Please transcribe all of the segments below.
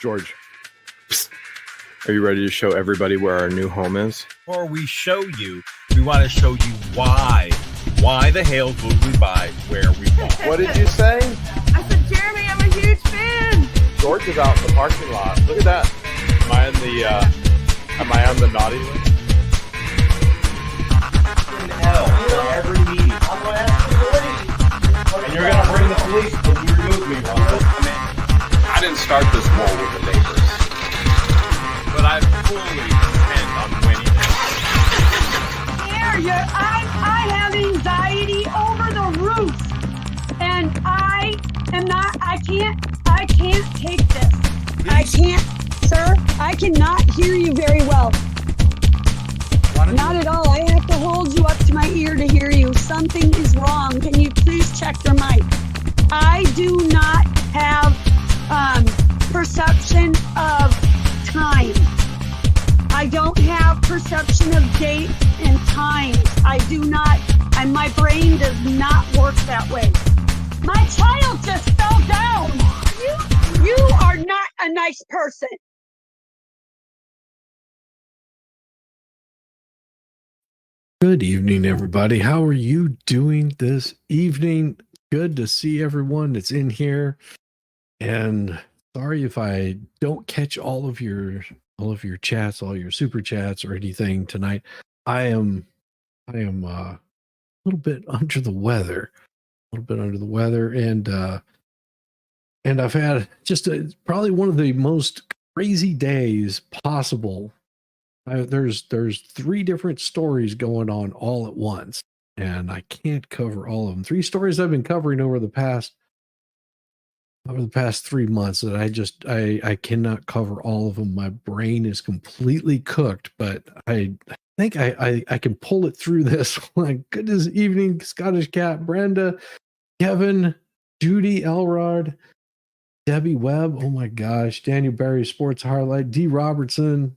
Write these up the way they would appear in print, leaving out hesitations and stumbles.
George, psst. Are you ready to show everybody where our new home is? Before we show you, we want to show you why the Hales will we buy where we want. What did you say? I said, Jeremy, I'm a huge fan. George is out in the parking lot. Look at that. Am I on the naughty list? Hell, for every meeting. I'm going to ask you to leave. And you're going to bring the police because you removed me once. I didn't start this war with the neighbors. But I fully intend on winning it. I have anxiety over the roof. And I can't take this. I can't, sir. I cannot hear you very well. Not at all. I have to hold you up to my ear to hear you. Something is wrong. Can you please check your mic? I do not have perception of time. I don't have perception of date and time. I do not, and my brain does not work that way. My child just fell down. You are not a nice person. Good evening, everybody. How are you doing this evening? Good to see everyone that's in here. And sorry if I don't catch all of your chats, all your super chats or anything tonight. I am a little bit under the weather. And I've had just probably one of the most crazy days possible. There's 3 different stories going on all at once, and I can't cover all of them. 3 stories I've been covering over the past 3 months that I cannot cover all of them. My brain is completely cooked, but I think I can pull it through this. My goodness, evening, Scottish Cat, Brenda, Kevin, Judy, Elrod, Debbie Webb. Oh my gosh, Daniel Barry, Sports Highlight, D. Robertson,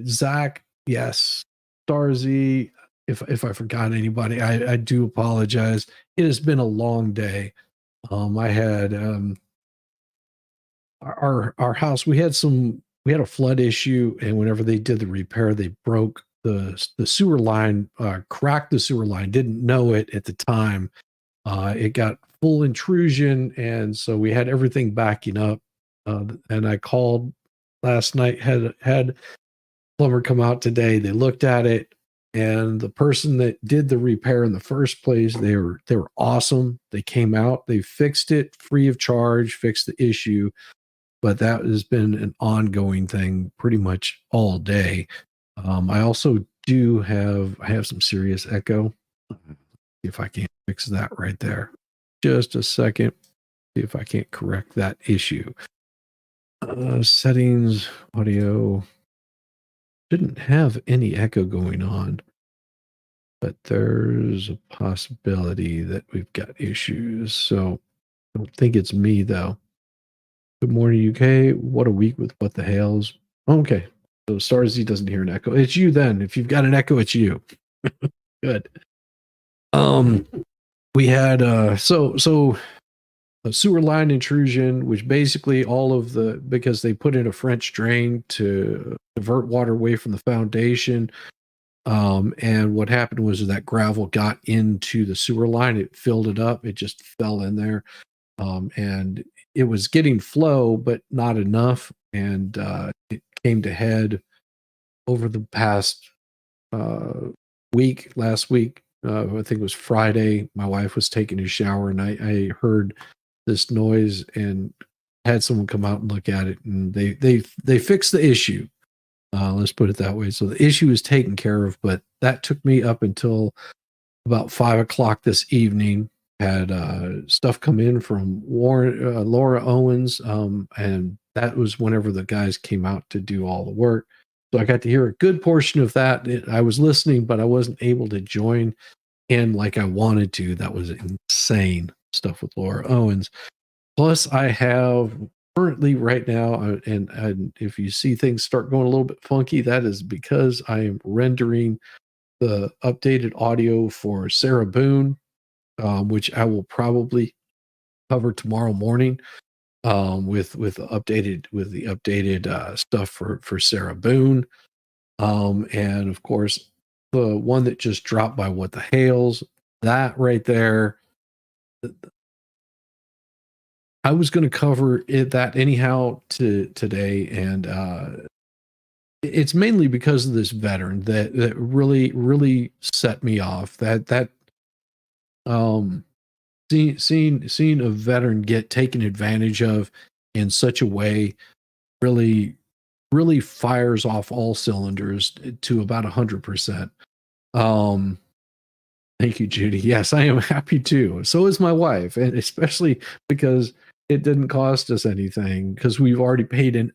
Zach, yes, Starzy. If I forgot anybody, I do apologize. It has been a long day. I had our house. We had a flood issue, and whenever they did the repair, they broke the sewer line, cracked the sewer line. Didn't know it at the time. It got full intrusion, and so we had everything backing up. And I called last night. Had plumber come out today. They looked at it. And the person that did the repair in the first place, they were awesome. They came out, they fixed it free of charge, fixed the issue. But that has been an ongoing thing pretty much all day. I also have some serious echo. See if I can't fix that right there. Just a second. See if I can't correct that issue. Settings, audio. Shouldn't have any echo going on, but there's a possibility that we've got issues. So I don't think it's me though. Good morning, UK. What a week with what the Hales. Okay. So Starzy doesn't hear an echo. It's you then. If you've got an echo, it's you. Good. We had so a sewer line intrusion, which basically because they put in a French drain to divert water away from the foundation. And what happened was that gravel got into the sewer line. It filled it up. It just fell in there. And it was getting flow, but not enough. And it came to head over the past last week. I think it was Friday. My wife was taking a shower, and I heard this noise and had someone come out and look at it, and they fixed the issue. Let's put it that way. So the issue is taken care of, but that took me up until about 5:00 this evening. Had stuff come in from Laura Owens, and that was whenever the guys came out to do all the work. So I got to hear a good portion of that. I was listening, but I wasn't able to join in like I wanted to. That was insane stuff with Laura Owens. Plus, I have currently right now, and if you see things start going a little bit funky, that is because I am rendering the updated audio for Sarah Boone, which I will probably cover tomorrow morning. with the updated stuff for Sarah Boone. And of course, the one that just dropped by what the Hales, that right there. I was going to cover that anyhow today, and it's mainly because of this veteran that really set me off. That seeing a veteran get taken advantage of in such a way really fires off all cylinders to about 100%. Thank you, Judy. Yes, I am happy too. So is my wife, and especially because it didn't cost us anything, because we've already paid in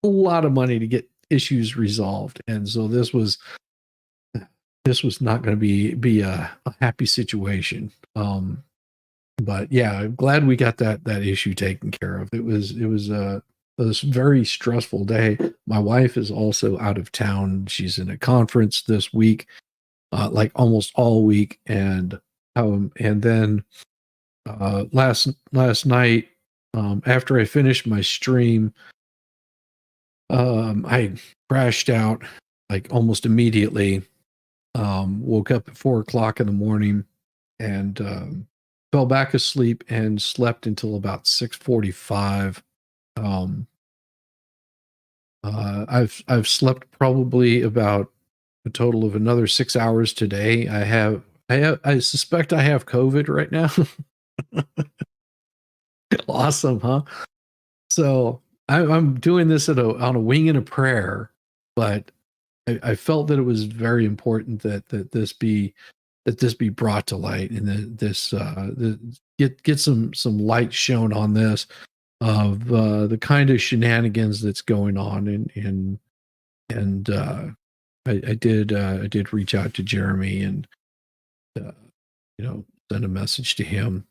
a lot of money to get issues resolved, and so this was not going to be a happy situation. But yeah, I'm glad we got that issue taken care of. It was a very stressful day. My wife is also out of town. She's in a conference this week, like almost all week, and then last night, after I finished my stream, I crashed out like almost immediately. Woke up at 4:00 in the morning and fell back asleep and slept until about 6:45. I've slept probably about a total of another 6 hours today. I suspect I have COVID right now. Awesome, huh? So I'm doing this on a wing and a prayer, but I felt that it was very important that this be brought to light, and get some light shown on this, of the kind of shenanigans that's going on, and I did reach out to Jeremy and send a message to him.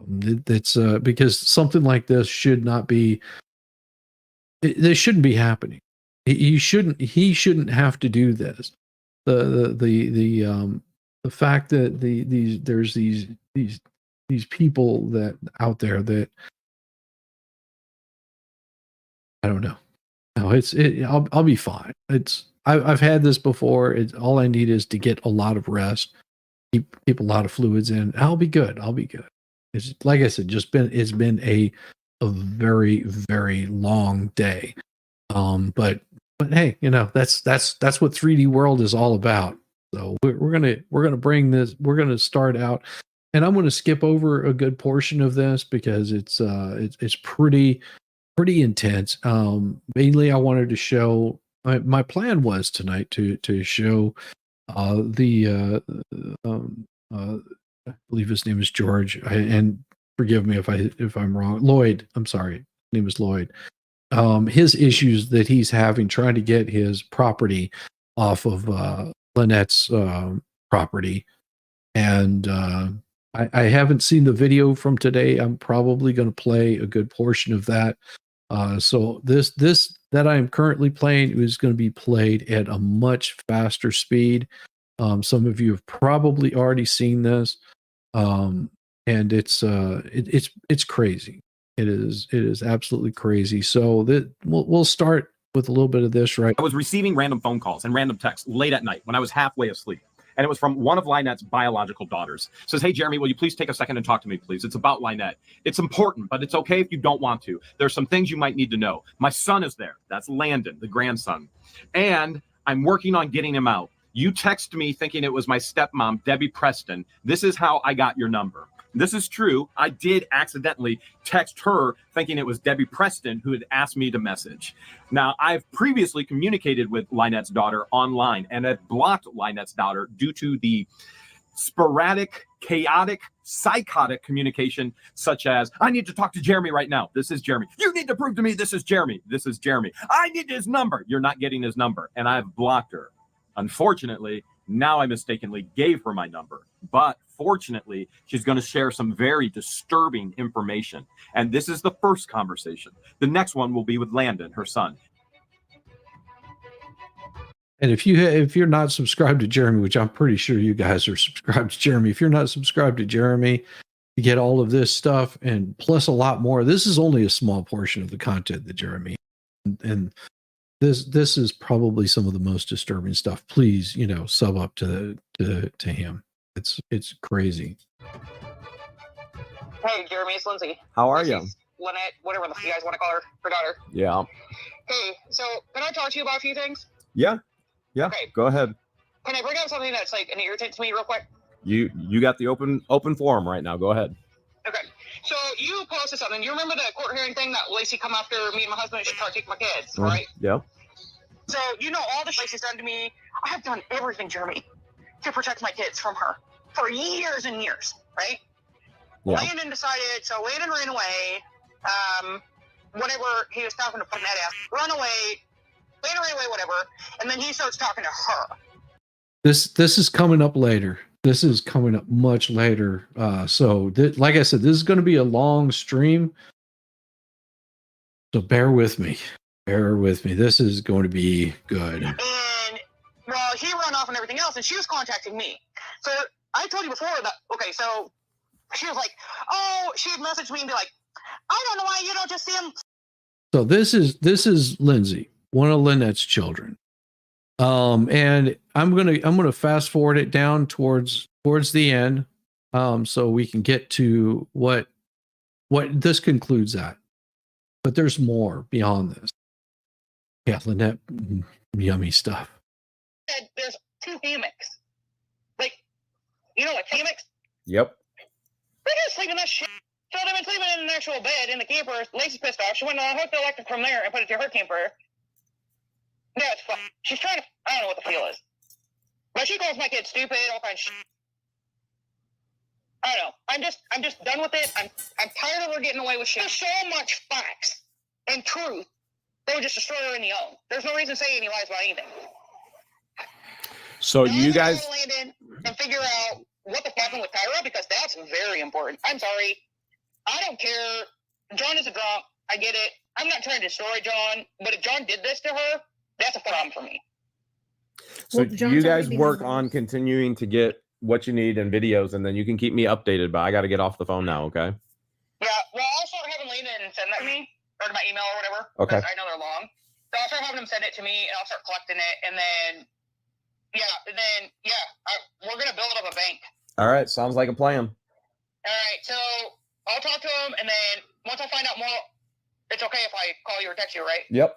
That's because something like this should not be. This shouldn't be happening. He shouldn't have to do this. The fact that there's these people that out there that, I don't know. No, I'll be fine. I've had this before. All I need is to get a lot of rest, keep a lot of fluids in. I'll be good. It's like I said, it's been a very, very long day. But hey, that's what 3D World is all about. So we're gonna bring this. We're gonna start out, and I'm gonna skip over a good portion of this because it's pretty intense. Mainly, I wanted to show. My plan was tonight to show I believe his name is George, and forgive me if I'm wrong. Lloyd. I'm sorry. His name is Lloyd. His issues that he's having trying to get his property off of LIEnette's property, and I haven't seen the video from today. I'm probably going to play a good portion of that. So this that I'm currently playing is going to be played at a much faster speed. Some of you have probably already seen this, and it's crazy. It is absolutely crazy. So we'll start with a little bit of this, right? I was receiving random phone calls and random texts late at night when I was halfway asleep. And it was from one of LIEnette's biological daughters. Says, "Hey, Jeremy, will you please take a second and talk to me, please? It's about LIEnette. It's important, but it's okay if you don't want to. There's some things you might need to know. My son is there. That's Landon, the grandson. And I'm working on getting him out. You text me thinking it was my stepmom, Debbie Preston. This is how I got your number." This is true. I did accidentally text her thinking it was Debbie Preston who had asked me to message. Now, I've previously communicated with LIEnette's daughter online and had blocked LIEnette's daughter due to the sporadic, chaotic, psychotic communication, such as, "I need to talk to Jeremy right now. This is Jeremy. You need to prove to me this is Jeremy. This is Jeremy. I need his number. You're not getting his number." And I've blocked her. Unfortunately, now I mistakenly gave her my number. But fortunately, she's going to share some very disturbing information. And this is the first conversation. The next one will be with Landon, her son. And if you're not subscribed to Jeremy, which I'm pretty sure you guys are subscribed to Jeremy, if you're not subscribed to Jeremy, get all of this stuff and plus a lot more. This is only a small portion of the content that Jeremy and this is probably some of the most disturbing stuff. Please, sub up to him. It's crazy. Hey, Jeremy, it's Lindsay. How are This you? is LIEnette, whatever you guys want to call her daughter. Yeah. Hey, so can I talk to you about a few things? Yeah. Okay. Go ahead. Can I bring up something that's like an irritant to me real quick? You got the open forum right now. Go ahead. Okay. So you posted something. You remember the court hearing thing that Lacey come after me and my husband and she tried to take my kids, right? Yeah. So you know all the shit she's done to me. I have done everything, Jeremy, to protect my kids from her for years and years, right? Yeah. Landon decided, so Landon ran away. Whatever, he was talking to put that ass, run away, Landon ran away, whatever, and then he starts talking to her. This is coming up later. This is coming up much later. Like I said, this is going to be a long stream. So bear with me. Bear with me. This is going to be good. And, well, he ran off and everything else, and she was contacting me. So I told you before that, okay, so she was like, oh, she'd message me and be like, I don't know why you don't just see him. So this is Lindsay, one of LIEnette's children. And I'm gonna fast forward it down towards the end, so we can get to what this concludes at. But there's more beyond this. Yeah, LIEnette, yummy stuff. There's 2 hammocks. Like, like hammocks? Yep. They're just sleeping that shit. So they've been sleeping in an actual bed in the camper. Lacey's pissed off. She went and hooked the electric from there and put it to her camper. Yeah, it's fun. She's trying to, I don't know what the feel is. But she calls my kid stupid, all kinds of shit. I don't know. I'm just done with it. I'm tired of her getting away with shit. There's so much facts and truth that would just destroy her in the own. There's no reason to say any lies about anything. So Now you guys, land in and figure out what the fuck with Tyra, because that's very important. I'm sorry. I don't care. John is a drunk. I get it. I'm not trying to destroy John, but if John did this to her, that's a problem for me. so Well, John's you guys already work been on continuing to get what you need in videos, and then you can keep me updated. But I got to get off the phone now. Okay. Yeah, well, I'll start having Landon send that to me, or to my email or whatever. Okay. Because I know they're long. So I'll start having them send it to me, and I'll start collecting it, and then, we're going to build up a bank. All right. Sounds like a plan. All right, so I'll talk to him, and then once I find out more, it's okay if I call you or text you, right? Yep.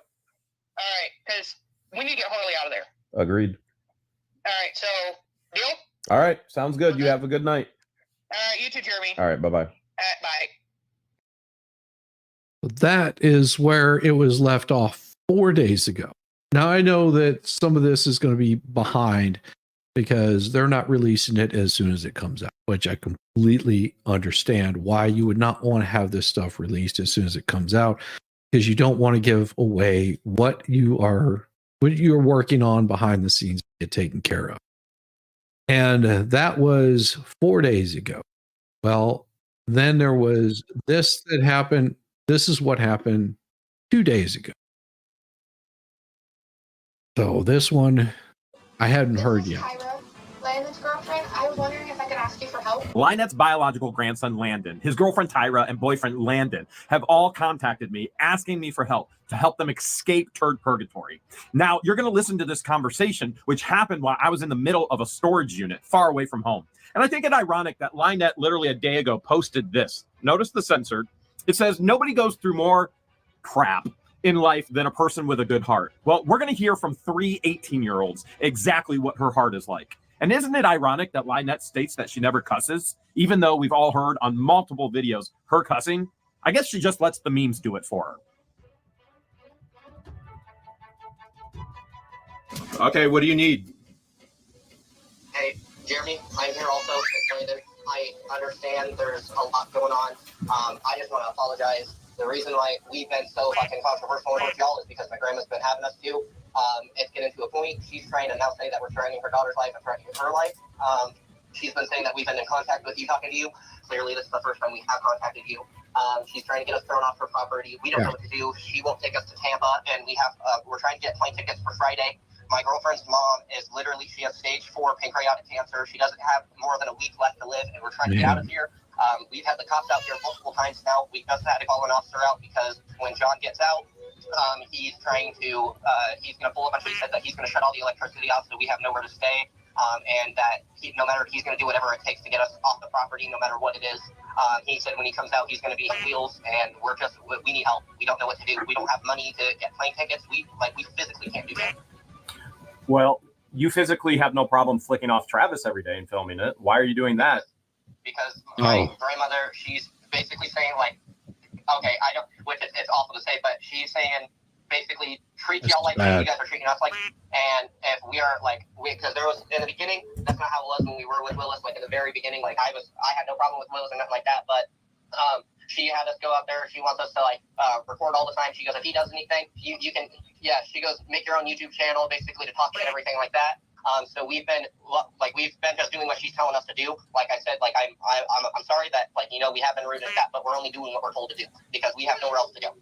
All right, because we need to get Harley out of there. Agreed. All right, so deal? All right. Sounds good. You have a good night. All right, you too, Jeremy. All right. Bye-bye. Bye. That is where it was left off 4 days ago. Now I know that some of this is going to be behind because they're not releasing it as soon as it comes out, which I completely understand why you would not want to have this stuff released as soon as it comes out, because you don't want to give away what you're working on behind the scenes to get taken care of. And that was 4 days ago. Well, then there was this that happened. This is what happened 2 days ago. So this one I hadn't heard yet. Tyra, Landon's girlfriend. I was wondering if I could ask you for help. LIEnette's biological grandson, Landon, his girlfriend, Tyra, and boyfriend, Landon, have all contacted me asking me for help to help them escape turd purgatory. Now, you're going to listen to this conversation, which happened while I was in the middle of a storage unit far away from home. And I think it ironic that LIEnette literally a day ago posted this. Notice the censored. It says, nobody goes through more crap in life than a person with a good heart. Well, we're going to hear from 3 18-year-olds exactly what her heart is like. And isn't it ironic that LIEnette states that she never cusses, even though we've all heard on multiple videos her cussing? I guess she just lets the memes do it for her. Okay, what do you need? Hey, Jeremy, I'm here also with Landon. I understand there's a lot going on. I just want to apologize. The reason why we've been so fucking controversial with y'all is because my grandma's been having us too. It's getting to a point. She's trying to now say that we're threatening her daughter's life and threatening her life. She's been saying that we've been in contact with you, talking to you. Clearly, this is the first time we have contacted you. She's trying to get us thrown off her property. We don't know what to do. She won't take us to Tampa, and we're trying to get plane tickets for Friday. My girlfriend's mom is literally, she has stage 4 pancreatic cancer. She doesn't have more than a week left to live, and we're trying to get out of here. We've had the cops out here multiple times now. We just had to call an officer out because when John gets out, he's trying to, he's going to pull a bunch of, he said that he's going to shut all the electricity off so we have nowhere to stay. And that no matter, he's going to do whatever it takes to get us off the property, no matter what it is. He said when he comes out, he's going to be on wheels, and we need help. We don't know what to do. We don't have money to get plane tickets. We physically can't do that. Well, you physically have no problem flicking off Travis every day and filming it. Why are you doing that? Because my grandmother, she's basically saying like, okay, I don't, which it's awful to say, but she's saying basically treat y'all like you guys are treating us like, and if we are like, because there was in the beginning, that's not how it was when we were with Willis. Like in the very beginning, like I had no problem with Willis or nothing like that, but she had us go out there. She wants us to like record all the time. She goes, if he does anything, you can, yeah. She goes, make your own YouTube channel, basically to talk shit, everything like that. So we've been just doing what she's telling us to do. Like I said, like I'm sorry that like we have been rude and that, but we're only doing what we're told to do because we have nowhere else to go.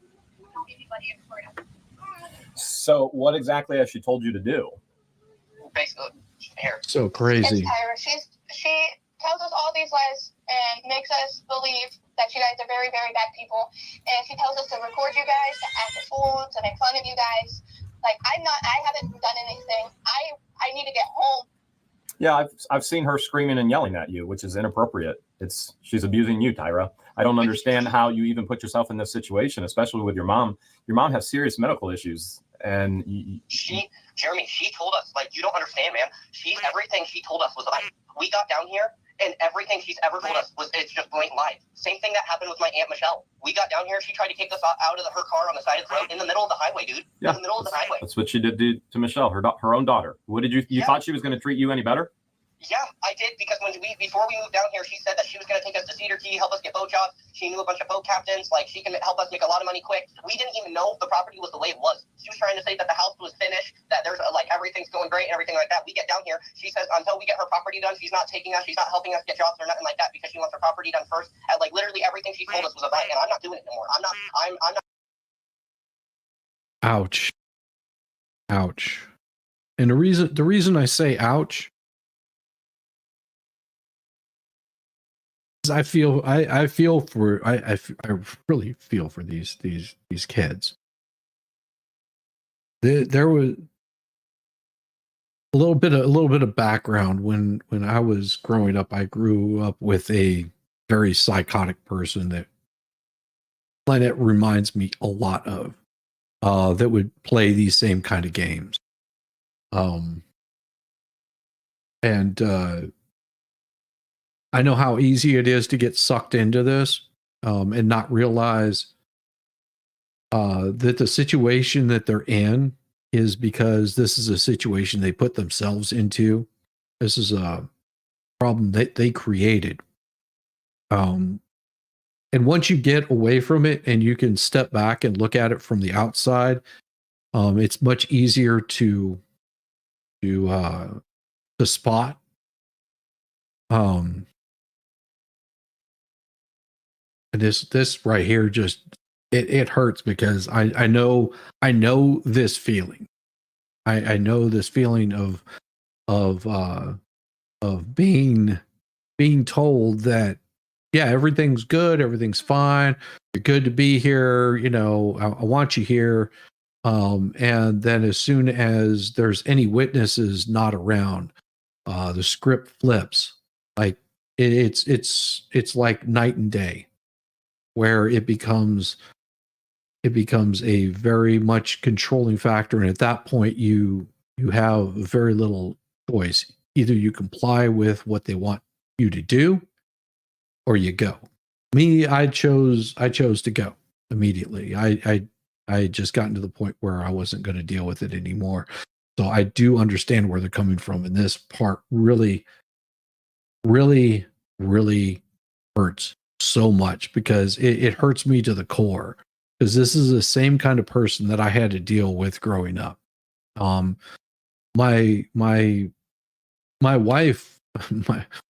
So what exactly has she told you to do? Basically, here. So crazy. It's Tyra. She tells us all these lies and makes us believe that you guys are very, very bad people. And she tells us to record you guys, to act a fool, to make fun of you guys. Like I haven't done anything. I need to get home. Yeah, I've seen her screaming and yelling at you, which is inappropriate. She's abusing you, Tyra. I don't understand how you even put yourself in this situation, especially with your mom. Your mom has serious medical issues, and Jeremy, she told us, like, you don't understand, man. Everything she told us was like, we got down here, and everything she's ever told us it's just blatant lies. Same thing that happened with my Aunt Michelle. We got down here, she tried to kick us out of her car on the side of the road in the middle of the highway, dude. Yeah, in the middle of the highway. That's what she did to Michelle, her own daughter. What did you thought she was going to treat you any better? Yeah, I did, because before we moved down here, she said that she was going to take us to Cedar Key, help us get boat jobs. She knew a bunch of boat captains, like she can help us make a lot of money quick. We didn't even know the property was the way it was. She was trying to say that the house was finished, that there's like everything's going great and everything like that. We get down here, she says until we get her property done, she's not taking us, she's not helping us get jobs or nothing like that because she wants her property done first. And like literally everything she told us was a lie, and I'm not doing it anymore. I'm not. Ouch. Ouch. And the reason I say ouch, I really feel for these kids. There was a little bit of background when I was growing up. I grew up with a very psychotic person that LIEnette reminds me a lot of, that would play these same kind of games. I know how easy it is to get sucked into this and not realize that the situation that they're in is because this is a situation they put themselves into. This is a problem that they created. And once you get away from it and you can step back and look at it from the outside, it's much easier to spot. And this right here just it hurts because I know this feeling. I know this feeling of being told that yeah, everything's good, everything's fine, you're good to be here, I want you here. And then as soon as there's any witnesses not around, the script flips. Like it's like night and day, where it becomes a very much controlling factor. And at that point, you have very little choice. Either you comply with what they want you to do, or you go. Me, I chose to go immediately. I just gotten to the point where I wasn't going to deal with it anymore. So I do understand where they're coming from. And this part really, really, really hurts so much because it hurts me to the core, because this is the same kind of person that I had to deal with growing up. My wife,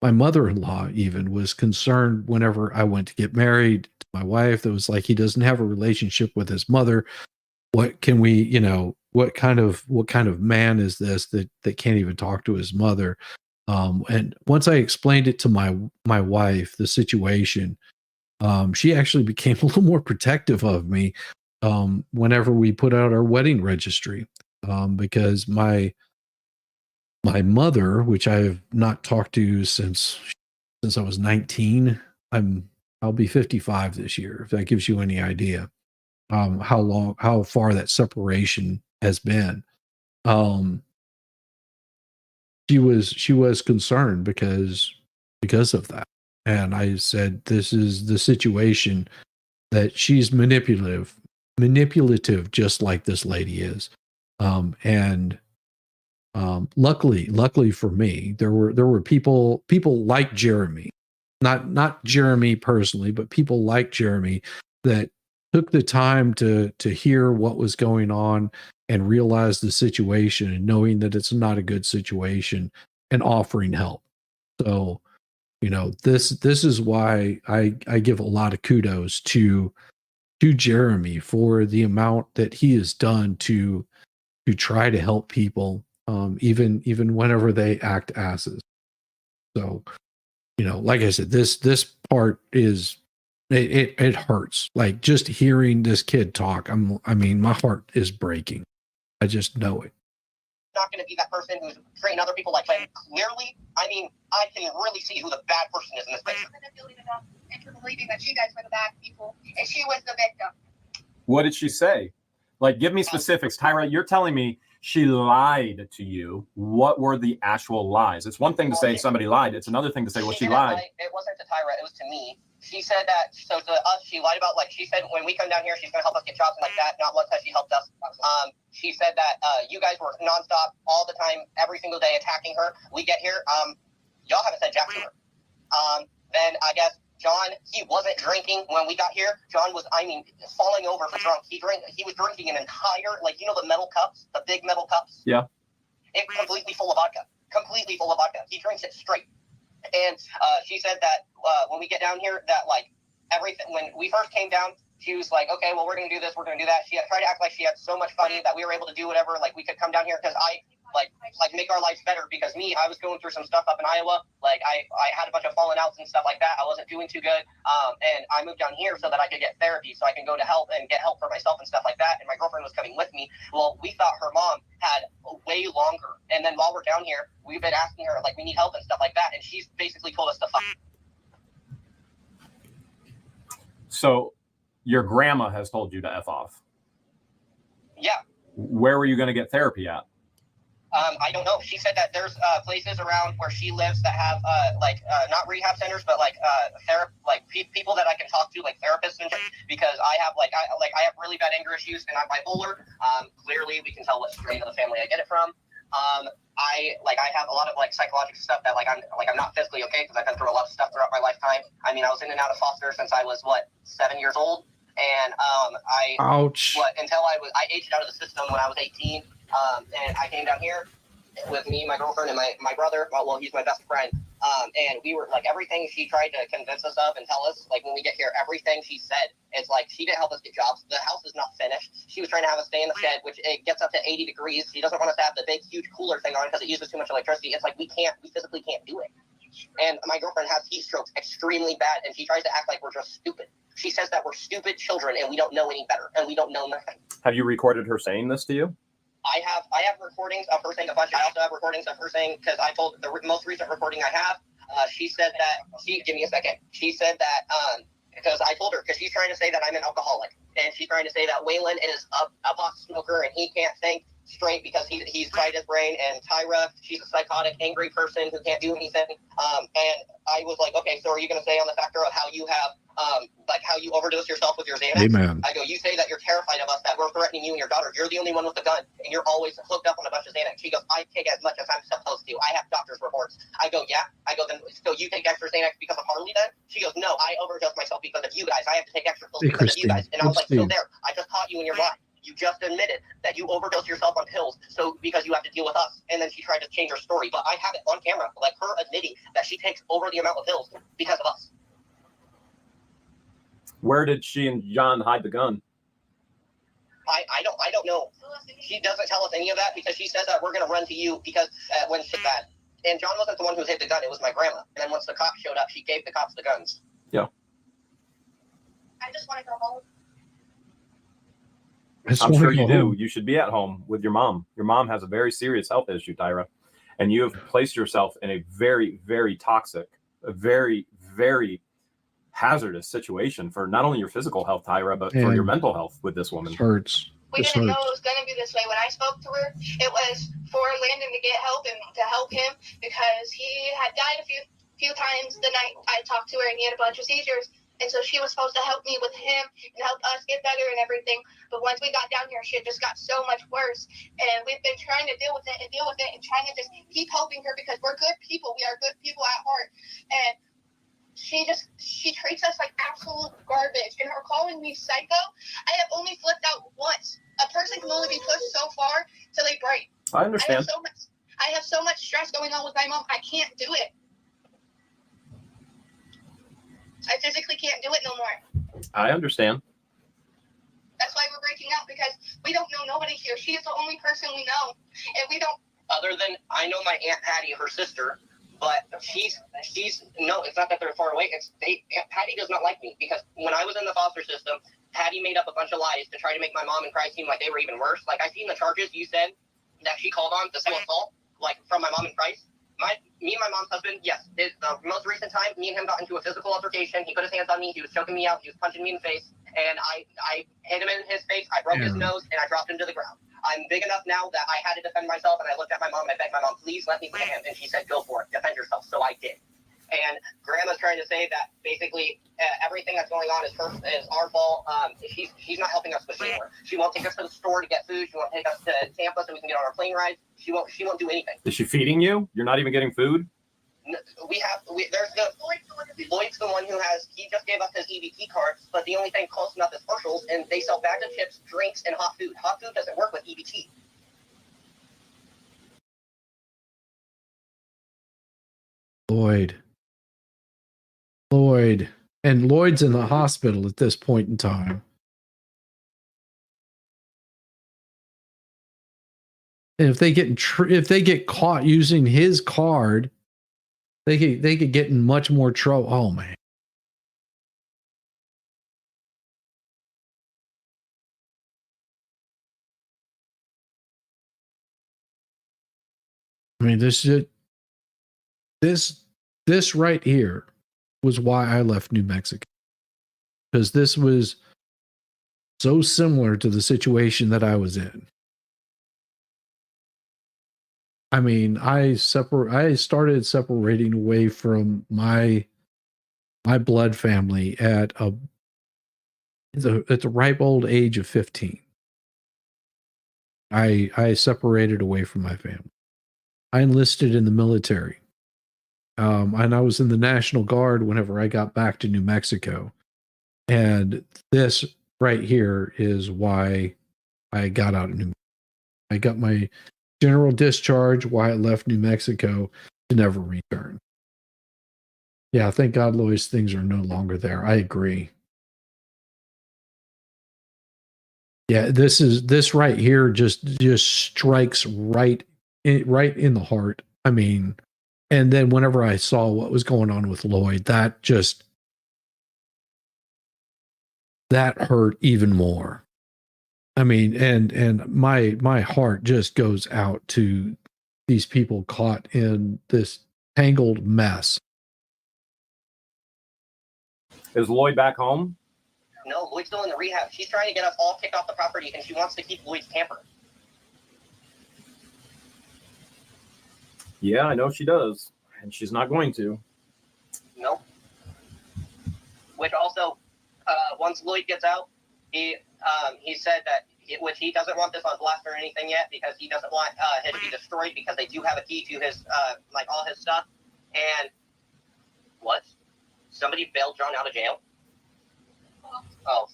my mother-in-law even was concerned whenever I went to get married to my wife. That was like, he doesn't have a relationship with his mother. What can we, what kind of man is this that can't even talk to his mother? And once I explained it to my wife, the situation, she actually became a little more protective of me whenever we put out our wedding registry, because my mother, which I've not talked to since I was 19, I'll be 55 this year, if that gives you any idea how far that separation has been. She was concerned because of that. And I said, this is the situation, that she's manipulative, just like this lady is. And luckily for me, there were people like Jeremy, not Jeremy personally, but people like Jeremy that took the time to hear what was going on and realize the situation, and knowing that it's not a good situation, and offering help. So, this is why I give a lot of kudos to Jeremy for the amount that he has done to try to help people, even whenever they act asses. So, like I said, this part is, it hurts. Like, just hearing this kid talk, my heart is breaking. I just know it. Not going to be that person who's treating other people like shit. Clearly, I can really see who the bad person is in this picture. Manipulating enough into believing that you guys were the bad people and she was the victim. What did she say? Like, give me specifics. Tyra, you're telling me she lied to you. What were the actual lies? It's one thing to say somebody lied. It's another thing to say, well, she lied. It wasn't to Tyra. It was to me. She said that, so to us, she lied about, like, she said when we come down here, she's going to help us get jobs and like that. Not once has she helped us. She said that you guys were nonstop all the time, every single day, attacking her. We get here, y'all haven't said jack to her. Then I guess John, he wasn't drinking when we got here. John was, falling over for drunk. He was drinking an entire, the metal cups, the big metal cups. Yeah. It was completely full of vodka. He drinks it straight. And she said that when we get down here, that everything, when we first came down, she was like, okay, well, we're going to do this, we're going to do that. She tried to act like she had so much fun that we were able to do whatever, we could come down here because I make our lives better, because I was going through some stuff up in Iowa. I had a bunch of falling outs and stuff like that. I wasn't doing too good. And I moved down here so that I could get therapy, so I can go to help and get help for myself and stuff like that. And my girlfriend was coming with me. Well, we thought her mom had way longer. And then while we're down here, we've been asking her, we need help and stuff like that. And she's basically told us to fuck. So your grandma has told you to F off. Yeah. Where were you going to get therapy at? I don't know. She said that there's places around where she lives that have not rehab centers, but people that I can talk to, like therapists and shit, because I have I have really bad anger issues and I'm bipolar. Clearly we can tell what strain of the family I get it from. I have a lot of psychological stuff that I'm not physically okay, because I've been through a lot of stuff throughout my lifetime. I was in and out of foster since I was 7 years old, and Ouch. until I aged out of the system when I was 18. And I came down here with me, my girlfriend, and my brother. Well, he's my best friend. And we were everything she tried to convince us of and tell us, when we get here, everything she said, it's she didn't help us get jobs. The house is not finished. She was trying to have us stay in the shed, which it gets up to 80 degrees. She doesn't want us to have the big, huge cooler thing on because it uses too much electricity. It's we physically can't do it. And my girlfriend has heat strokes extremely bad, and she tries to act like we're just stupid. She says that we're stupid children and we don't know any better and we don't know nothing. Have you recorded her saying this to you? I have recordings of her saying a bunch. I also have recordings of her saying, because I told the most recent recording I have, she said that, give me a second. She said that, because I told her, because she's trying to say that I'm an alcoholic. And she's trying to say that Waylon is a pot smoker and he can't think straight because he's fried his brain. And Tyra, she's a psychotic, angry person who can't do anything. And I was like, okay, so are you going to say on the factor of how you have, how you overdose yourself with your Xanax? Amen. I go, you say that you're terrified of us, that we're threatening you and your daughter. You're the only one with a gun, and you're always hooked up on a bunch of Xanax. She goes, I take as much as I'm supposed to. I have doctor's reports. I go, yeah. I go, then so you take extra Xanax because of Harley then? She goes, no, I overdose myself because of you guys. I have to take extra pills because of you guys. And I was like, so there, I just caught you in your lie. You just admitted that you overdose yourself on pills, so because you have to deal with us. And then she tried to change her story, but I have it on camera, her admitting that she takes over the amount of pills because of us. Where did she and John hide the gun? I don't know. She doesn't tell us any of that because she says that we're going to run to you because when shit's bad. And John wasn't the one who hid the gun. It was my grandma. And then once the cops showed up, she gave the cops the guns. Yeah. I just want to go home. I'm sure you do. You should be at home with your mom. Your mom has a very serious health issue, Tyra. And you have placed yourself in a very, very toxic, a very, very hazardous situation for not only your physical health, Tyra, but for your mental health with this woman. Hurts. We didn't know it was going to be this way. When I spoke to her, it was for Landon to get help and to help him because he had died a few times the night I talked to her, and he had a bunch of seizures. And so she was supposed to help me with him and help us get better and everything. But once we got down here, shit just got so much worse. And we've been trying to deal with it and trying to just keep helping her because we're good people. We are good people at heart. And she treats us like absolute garbage. And her calling me psycho, I have only flipped out once. A person can only be pushed so far till they break. I understand. I have so much stress going on with my mom. I can't do it. I physically can't do it no more. I understand. That's why we're breaking up, because we don't know nobody here. She is the only person we know, and we don't. Other than I know my Aunt Patty, her sister, but she's no. It's not that they're far away. Aunt Patty does not like me because when I was in the foster system, Patty made up a bunch of lies to try to make my mom and Cry seem like they were even worse. Like I seen the charges you said that she called on, the sexual assault, like from my mom and Christ. Me and my mom's husband, yes. The most recent time, me and him got into a physical altercation. He put his hands on me. He was choking me out. He was punching me in the face. And I hit him in his face. I broke his nose, and I dropped him to the ground. I'm big enough now that I had to defend myself, and I looked at my mom, and I begged my mom, please let me hit him. And she said, go for it. Defend yourself. So I did. And Grandma's trying to say that basically everything that's going on is our fault. She's not helping us with anymore. She won't take us to the store to get food. She won't take us to Tampa so we can get on our plane rides. She won't do anything. Is she feeding you? You're not even getting food? Lloyd's the one who he just gave us his EBT cards, but the only thing close enough is Herschel's, and they sell bags of chips, drinks, and hot food. Hot food doesn't work with EBT. Lloyd. And Lloyd's in the hospital at this point in time. And if they get caught using his card, they could get in much more trouble. Oh man. I mean, this right here was why I left New Mexico, because this was so similar to the situation that I was in. I mean, I started separating away from my blood family at the ripe old age of 15. I separated away from my family. I enlisted in the military. And I was in the National Guard whenever I got back to New Mexico. And this right here is why I got out of New Mexico. I got my general discharge, why I left New Mexico to never return. Yeah, thank God Lloyd's things are no longer there. I agree. Yeah, this right here just strikes right in the heart. I mean, and then whenever I saw what was going on with Lloyd, that hurt even more. I mean, and my heart just goes out to these people caught in this tangled mess. Is Lloyd back home? No, Lloyd's still in the rehab. She's trying to get us all kicked off the property, and she wants to keep Lloyd's camper. Yeah, I know she does. And she's not going to. Nope. Which also, once Lloyd gets out, he said that he doesn't want this on blast or anything yet because he doesn't want it to be destroyed because they do have a key to his all his stuff. And what? Somebody bailed John out of jail? Oh.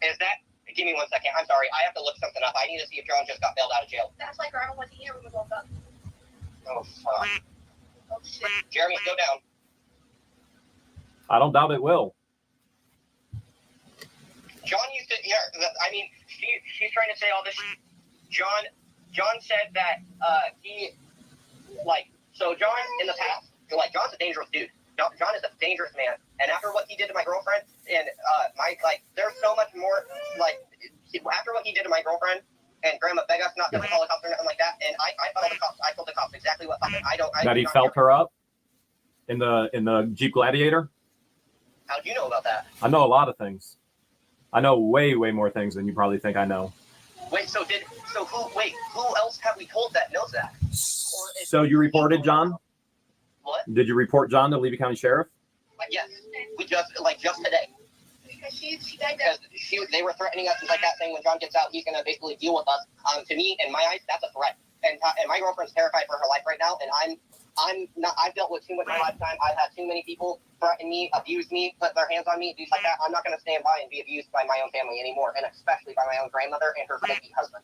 Is that? Give me 1 second. I'm sorry. I have to look something up. I need to see if John just got bailed out of jail. That's like Grandma wasn't here when we woke up. Oh, fuck. Oh, shit. Jeremy, go down. I don't doubt it will. John used to, I mean, she's trying to say all this. John said that like, so John in the past, like, John's a dangerous dude. John is a dangerous man. And after what he did to my girlfriend, and there's so much more, like, after what he did to my girlfriend, and Grandma begged us not to call the cops or nothing like that, and I told the cops exactly what happened. That he felt her up in the Jeep Gladiator? How'd you know about that? I know a lot of things. I know way more things than you probably think I know. Wait, who else have we told that knows that? So you reported John? What? Did you report John to Levy County Sheriff? Yes. We just today. Because they were threatening us and like that, saying when John gets out, he's going to basically deal with us. To me, in my eyes, that's a threat. And my girlfriend's terrified for her life right now, and I'm not. I've dealt with too much in my lifetime. I've had too many people threaten me, abuse me, put their hands on me, things like that. I'm not going to stand by and be abused by my own family anymore, and especially by my own grandmother and her baby husband.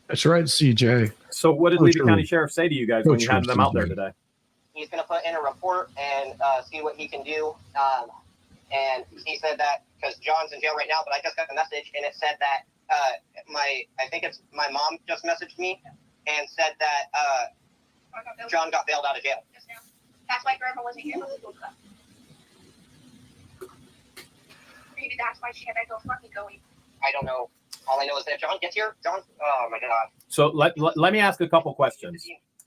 That's right, CJ. So what did Levy County Sheriff say to you guys when you had them out there today? He's going to put in a report and see what he can do. And he said that because John's in jail right now, but I just got the message and it said that I think it's my mom just messaged me and said that John got bailed out of jail. That's why Grandma wasn't here. Maybe that's why she had that GoFundMe going. I don't know. All I know is that if John gets here, oh my God. So let me ask a couple questions.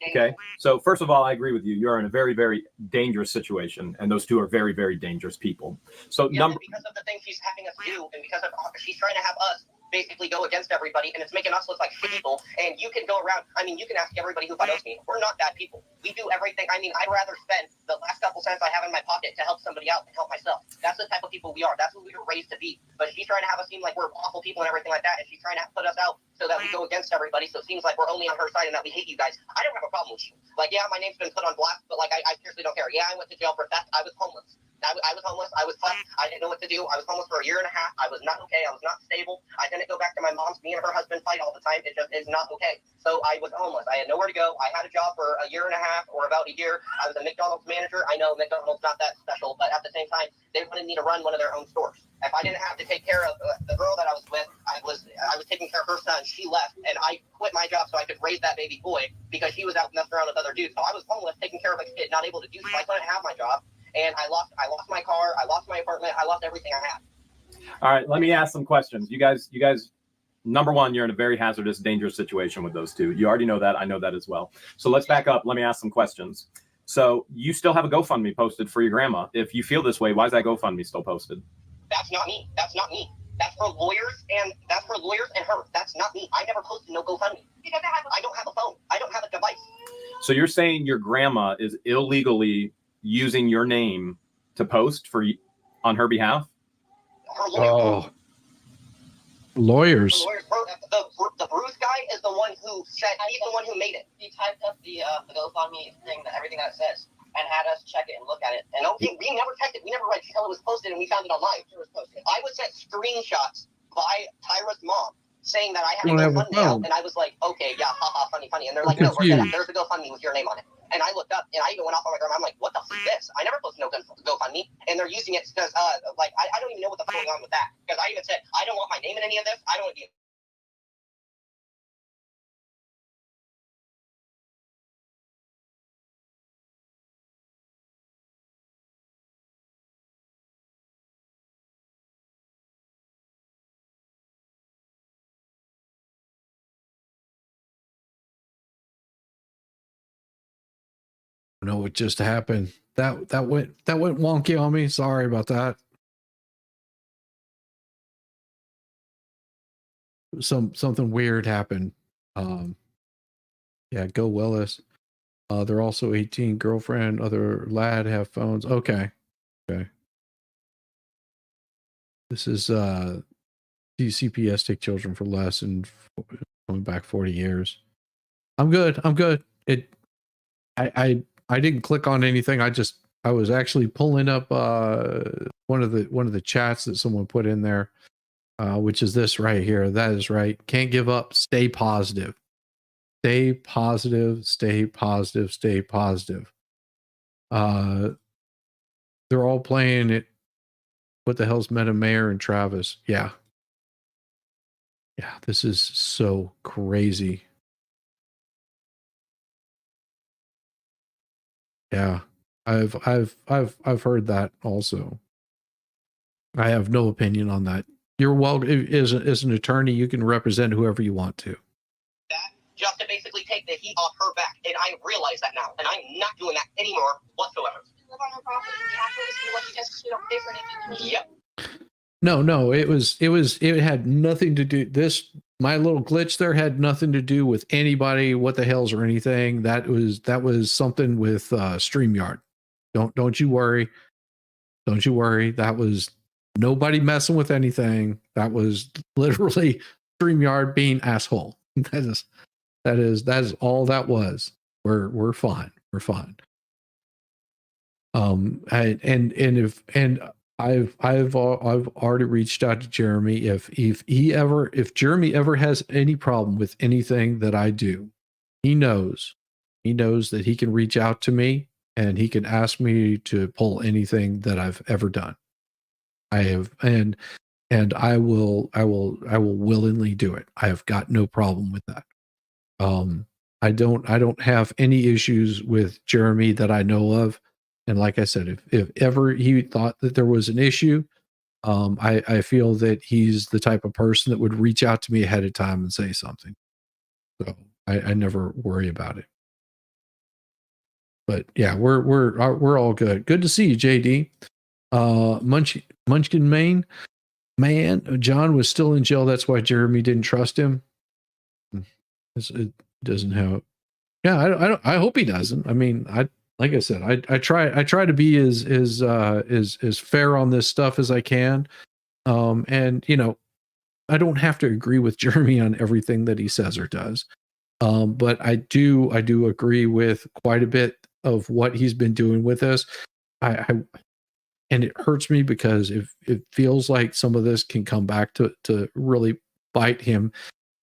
Okay. So first of all, I agree with you. You're in a very, very dangerous situation, and those two are very, very dangerous people. So because of the things she's having us do, and because of she's trying to have us basically go against everybody, and it's making us look like shit people. And you can go around. I mean, you can ask everybody who knows me. We're not bad people. We do everything. I mean, I'd rather spend the last couple cents I have in my pocket to help somebody out and help myself. That's the type of people we are. That's what we were raised to be. But she's trying to have us seem like we're awful people and everything like that, and she's trying to put us out so that we go against everybody. So it seems like we're only on her side and that we hate you guys. I don't have a problem with you. Like, yeah, my name's been put on blast, but like, I seriously don't care. Yeah, I went to jail for theft. I was homeless. I was homeless. I was fucked. I didn't know what to do. I was homeless for a year and a half. I was not okay. I was not stable. I didn't go back to my mom's. Me and her husband fight all the time. It just is not okay. So I was homeless. I had nowhere to go. I had a job for a year and a half or about a year. I was a McDonald's manager. I know McDonald's not that special, but at the same time, they wanted me to run one of their own stores. If I didn't have to take care of the girl that I was with, I was taking care of her son. She left, and I quit my job so I could raise that baby boy because she was out messing around with other dudes. So I was homeless, taking care of a kid, not able to do so. I couldn't have my job. And I lost my car, I lost my apartment, I lost everything I had. All right, let me ask some questions. You guys, number one, you're in a very hazardous, dangerous situation with those two. You already know that. I know that as well. So let's back up. Let me ask some questions. So you still have a GoFundMe posted for your grandma. If you feel this way, why is that GoFundMe still posted? That's not me. That's for lawyers and her. That's not me. I never posted no GoFundMe. I don't have a phone. I don't have a device. So you're saying your grandma is illegally using your name to post on her behalf? Oh, lawyers. The Bruce guy is the one who said, he's the one who made it. He typed up the GoFundMe thing, everything that it says, and had us check it and look at it. And we never checked it. We never read until it was posted, and we found it online. It was posted. I was sent screenshots by Tyra's mom saying that I had a GoFundMe out, and I was like, okay, yeah, haha, funny. And they're like, no, there's a GoFundMe with your name on it. And I looked up, and I even went off on my grandma. I'm like, what the fuck is this? I never posted no GoFundMe. And they're using it because, I don't even know what the fuck is going on with that. Because I even said, I don't want my name in any of this. I don't want to be. Know what just happened. That went wonky on me. Sorry about that. Something weird happened. Yeah, go Willis. They're also 18. Girlfriend, other lad have phones. Okay. This is CPS take children for less and going back 40 years. I'm good. I didn't click on anything. I was actually pulling up one of the chats that someone put in there, which is this right here. That is right. Can't give up. Stay positive. Stay positive. Stay positive. Stay positive. They're all playing it. What the hell's Meta Mayor and Travis? Yeah. This is so crazy. Yeah. I've heard that also. I have no opinion on that. You're welcome. As an attorney, you can represent whoever you want to. That just to basically take the heat off her back, and I realize that now, and I'm not doing that anymore whatsoever. You live on her property. You have to listen to what she says. You don't pay for anything. Yep. No, it had nothing to do. My little glitch there had nothing to do with anybody, what the hells or anything. That was something with StreamYard. Don't you worry. Don't you worry. That was nobody messing with anything. That was literally StreamYard being asshole. That is all that was. We're fine. We're fine. I've already reached out to Jeremy. If Jeremy ever has any problem with anything that I do, he knows that he can reach out to me and he can ask me to pull anything that I've ever done. I have, and I will willingly do it. I have got no problem with that. I don't have any issues with Jeremy that I know of. And like I said, if ever he thought that there was an issue, I feel that he's the type of person that would reach out to me ahead of time and say something. So I never worry about it. But yeah, we're all good. Good to see you, JD. Munchkin Maine, man, John was still in jail. That's why Jeremy didn't trust him. It doesn't have. Yeah, I hope he doesn't. I mean, like I said, I try to be as fair on this stuff as I can. And you know, I don't have to agree with Jeremy on everything that he says or does. But I do agree with quite a bit of what he's been doing with us. And it hurts me because it feels like some of this can come back to really bite him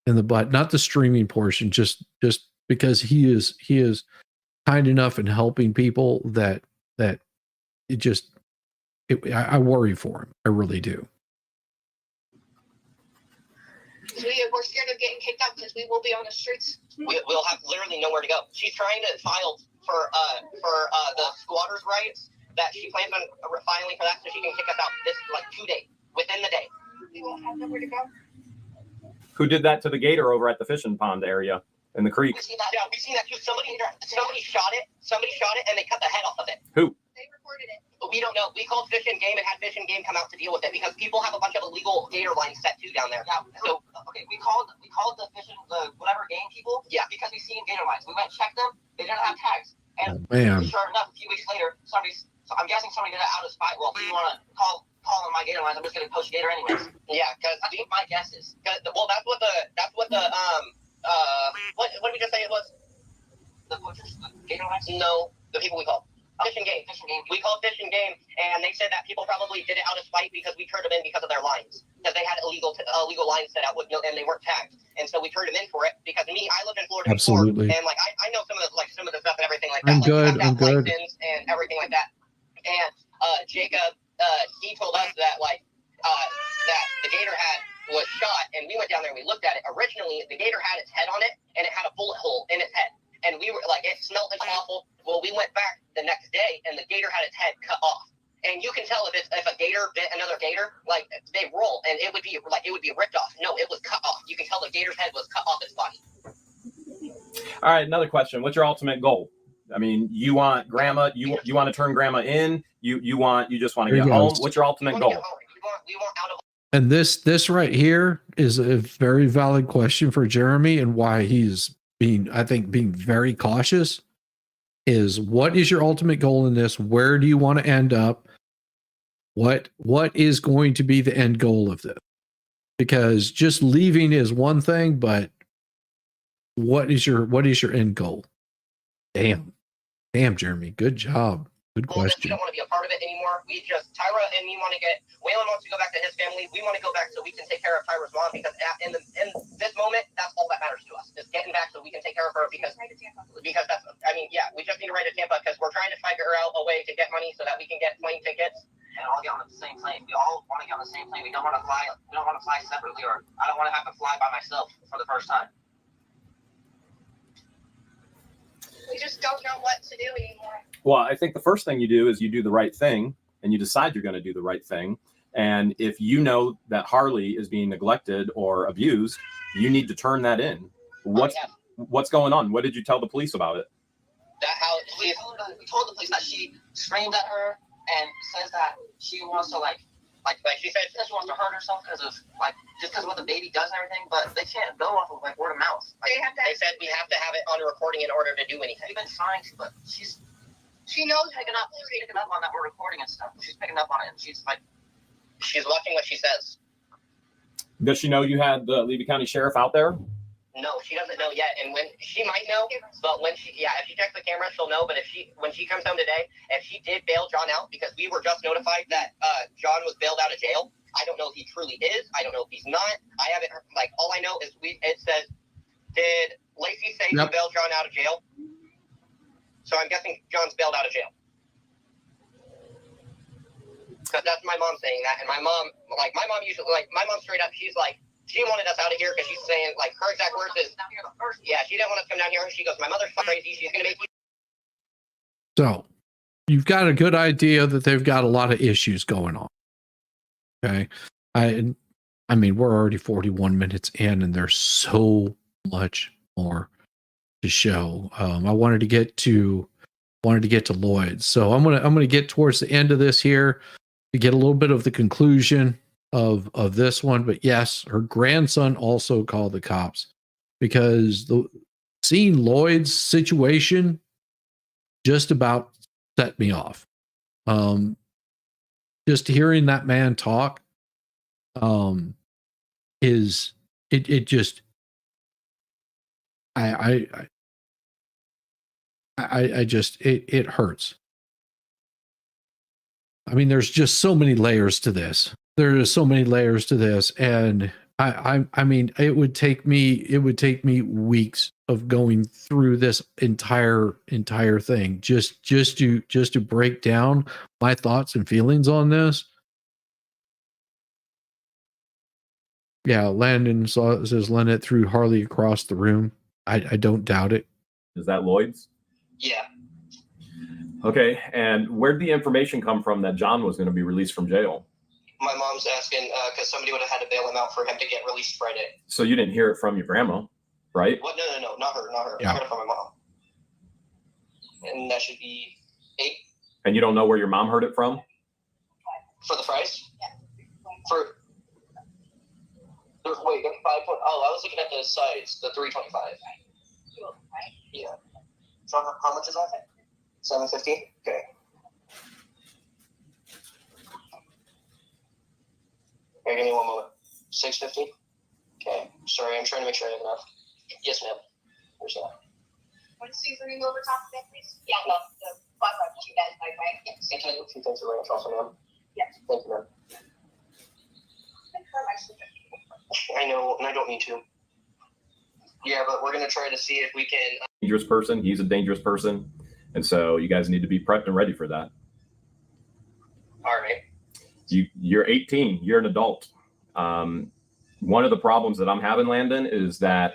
in the butt. Not the streaming portion, just because he is kind enough in helping people that I worry for him. I really do. We're scared of getting kicked out because we will be on the streets. We'll have literally nowhere to go. She's trying to file for the squatters' rights that she plans on filing for that so she can kick us out this 2 days, within the day. We won't have nowhere to go. Who did that to the gator over at the fishing pond area in the creek? We see that. Yeah, we seen that too. Somebody shot it. Somebody shot it and they cut the head off of it. Who? They reported it. We don't know. We called Fish and Game and had Fish and Game come out to deal with it because people have a bunch of illegal gator lines set too down there. Yeah. So we called the whatever game people. Yeah. Because we seen gator lines. We went and checked them. They didn't have tags. And sure enough, a few weeks later, I'm guessing somebody did it out of spite. Well, if you want to call on my gator lines, I'm just going to post gator anyways. Yeah, because I think my guess is that's what what did we just say it was? The gator lines? No, the people we called. Fish and Game. We called Fish and Game, and they said that people probably did it out of spite because we turned them in because of their lines, because they had illegal lines set out with and they weren't tagged, and so we turned them in for it. Because I lived in Florida Absolutely. before, and I know some of the stuff and everything like I'm that. good. I'm good. And everything like that. And Jacob, he told us that that the gator was shot, and we went down there and we looked at it. Originally, the gator had its head on it, and it had a bullet hole in its head. And we were it smelled awful. Well, we went back the next day, and the gator had its head cut off. And you can tell if a gator bit another gator, they roll, and it would be ripped off. No, it was cut off. You can tell the gator's head was cut off its body. All right, another question. What's your ultimate goal? I mean, you want grandma? You want to turn grandma in? You just want to get home? What's your ultimate goal? We want out of. And this right here is a very valid question for Jeremy, and why he's being very cautious. Is what is your ultimate goal in this? Where do you want to end up? What is going to be the end goal of this? Because just leaving is one thing, but what is your end goal? Damn, Jeremy, good job. Good question. We don't want to be a part of it anymore. Tyra and me want to Waylon wants to go back to his family. We want to go back so we can take care of Tyra's mom, because in this moment, that's all that matters to us. Is getting back so we can take care of her, because we just need to ride to Tampa because we're trying to figure out a way to get money so that we can get plane tickets and all get on the same plane. We all want to get on the same plane. We don't want to fly. We don't want to fly separately, or I don't want to have to fly by myself for the first time. We just don't know what to do anymore. Well, I think the first thing you do is you do the right thing and you decide you're going to do the right thing. And if you know that Harley is being neglected or abused, you need to turn that in. What's going on? What did you tell the police about it? That how we told the police that she screamed at her and says that she wants to like she said she wants to hurt herself because of just because of what the baby does and everything, but they can't go off of word of mouth. They said we have to have it on a recording in order to do anything. We've been trying to, but she knows picking up on that we're recording and stuff. She's picking up on it and she's watching what she says. Does she know you had the Levy County Sheriff out there? No, she doesn't know yet. And when she might know, but if she checks the camera, she'll know. But when she comes home today, if she did bail John out, because we were just notified that John was bailed out of jail. I don't know if he truly is. I don't know if he's not. I haven't heard, all I know is it says, did Lacey say you bailed John out of jail? So I'm guessing John's bailed out of jail. Because that's my mom saying that, and my mom usually my mom straight up, she's like, she wanted us out of here because she's saying her exact words is, she didn't want us to come down here. She goes, my mother's crazy. She's gonna make you. So you've got a good idea that they've got a lot of issues going on. Okay, I mean we're already 41 minutes in, and there's so much more to show. I wanted to get to Lloyd, so I'm gonna get towards the end of this here to get a little bit of the conclusion of this one. But yes, her grandson also called the cops because seeing Lloyd's situation just about set me off. Just hearing that man talk is it just I just it hurts. I mean, there's just so many layers to this. There are so many layers to this, and I mean, it would take me weeks of going through this entire thing just to break down my thoughts and feelings on this. Yeah, Landon says LIEnette threw Harley across the room. I don't doubt it. Is that Lloyd's? Yeah. Okay, and where'd the information come from that John was going to be released from jail? My mom's asking because somebody would have had to bail him out for him to get released Friday. So you didn't hear it from your grandma, right? What? No, not her. Yeah. I heard it from my mom. And that should be 8. And you don't know where your mom heard it from? For the fries? Yeah. Wait, they're 5. I was looking at the sides, the 325. Yeah. So how much is that? $7.50? Okay. Okay, give me one moment. $6.50? Okay. Sorry, I'm trying to make sure I have enough. Yes, ma'am. Where's that? Want to see the ring over top of it, please? Yeah, no, the button you guys, by the way. Yes. Can I get 2 things of ranch also, ma'am? Yes. Thank you, ma'am. I know, and I don't need to. Yeah, but we're going to try to see if we can. Dangerous person. He's a dangerous person. And so you guys need to be prepped and ready for that. All right. You're 18. You're an adult. One of the problems that I'm having, Landon, is that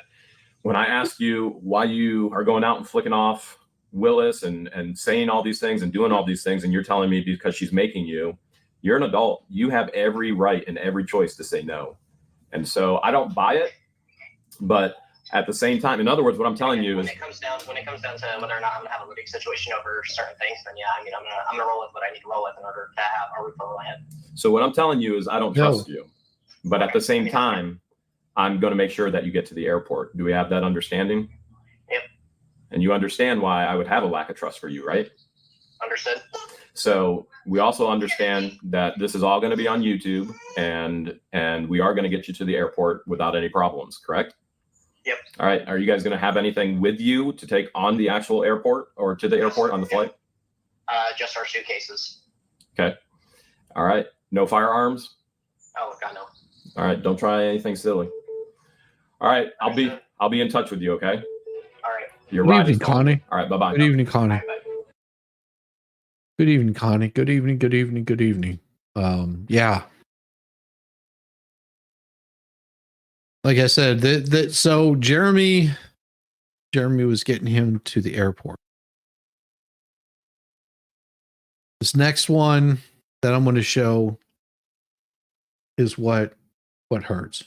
when I ask you why you are going out and flicking off Willis and saying all these things and doing all these things, and you're telling me because she's making you, you're an adult. You have every right and every choice to say no. And so I don't buy it, but at the same time, in other words, what I'm telling you is when it comes down to whether or not I'm gonna have a living situation over certain things, then yeah, I mean, I'm gonna roll with what I need to roll with in order to have a roof over my head. So what I'm telling you is I don't trust you, but at the same time, I'm going to make sure that you get to the airport. Do we have that understanding? Yep. And you understand why I would have a lack of trust for you, right? Understood. So we also understand that this is all going to be on YouTube, and we are going to get you to the airport without any problems, correct? Yep. All right. Are you guys going to have anything with you to take on the actual airport or to the airport on the flight? Just our suitcases. Okay. All right. No firearms? Oh, God, no. All right. Don't try anything silly. All right. I'll be in touch with you. Okay. All right. Your Good ride evening, is gone. Connie. All right. Bye-bye. Good evening, Connie. Bye. Good evening, Connie. Good evening. Good evening. Good evening. Yeah. Like I said, so Jeremy Jeremy was getting him to the airport. This next one that I'm going to show is what hurts.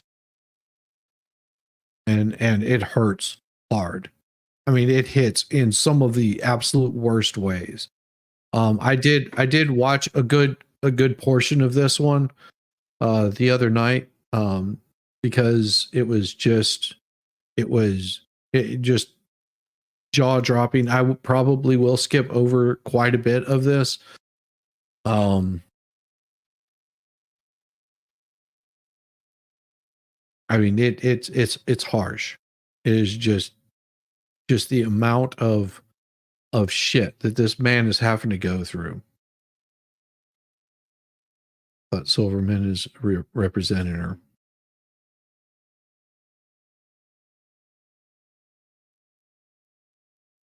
And it hurts hard. I mean, it hits in some of the absolute worst ways. I did watch a good portion of this one the other night because it just jaw dropping. I probably will skip over quite a bit of this. I mean, it's harsh. It is just the amount of shit that this man is having to go through. But Silverman is representing her.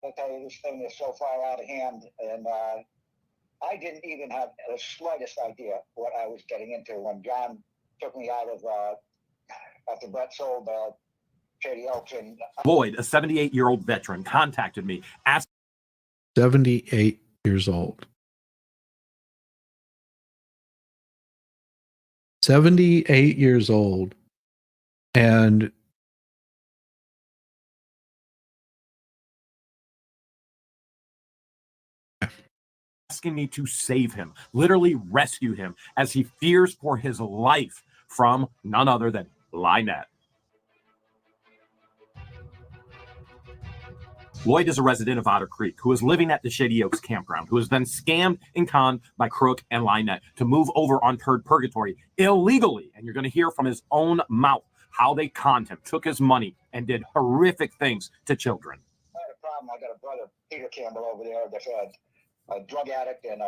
Okay, this thing is so far out of hand, and I didn't even have the slightest idea what I was getting into when John took me out of after Brett sold Shady Oaks. And Lloyd, a 78-year-old veteran, contacted me, asked. 78 years old. 78 years old, and asking me to save him, literally rescue him, as he fears for his life from none other than LIEnette. Lloyd is a resident of Otter Creek who is living at the Shady Oaks campground, who has been scammed and conned by Crook and LIEnette to move over on Turd Purgatory illegally. And you're going to hear from his own mouth how they conned him, took his money, and did horrific things to children. I had a problem. I got a brother, Peter Campbell, over there that's a drug addict and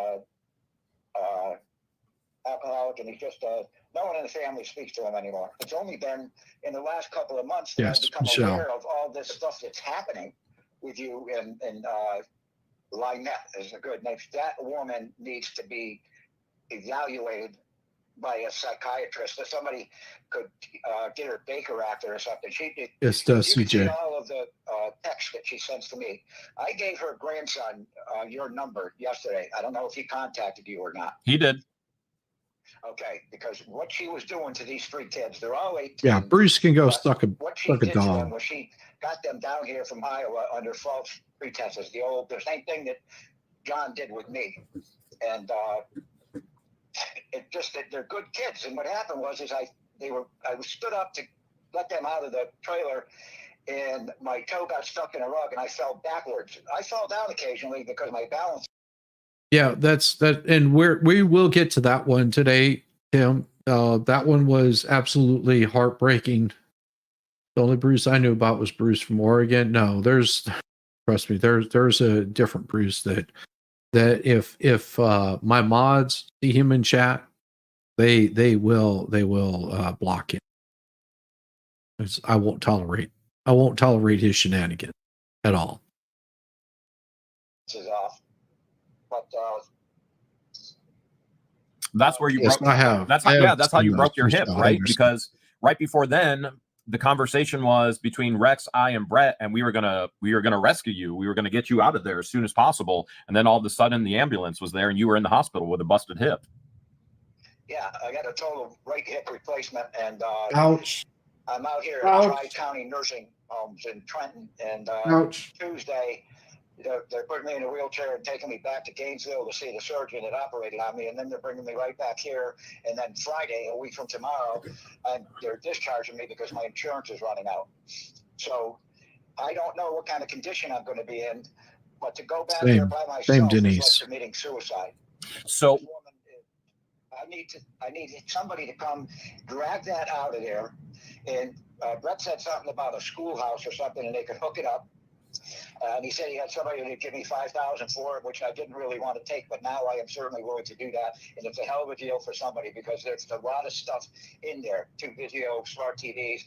alcoholic, and he's just no one in the family speaks to him anymore. It's only been in the last couple of months that I've become aware of all this stuff that's happening with you and LIEnette is a good name. That woman needs to be evaluated by a psychiatrist. If somebody could get her Baker after or something. She did. Yes, You does can see CJ. all of the texts that she sends to me. I gave her grandson your number yesterday. I don't know if he contacted you or not. He did. Okay, because what she was doing to these three kids, they're all 18. Yeah, Bruce can go but suck a what she did to dog. them was she got them down here from Iowa under false pretenses. The same thing that John did with me. And it just that they're good kids. And what happened was I stood up to let them out of the trailer, and my toe got stuck in a rug and I fell backwards. I fell down occasionally because my balance. Yeah, that's that, and we will get to that one today, Tim. That one was absolutely heartbreaking. The only Bruce I knew about was Bruce from Oregon. No, trust me, there's a different Bruce that if my mods see him in chat, they will block him. I won't tolerate his shenanigans at all. Is off. But That's where you Yes, broke. I have. That's how you broke your hip, right? Because right before then, the conversation was between Rex, I, and Brett, and we were gonna rescue you. We were gonna get you out of there as soon as possible. And then all of a sudden, the ambulance was there, and you were in the hospital with a busted hip. yeah, I got a total right hip replacement, and Ouch. I'm out here Ouch. at Tri-County Nursing Homes in Trenton, and Ouch. Tuesday, they're putting me in a wheelchair and taking me back to Gainesville to see the surgeon that operated on me, and then they're bringing me right back here. And then Friday, a week from tomorrow, they're discharging me because my insurance is running out. So I don't know what kind of condition I'm going to be in, but to go back there by myself is like committing suicide. So I need somebody to come drag that out of there. And Brett said something about a schoolhouse or something, and they could hook it up. And he said he had somebody who would give me $5,000 for it, which I didn't really want to take, but now I am certainly willing to do that. And it's a hell of a deal for somebody because there's a lot of stuff in there, 2 video, smart TVs,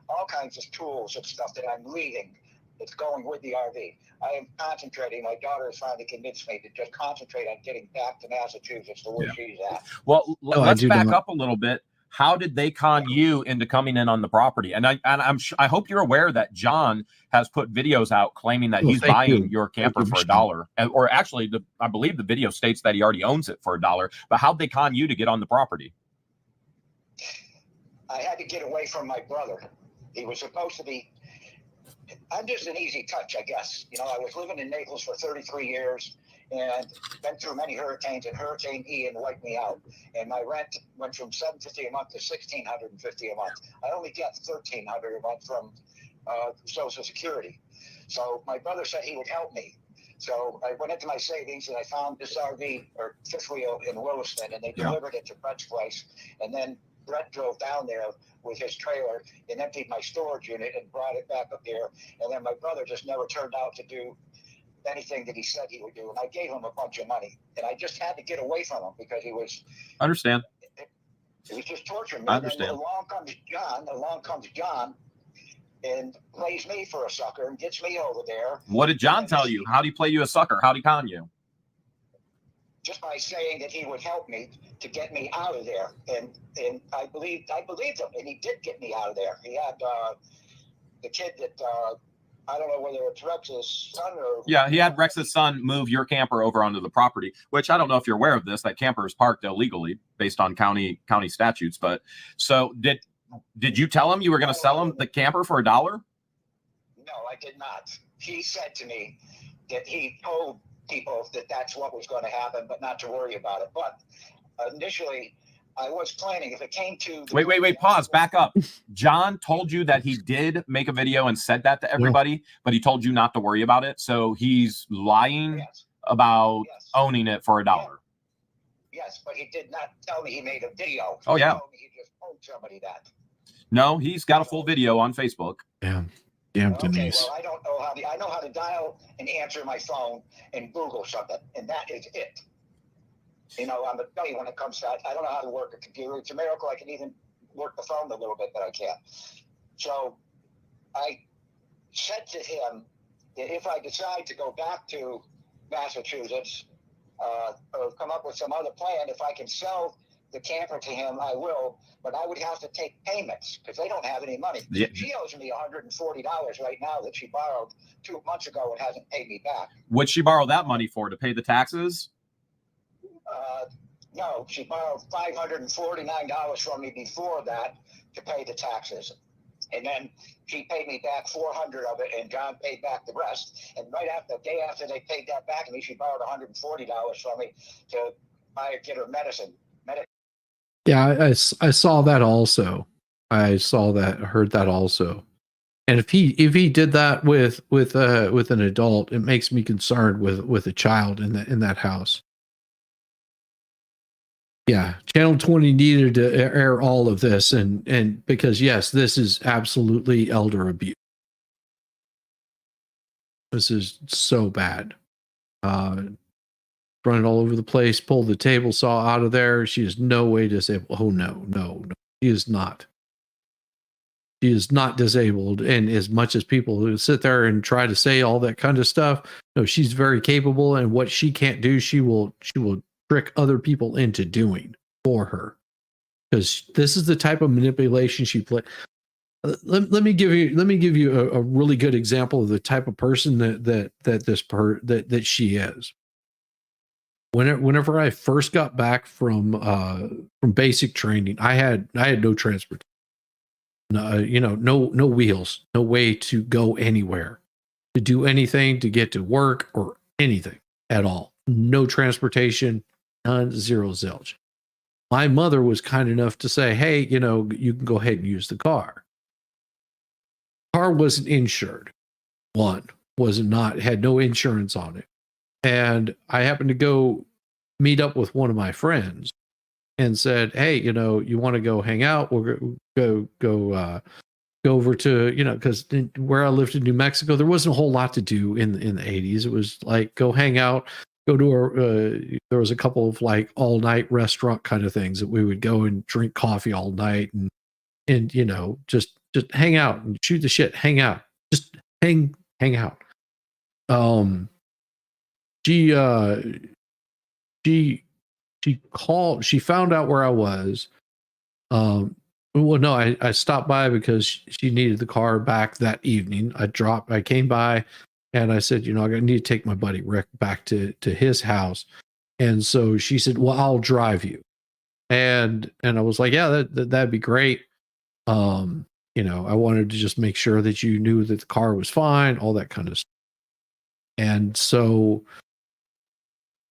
all kinds of tools and stuff that I'm leaving that's going with the RV. I am concentrating. My daughter has finally convinced me to just concentrate on getting back to Massachusetts to where she's at. Well, let's back up a little bit. how did they con you into coming in on the property? And I hope you're aware that John has put videos out claiming that he's buying your camper for $1, or actually, I believe the video states that he already owns it for $1. But how'd they con you to get on the property? I had to get away from my brother. He was supposed to be. I'm just an easy touch, I guess. You know, I was living in Naples for 33 years and been through many hurricanes, and Hurricane Ian wiped me out. And my rent went from $750 a month to $1,650 a month. I only get $1,300 a month from Social Security. So my brother said he would help me. So I went into my savings and I found this RV or fifth wheel in Williston, and they delivered it to Brett's place. And then Brett drove down there with his trailer and emptied my storage unit and brought it back up here. And then my brother just never turned out to do anything that he said he would do. And I gave him a bunch of money, and I just had to get away from him because he was. Understand. It was just torturing me. I understand. And then along comes John and plays me for a sucker and gets me over there. What did John tell you? How did he play you a sucker? How did he con you? Just by saying that he would help me to get me out of there, and I believed him, and he did get me out of there. He had the kid that I don't know whether it's Rex's son or he had Rex's son move your camper over onto the property, which I don't know if you're aware of this. That camper is parked illegally based on county statutes. But so did you tell him you were going to sell him the camper for $1? No, I did not. He said to me that he told people that that's what was going to happen, but not to worry about it. But initially, I was planning if it came to wait, pause, back up. John told you that he did make a video and said that to everybody, but he told you not to worry about it. So he's lying about owning it for $1. Yes, but he did not tell me he made a video. Oh, yeah. He told me he just told somebody that. No, he's got a full video on Facebook. Damn, Okay, Denise. well, I don't know how I know how to dial and answer my phone and Google something, and that is it. You know, I'm a dummy when it comes to that. I don't know how to work a computer. It's a miracle I can even work the phone a little bit, but I can't. So I said to him that if I decide to go back to Massachusetts or come up with some other plan, if I can sell the camper to him, I will, but I would have to take payments because they don't have any money. Yeah. She owes me $140 right now that she borrowed 2 months ago and hasn't paid me back. Would she borrow that money for? To pay the taxes? No, she borrowed $549 from me before that to pay the taxes. And then she paid me back $400 of it, and John paid back the rest. And right after, the day after they paid that back, she borrowed $140 from me to get her medicine. Yeah, I saw that also. I heard that also. And if he did that with an adult, it makes me concerned with a child in that house. Yeah, Channel 20 needed to air all of this, and because yes, this is absolutely elder abuse. This is so bad. Running all over the place, pulled the table saw out of there. She is no way disabled. Oh no. She is not. She is not disabled. And as much as people who sit there and try to say all that kind of stuff, no, she's very capable, and what she can't do, she will trick other people into doing for her. Because this is the type of manipulation she play. Let me give you a really good example of the type of person that she is. Whenever I first got back from basic training, I had no transport, no wheels, no way to go anywhere, to do anything, to get to work or anything at all. No transportation, none, zero zilch. My mother was kind enough to say, hey, you can go ahead and use the car. Car wasn't insured. Had no insurance on it. And I happened to go meet up with one of my friends and said, hey, you want to go hang out? We'll go over to, because where I lived in New Mexico, there wasn't a whole lot to do in the 80s. It was like, go hang out, go to there was a couple of like all night restaurant kind of things that we would go and drink coffee all night and just hang out and shoot the shit, hang out, just hang out. She found out where I was, Well, no, I stopped by because she needed the car back that evening. I came by and I said, I need to take my buddy Rick back to his house. And so she said, well, I'll drive you. And I was like, yeah, that'd be great. I wanted to just make sure that you knew that the car was fine, all that kind of stuff. And so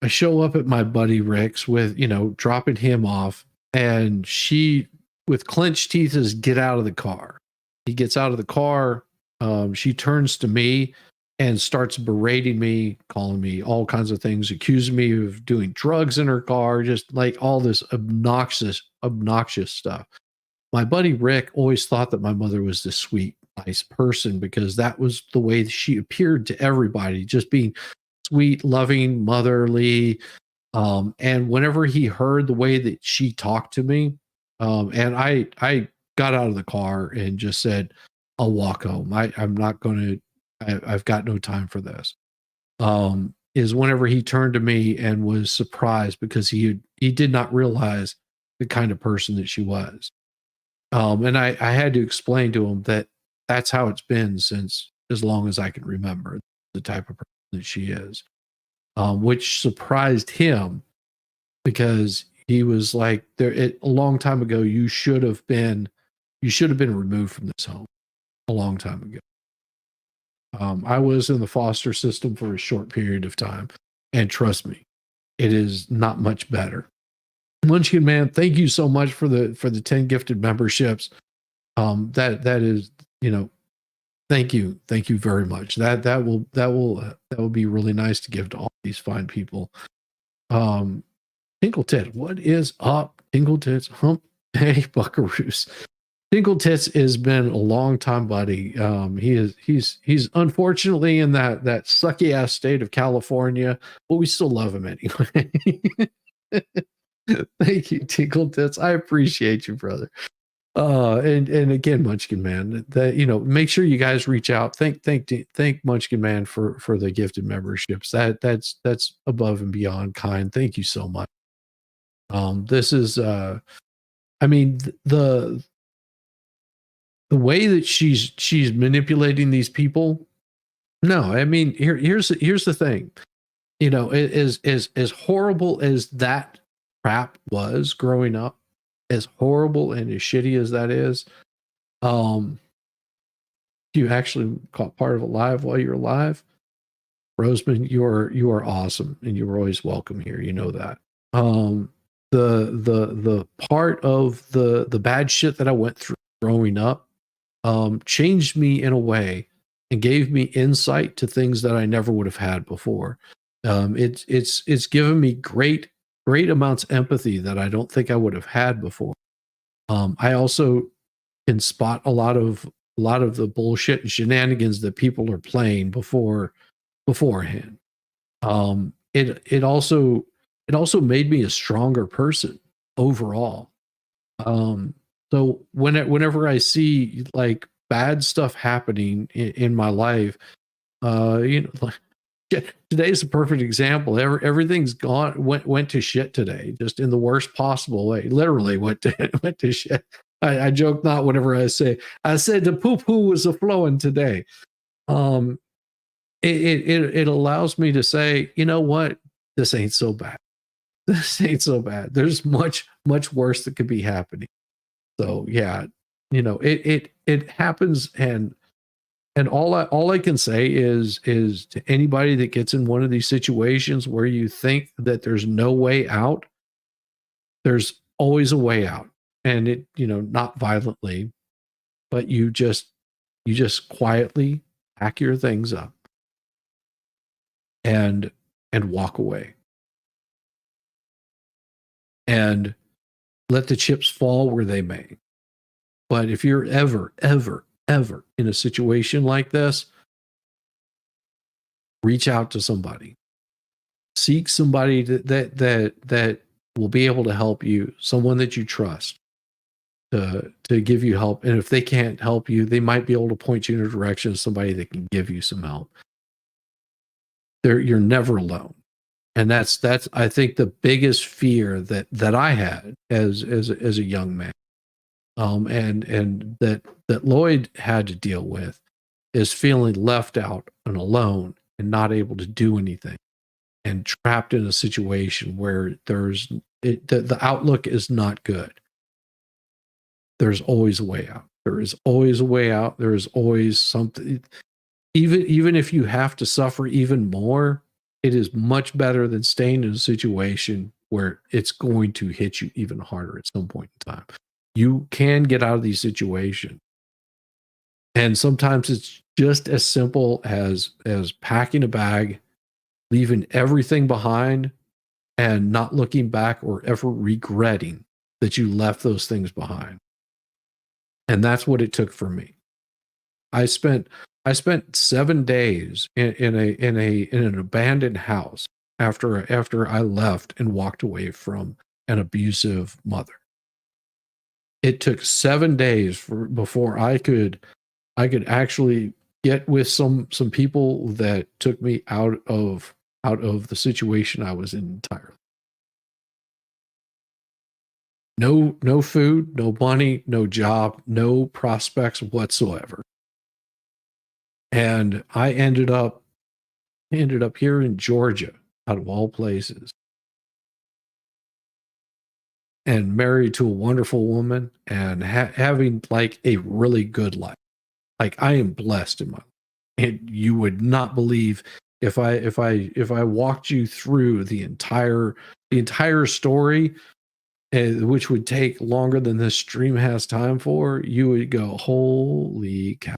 I show up at my buddy Rick's with, dropping him off, and she, with clenched teeth, says, get out of the car. He gets out of the car. She turns to me and starts berating me, calling me all kinds of things, accusing me of doing drugs in her car, just like all this obnoxious stuff. My buddy Rick always thought that my mother was this sweet, nice person because that was the way she appeared to everybody, just being sweet, loving, motherly. And whenever he heard the way that she talked to me, and I got out of the car and just said, I'll walk home. I'm not going to, I've got no time for this. Is whenever he turned to me and was surprised because he did not realize the kind of person that she was. And I had to explain to him that that's how it's been since as long as I can remember, the type of person that she is, which surprised him because he was like, a long time ago, you should have been removed from this home a long time ago. I was in the foster system for a short period of time, and trust me, it is not much better. Munchkin Man, thank you so much for the 10 gifted memberships. That is, thank you very much. That will be really nice to give to all these fine people. Tinkle Tit, what is up? Tinkle Tits, hump, hey buckaroos. Tinkle Tits has been a long time buddy. He's unfortunately in that sucky ass state of California, but we still love him anyway. Thank you, Tinkle Tits. I appreciate you, brother. And again, Munchkin Man, make sure you guys reach out. Thank Munchkin Man for the gifted memberships. That's above and beyond kind. Thank you so much. This is the way that she's manipulating these people. No, I mean, here's the thing. As horrible as that crap was growing up, as horrible and as shitty as that is, you actually caught part of it live while you're alive. Roseman, you are awesome, and you were always welcome here. You know that. The part of the bad shit that I went through growing up changed me in a way and gave me insight to things that I never would have had before. It's given me great amounts of empathy that I don't think I would have had before. I also can spot a lot of the bullshit and shenanigans that people are playing beforehand. It also made me a stronger person overall. So whenever I see like bad stuff happening in my life, today's a perfect example. Everything's went to shit today, just in the worst possible way. Literally went to shit. I joke not whenever I said the poo-poo was a flowing today. It allows me to say, you know what? This ain't so bad. This ain't so bad. There's much worse that could be happening. So yeah, it happens, and all I can say is to anybody that gets in one of these situations where you think that there's no way out, there's always a way out. And it, not violently, but you just quietly pack your things up and walk away. And let the chips fall where they may. But if you're ever in a situation like this, reach out to somebody. Seek somebody that will be able to help you, someone that you trust to give you help. And if they can't help you, they might be able to point you in a direction of somebody that can give you some help. You're never alone. And that's I think the biggest fear that I had as a young man and that Lloyd had to deal with is feeling left out and alone and not able to do anything and trapped in a situation where the outlook is not good. There's always a way out. There is always a way out. There is always something. Even if you have to suffer even more, it is much better than staying in a situation where it's going to hit you even harder at some point in time. You can get out of these situations. And sometimes it's just as simple as packing a bag, leaving everything behind, and not looking back or ever regretting that you left those things behind. And that's what it took for me. I spent 7 days in an abandoned house after I left and walked away from an abusive mother. It took 7 days before I could actually get with some people that took me out of the situation I was in entirely. No food, no money, no job, no prospects whatsoever. And I ended up here in Georgia, out of all places, and married to a wonderful woman and having like a really good life. Like, I am blessed in my life. And you would not believe if I walked you through the entire story, which would take longer than this stream has time for, you would go, holy cow.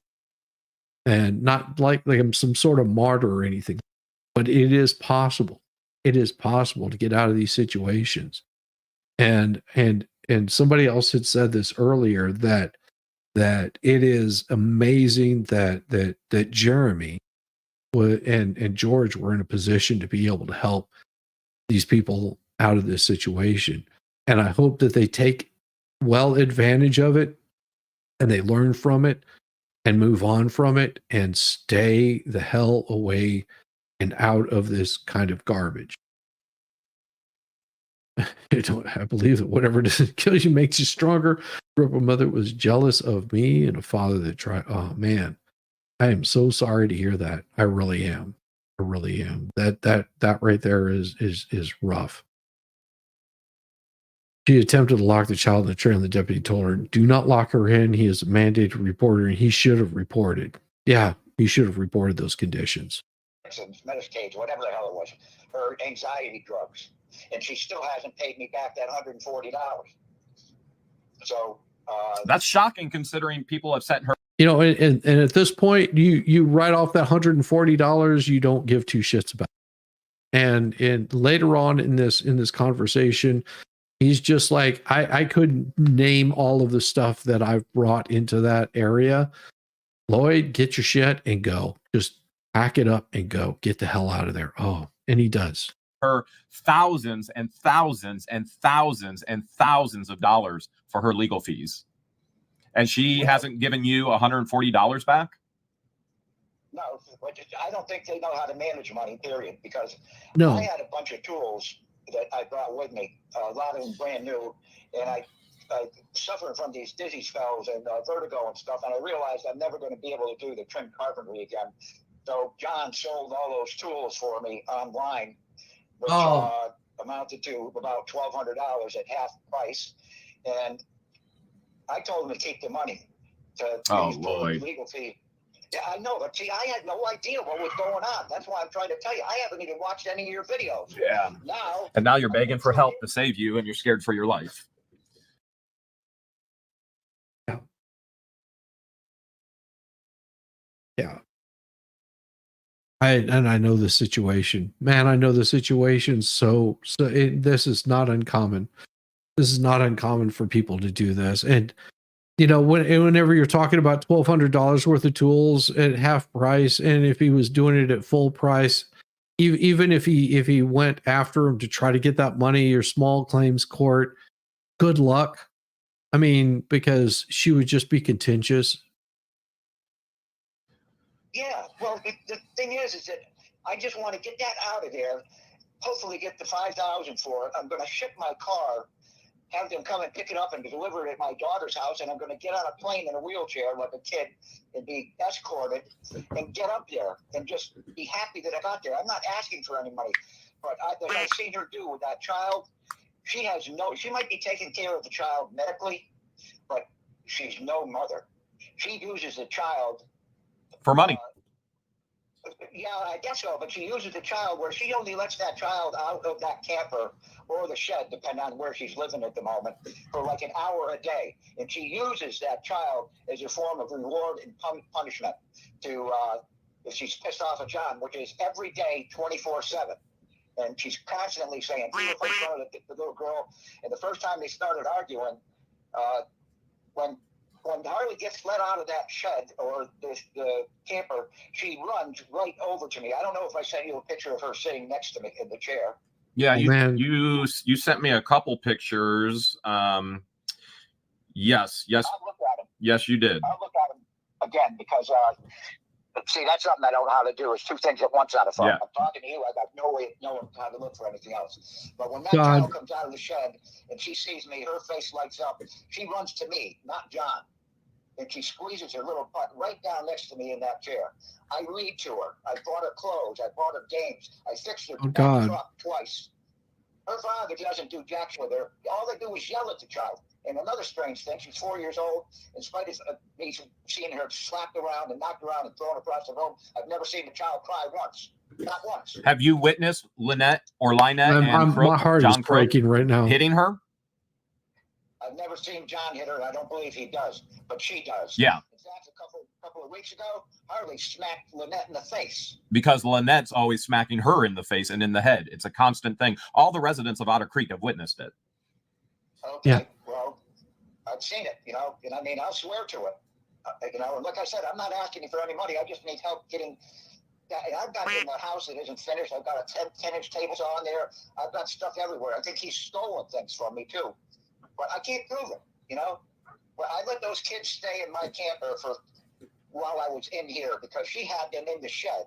And not like I'm some sort of martyr or anything, but it is possible. It is possible to get out of these situations. And somebody else had said this earlier, that it is amazing that Jeremy and George were in a position to be able to help these people out of this situation. And I hope that they take well advantage of it and they learn from it and move on from it and stay the hell away and out of this kind of garbage. I believe that whatever doesn't kill you makes you stronger. Grew up a mother that was jealous of me and a father that tried. Oh man, I am so sorry to hear that. I really am. I really am. That right there is rough. She attempted to lock the child in the trailer, and the deputy told her, "Do not lock her in. He is a mandated reporter, and he should have reported." Yeah, he should have reported those conditions. Medicaid, whatever the hell it was, her anxiety drugs, and she still hasn't paid me back that $140. So that's shocking, considering people have sent her. You know, and at this point, you write off that $140. You don't give two shits about it. And later on in this conversation, he's just like, I couldn't name all of the stuff that I've brought into that area. Lloyd, get your shit and go. Just pack it up and go. Get the hell out of there. Oh, and he does. Her thousands and thousands and thousands and thousands of dollars for her legal fees. And she hasn't given you $140 back? No, I don't think they know how to manage money, period, because no. I had a bunch of tools that I brought with me, a lot of them brand new, and I suffering from these dizzy spells and vertigo and stuff, and I realized I'm never going to be able to do the trim carpentry again. So John sold all those tools for me online, which amounted to about $1,200 at half price, and I told him to keep the money to Lloyd. legal fee. Yeah, I know, but see, I had no idea what was going on. That's why I'm trying to tell you. I haven't even watched any of your videos. Yeah. Now you're begging for help to save you, and you're scared for your life. Yeah. I know the situation, man. I know the situation. So this is not uncommon. This is not uncommon for people to do this. And you know, whenever you're talking about $1,200 worth of tools at half price, and if he was doing it at full price, even if he went after him to try to get that money, your small claims court, good luck. I mean, because she would just be contentious. Yeah, well, the thing is that I just want to get that out of there. Hopefully, get the $5,000 for it. I'm going to ship my car have them come and pick it up and deliver it at my daughter's house, and I'm going to get on a plane in a wheelchair like a kid and be escorted and get up there and just be happy that I got there. I'm not asking for any money, but like I've seen her do with that child, she might be taking care of the child medically, but she's no mother. She uses the child for money. Yeah, I guess so, but she uses the child where she only lets that child out of that camper or the shed, depending on where she's living at the moment, for like an hour a day. And she uses that child as a form of reward and punishment to, if she's pissed off at John, which is every day, 24/7. And she's constantly saying, "Please make fun of the little girl." And the first time they started arguing, when Harley gets let out of that shed or the camper, she runs right over to me. I don't know if I sent you a picture of her sitting next to me in the chair. Yeah, man. you sent me a couple pictures. Yes, I'll look at them. yes, you did. I'll look at them again because, see, that's something I don't know how to do is two things at once on the phone. Yeah. I'm talking to you. I got no way of knowing how to look for anything else. But when that God. child comes out of the shed and she sees me, her face lights up. She runs to me, not John. And she squeezes her little butt right down next to me in that chair. I read to her. I bought her clothes. I bought her games. I fixed her truck twice. Her father doesn't do jack with her. All they do is yell at the child. And another strange thing, she's 4 years old. In spite of me seeing her slapped around and knocked around and thrown across the room, I've never seen the child cry once. Not once. Have you witnessed LIEnette or LIEnette and Crook, my heart John is breaking right now. hitting her? I've never seen John hit her, and I don't believe he does, but she does. Yeah. In fact, a couple of weeks ago, Harley smacked LIEnette in the face. Because LIEnette's always smacking her in the face and in the head. It's a constant thing. All the residents of Otter Creek have witnessed it. Okay, Yeah. well, I've seen it, and I mean, I'll swear to it. And like I said, I'm not asking you for any money. I just need help getting that. And I've got in the house that isn't finished. I've got a 10-inch tables on there. I've got stuff everywhere. I think he's stolen things from me, too. But I can't prove it, Well, I let those kids stay in my camper while I was in here because she had them in the shed.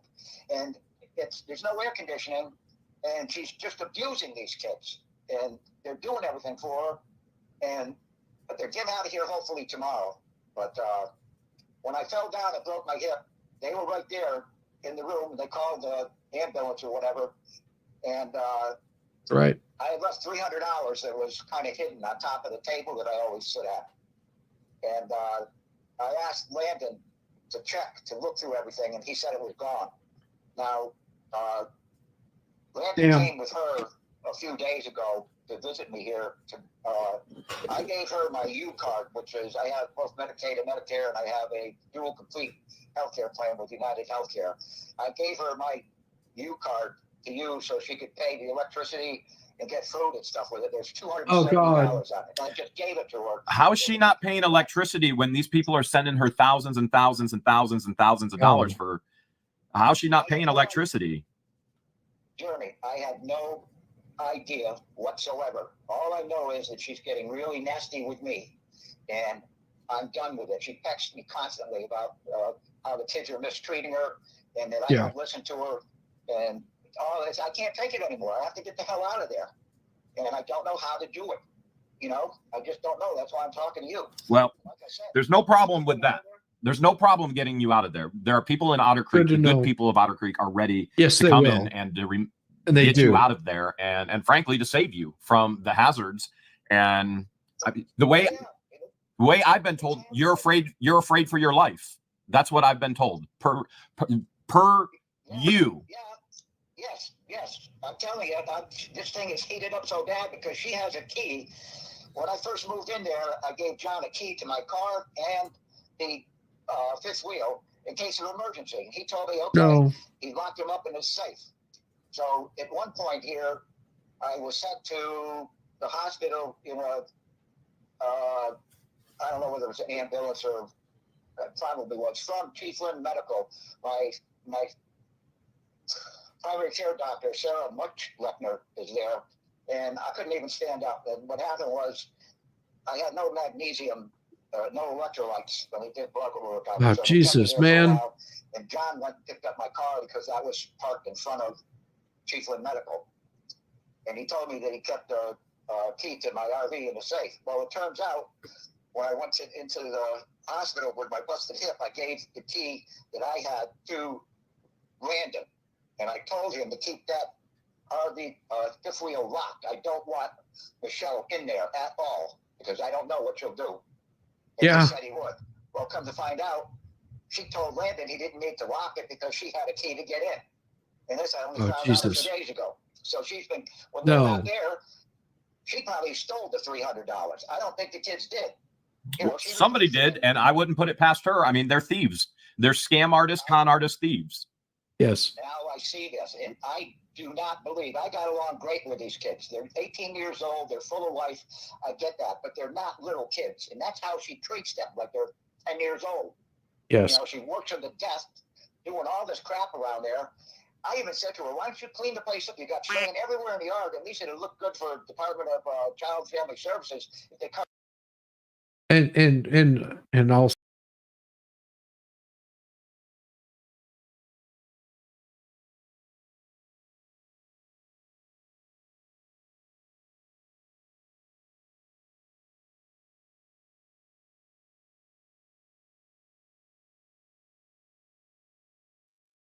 And there's no air conditioning, and she's just abusing these kids. And they're doing everything for her. But they're getting out of here hopefully tomorrow. But when I fell down and broke my hip, they were right there in the room. They called the ambulance or whatever. And Right. I had left $300 that was kind of hidden on top of the table that I always sit at. And I asked Landon to look through everything, and he said it was gone. Now, Landon came with her a few days ago to visit me here. I gave her my U card, which is I have both Medicaid and Medicare, and I have a dual complete healthcare plan with United Healthcare. I gave her my U card to use so she could pay the electricity and get food and stuff with it. There's $270 on it. I just gave it to her. How is she not paying electricity when these people are sending her thousands and thousands and thousands and thousands of dollars for? How's she not paying electricity? Jeremy, I have no idea whatsoever. All I know is that she's getting really nasty with me, and I'm done with it. She texts me constantly about how the kids are mistreating her, and that I don't listen to her, and all this. I can't take it anymore. I have to get the hell out of there, and I don't know how to do it. I just don't know. That's why I'm talking to you. Well, like I said, there's no problem with that. There's no problem getting you out of there. There are people in Otter Creek. The good people of Otter Creek are ready to come in and to get you out of there, and frankly, to save you from the hazards. And the way I've been told, you're afraid for your life. That's what I've been told per you. Yes. I'm telling you, this thing is heated up so bad because she has a key. When I first moved in there, I gave John a key to my car and the fifth wheel in case of emergency. He told me, okay, he locked him up in his safe. So at one point here, I was sent to the hospital in I don't know whether it was an ambulance or probably was, from Chiefland Medical. My primary care doctor, Sarah Much-Lechner, is there, and I couldn't even stand up. And what happened was I had no magnesium, no electrolytes when he did blood work. Oh, so Jesus, man. And John went and picked up my car because I was parked in front of Chiefland Medical. And he told me that he kept key to my RV in the safe. Well, it turns out when I went into the hospital with my busted hip, I gave the key that I had to Landon, and I told him to keep that RV fifth wheel locked. I don't want Michelle in there at all because I don't know what she'll do. And Yeah. he said he would. Well, come to find out, she told Landon he didn't need to lock it because she had a key to get in. And this I only found out a few days ago. So she's been, when they're not there, she probably stole the $300. I don't think the kids did. You know, Somebody did, and I wouldn't put it past her. I mean, they're thieves. They're scam artists, con artists, thieves. Yes. Now I see this, and I do not believe. I got along great with these kids. They're 18 years old. They're full of life. I get that, but they're not little kids, and that's how she treats them, like they're 10 years old. Yes. You know, she works on the desk, doing all this crap around there. I even said to her, "Why don't you clean the place up? You got sand everywhere in the yard. At least it'll look good for Department of Child and Family Services if they come." And also,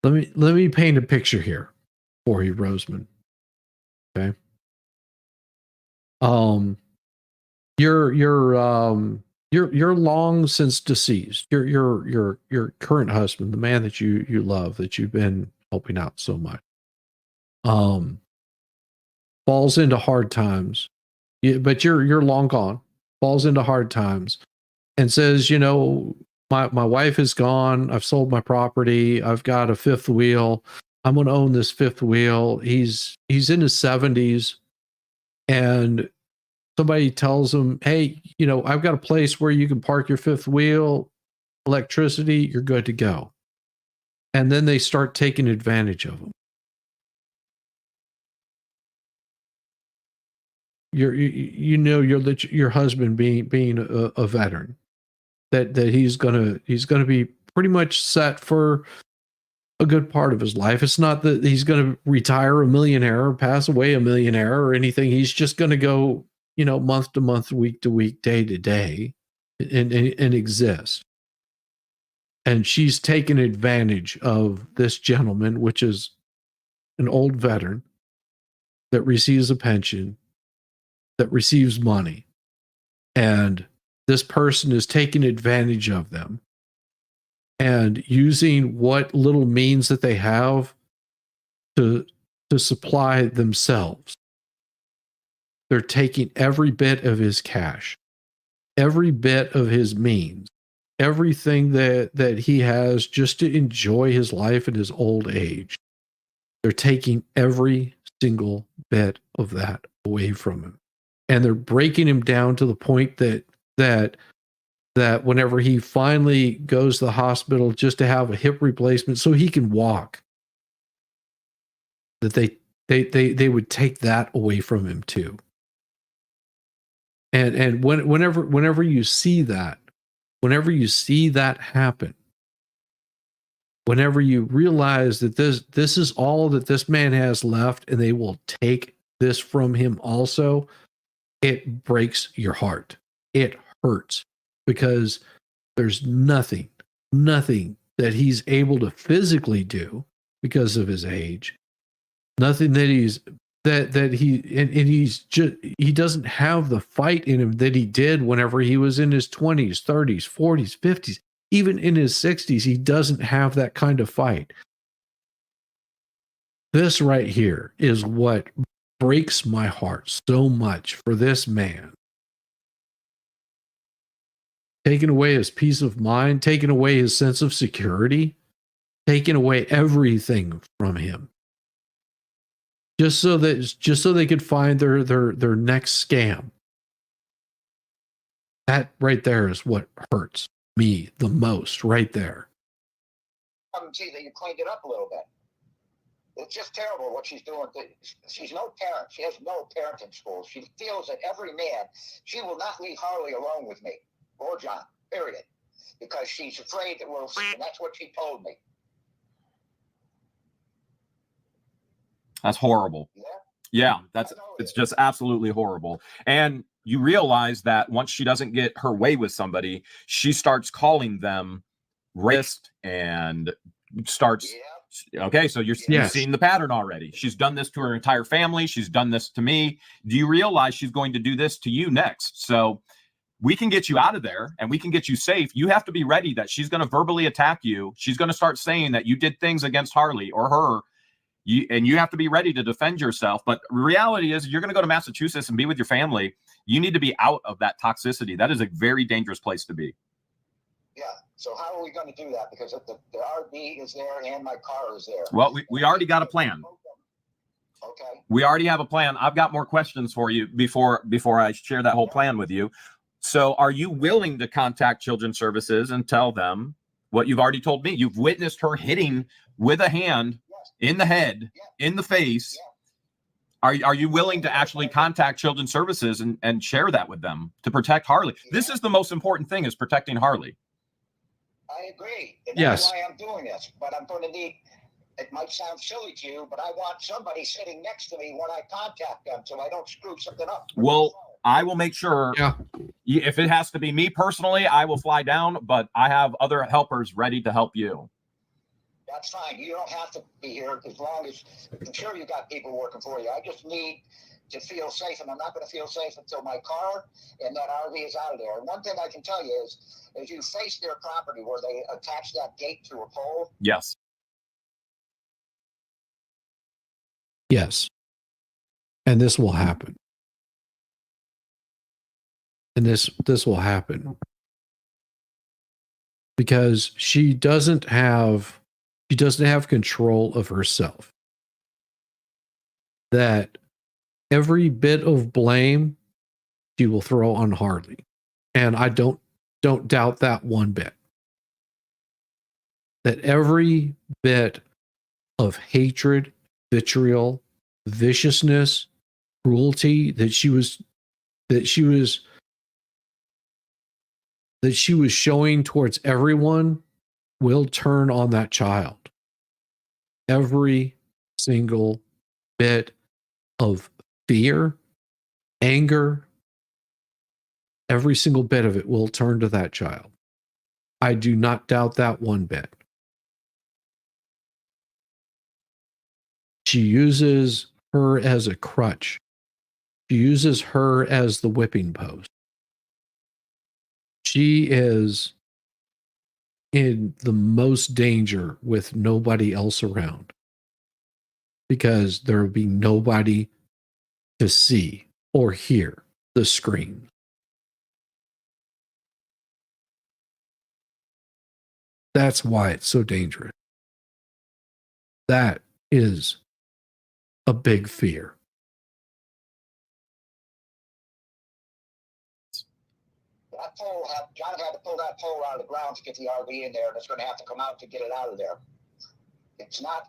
let me paint a picture here for you, Roseman. Okay. You're long since deceased. Your current husband, the man that you love, that you've been helping out so much, falls into hard times. But you're long gone. Falls into hard times, and says, you know, my wife is gone. I've sold my property. I've got a fifth wheel. I'm going to own this fifth wheel. He's in his 70s, and somebody tells him, hey, you know, I've got a place where you can park your fifth wheel, electricity, you're good to go. And then they start taking advantage of him. Your husband being a veteran, that he's gonna be pretty much set for a good part of his life. It's not that he's gonna retire a millionaire or pass away a millionaire or anything. He's just gonna go, you know, month to month, week to week, day to day, and exist. And she's taken advantage of this gentleman, which is an old veteran that receives a pension, that receives money. And this person is taking advantage of them and using what little means that they have to supply themselves. They're taking every bit of his cash, every bit of his means, everything that he has just to enjoy his life in his old age. They're taking every single bit of that away from him. And they're breaking him down to the point that whenever he finally goes to the hospital just to have a hip replacement so he can walk, that they would take that away from him too. And whenever you see that happen, whenever you realize that this is all that this man has left, and they will take this from him also, it breaks your heart. It hurts, because there's nothing that he's able to physically do because of his age. Nothing that he doesn't have the fight in him that he did whenever he was in his 20s, 30s, 40s, 50s, even in his 60s. He doesn't have that kind of fight. This right here is what breaks my heart so much for this man. Taking away his peace of mind, taking away his sense of security, taking away everything from him. Just so they could find their next scam. That right there is what hurts me the most, right there. See that you cleaned it up a little bit. It's just terrible what she's doing. She's no parent. She has no parenting school. She feels that every man, she will not leave Harley alone with me or John, period. Because she's afraid that we'll see, and that's what she told me. That's horrible. Yeah. Yeah, it's just absolutely horrible. And you realize that once she doesn't get her way with somebody, she starts calling them rapist and starts. Okay, so you've seen the pattern already. She's done this to her entire family. She's done this to me. Do you realize she's going to do this to you next? So we can get you out of there and we can get you safe. You have to be ready that she's going to verbally attack you. She's going to start saying that you did things against Harley or her. And you have to be ready to defend yourself. But reality is, you're going to go to Massachusetts and be with your family. You need to be out of that toxicity. That is a very dangerous place to be. Yeah. So how are we going to do that? Because the RV is there and my car is there. Well, we already got a plan. Okay. We already have a plan. I've got more questions for you before I share that whole plan with you. So are you willing to contact Children's Services and tell them what you've already told me? You've witnessed her hitting with a hand in the head, in the face. Are you willing to actually contact Children's Services and share that with them to protect Harley? This is the most important thing, is protecting Harley. I agree. And that's why I'm doing this. But I'm going to need, it might sound silly to you, but I want somebody sitting next to me when I contact them so I don't screw something up. Well, I will make sure. If it has to be me personally, I will fly down, but I have other helpers ready to help you. That's fine. You don't have to be here as long as, I'm sure you got people working for you. I just need to feel safe, and I'm not going to feel safe until my car and that RV is out of there. And one thing I can tell you is, if you face their property where they attach that gate to a pole. Yes. Yes. And this will happen. And this will happen because she doesn't have control of herself. That every bit of blame she will throw on Harley. And I don't doubt that one bit. That every bit of hatred, vitriol, viciousness, cruelty that she was showing towards everyone will turn on that child. Every single bit of fear, anger, every single bit of it will turn to that child. I do not doubt that one bit. She uses her as a crutch. She uses her as the whipping post. She is in the most danger with nobody else around because there will be nobody to see or hear the scream. That's why it's so dangerous. That is a big fear. That pole, John had to pull that pole out of the ground to get the RV in there, and it's going to have to come out to get it out of there. It's not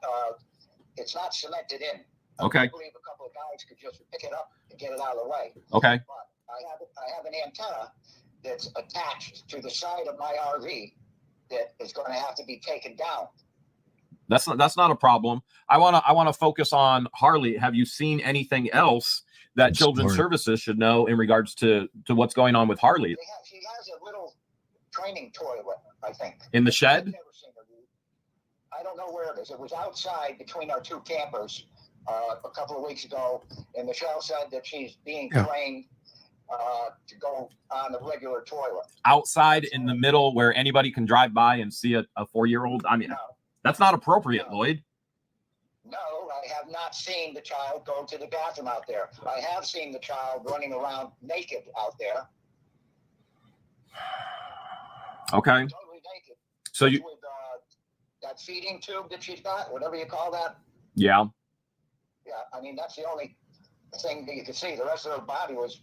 cemented in. Okay. I believe a couple of guys could just pick it up and get it out of the way. Okay. But I have an antenna that's attached to the side of my RV that is going to have to be taken down. That's not a problem. I want to focus on Harley. Have you seen anything else that Children's Services should know in regards to what's going on with Harley? She has a little training toilet, I think. In the shed? I've never seen her. I don't know where it is. It was outside between our two campers a couple of weeks ago, and Michelle said that she's being trained to go on the regular toilet. Outside in the middle where anybody can drive by and see a 4-year-old? I mean, that's not appropriate, Lloyd. No, I have not seen the child go to the bathroom out there. I have seen the child running around naked out there. Okay. Totally naked. So you with that feeding tube that she's got, whatever you call that. Yeah. Yeah, I mean that's the only thing that you could see. The rest of her body was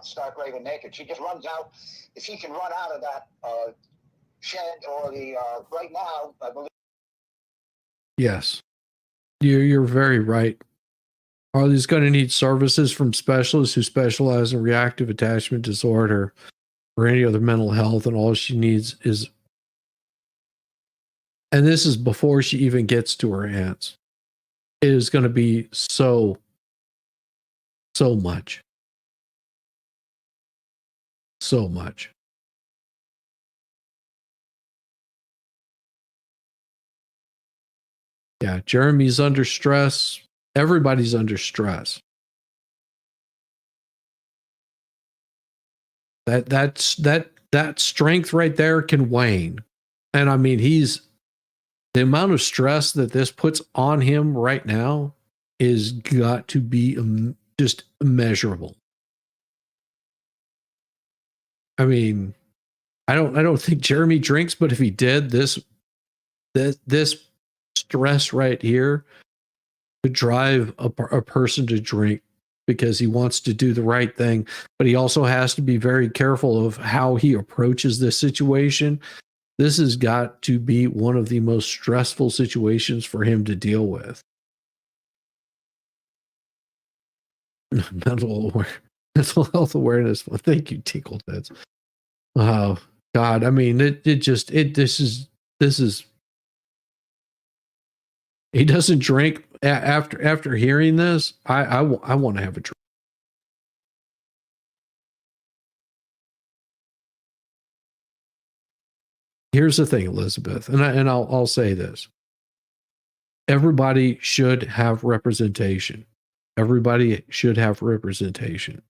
stark raving naked. She just runs out. If she can run out of that shed or the right now, I believe. Yes. You're very right. Harley's going to need services from specialists who specialize in reactive attachment disorder or any other mental health, and all she needs is, and this is before she even gets to her aunts. It is going to be so So much. So much. Yeah, Jeremy's under stress. Everybody's under stress. That strength right there can wane. And I mean, the amount of stress that this puts on him right now is got to be just immeasurable. I mean, I don't think Jeremy drinks, but if he did, this stress right here could drive a person to drink, because he wants to do the right thing, but he also has to be very careful of how he approaches this situation. This has got to be one of the most stressful situations for him to deal with. Mental health awareness. Well, thank you, Tinkle Tits. Oh God. I mean, this is, he doesn't drink after hearing this. I want to have a drink. Here's the thing, Elizabeth, and I'll say this. Everybody should have representation. Everybody should have representation.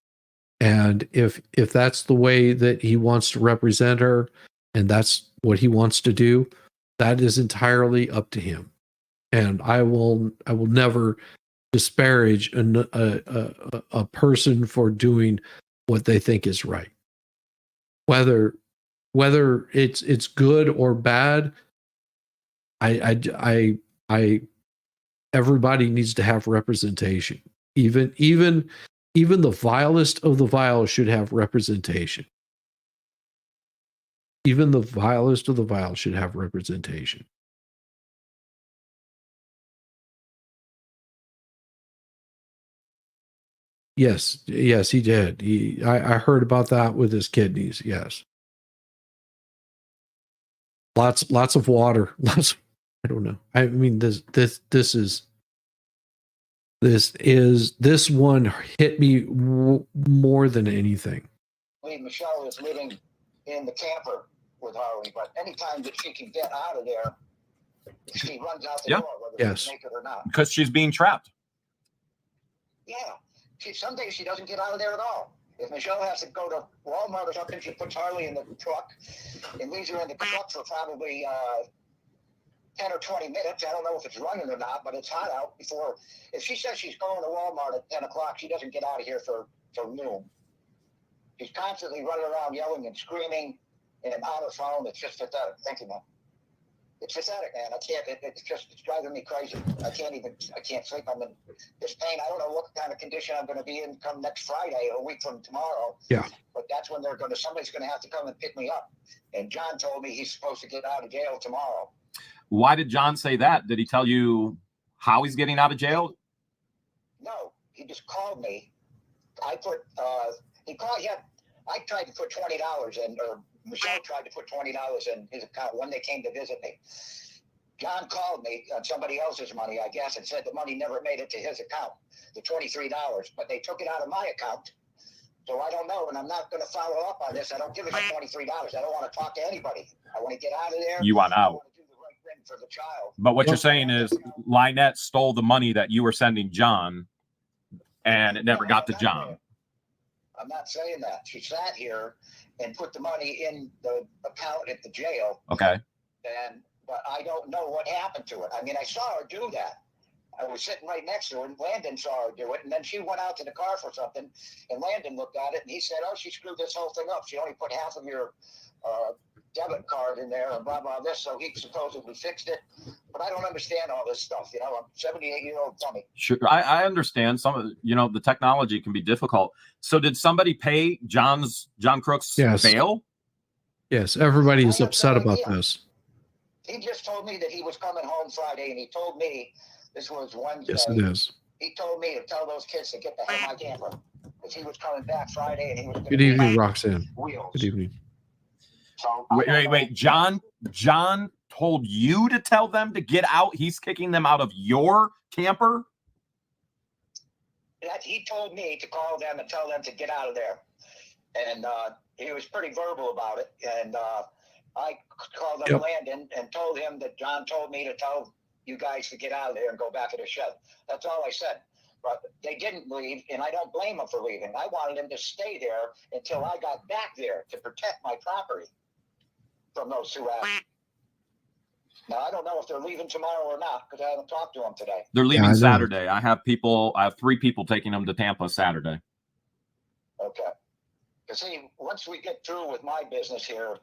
And if that's the way that he wants to represent her, and that's what he wants to do, that is entirely up to him. And I will never disparage a person for doing what they think is right. Whether it's good or bad, I everybody needs to have representation. Even the vilest of the vile should have representation. Even the vilest of the vile should have representation. Yes, he did. I heard about that with his kidneys. Yes. Lots of water. I don't know. I mean, this one hit me more than anything. Michelle is living in the camper with Harley, but anytime that she can get out of there, she runs out the door, whether she's naked or not. Because she's being trapped. Yeah. Some days she doesn't get out of there at all. If Michelle has to go to Walmart or something, she puts Harley in the truck and leaves her in the truck for probably 10 or 20 minutes. I don't know if it's running or not, but it's hot out. If she says she's going to Walmart at 10 o'clock, she doesn't get out of here for noon. She's constantly running around yelling and screaming and on her phone. It's just pathetic. Thank you, man. It's pathetic, man. I can't. It's driving me crazy. I can't sleep. I'm in this pain. I don't know what kind of condition I'm going to be in come next Friday, a week from tomorrow. Yeah. But that's when somebody's going to have to come and pick me up. And John told me he's supposed to get out of jail tomorrow. Why did John say that? Did he tell you how he's getting out of jail? No, he just called me. I tried to put $20 in, or Michelle tried to put $20 in his account when they came to visit me. John called me on somebody else's money, I guess, and said the money never made it to his account, the $23, but they took it out of my account. So I don't know, and I'm not going to follow up on this. I don't give it $23. I don't want to talk to anybody. I want to get out of there. You want out. I want to do the right thing for the child. But what you're saying is LIEnette stole the money that you were sending John, and it never got to John. I'm not saying that. She sat here and put the money in the account at the jail. Okay. But I don't know what happened to it. I mean, I saw her do that. I was sitting right next to her, and Landon saw her do it. And then she went out to the car for something, and Landon looked at it, and he said, "Oh, she screwed this whole thing up. She only put half of your debit card in there and blah, blah, this." So he supposedly fixed it. But I don't understand all this stuff. You know, I'm a 78-year-old dummy. Sure. I understand some of the technology can be difficult. So did somebody pay John Crook's bail? Yes. Everybody is upset about this. He just told me that he was coming home Friday, and he told me this was Wednesday. Yes, it is. He told me to tell those kids to get the hell out of my camper, because he was coming back Friday, and he was going to Good evening, Roxanne. Wheels. Good evening. So wait. John told you to tell them to get out. He's kicking them out of your camper. he told me to call them and tell them to get out of there. And he was pretty verbal about it. And I called up Landon and told him that John told me to tell you guys to get out of there and go back to the shed. That's all I said. But they didn't leave, and I don't blame them for leaving. I wanted them to stay there until I got back there to protect my property from those two assholes. Now, I don't know if they're leaving tomorrow or not because I haven't talked to them today. They're leaving Saturday. I have 3 people taking them to Tampa Saturday. Okay. Because see, once we get through with my business here,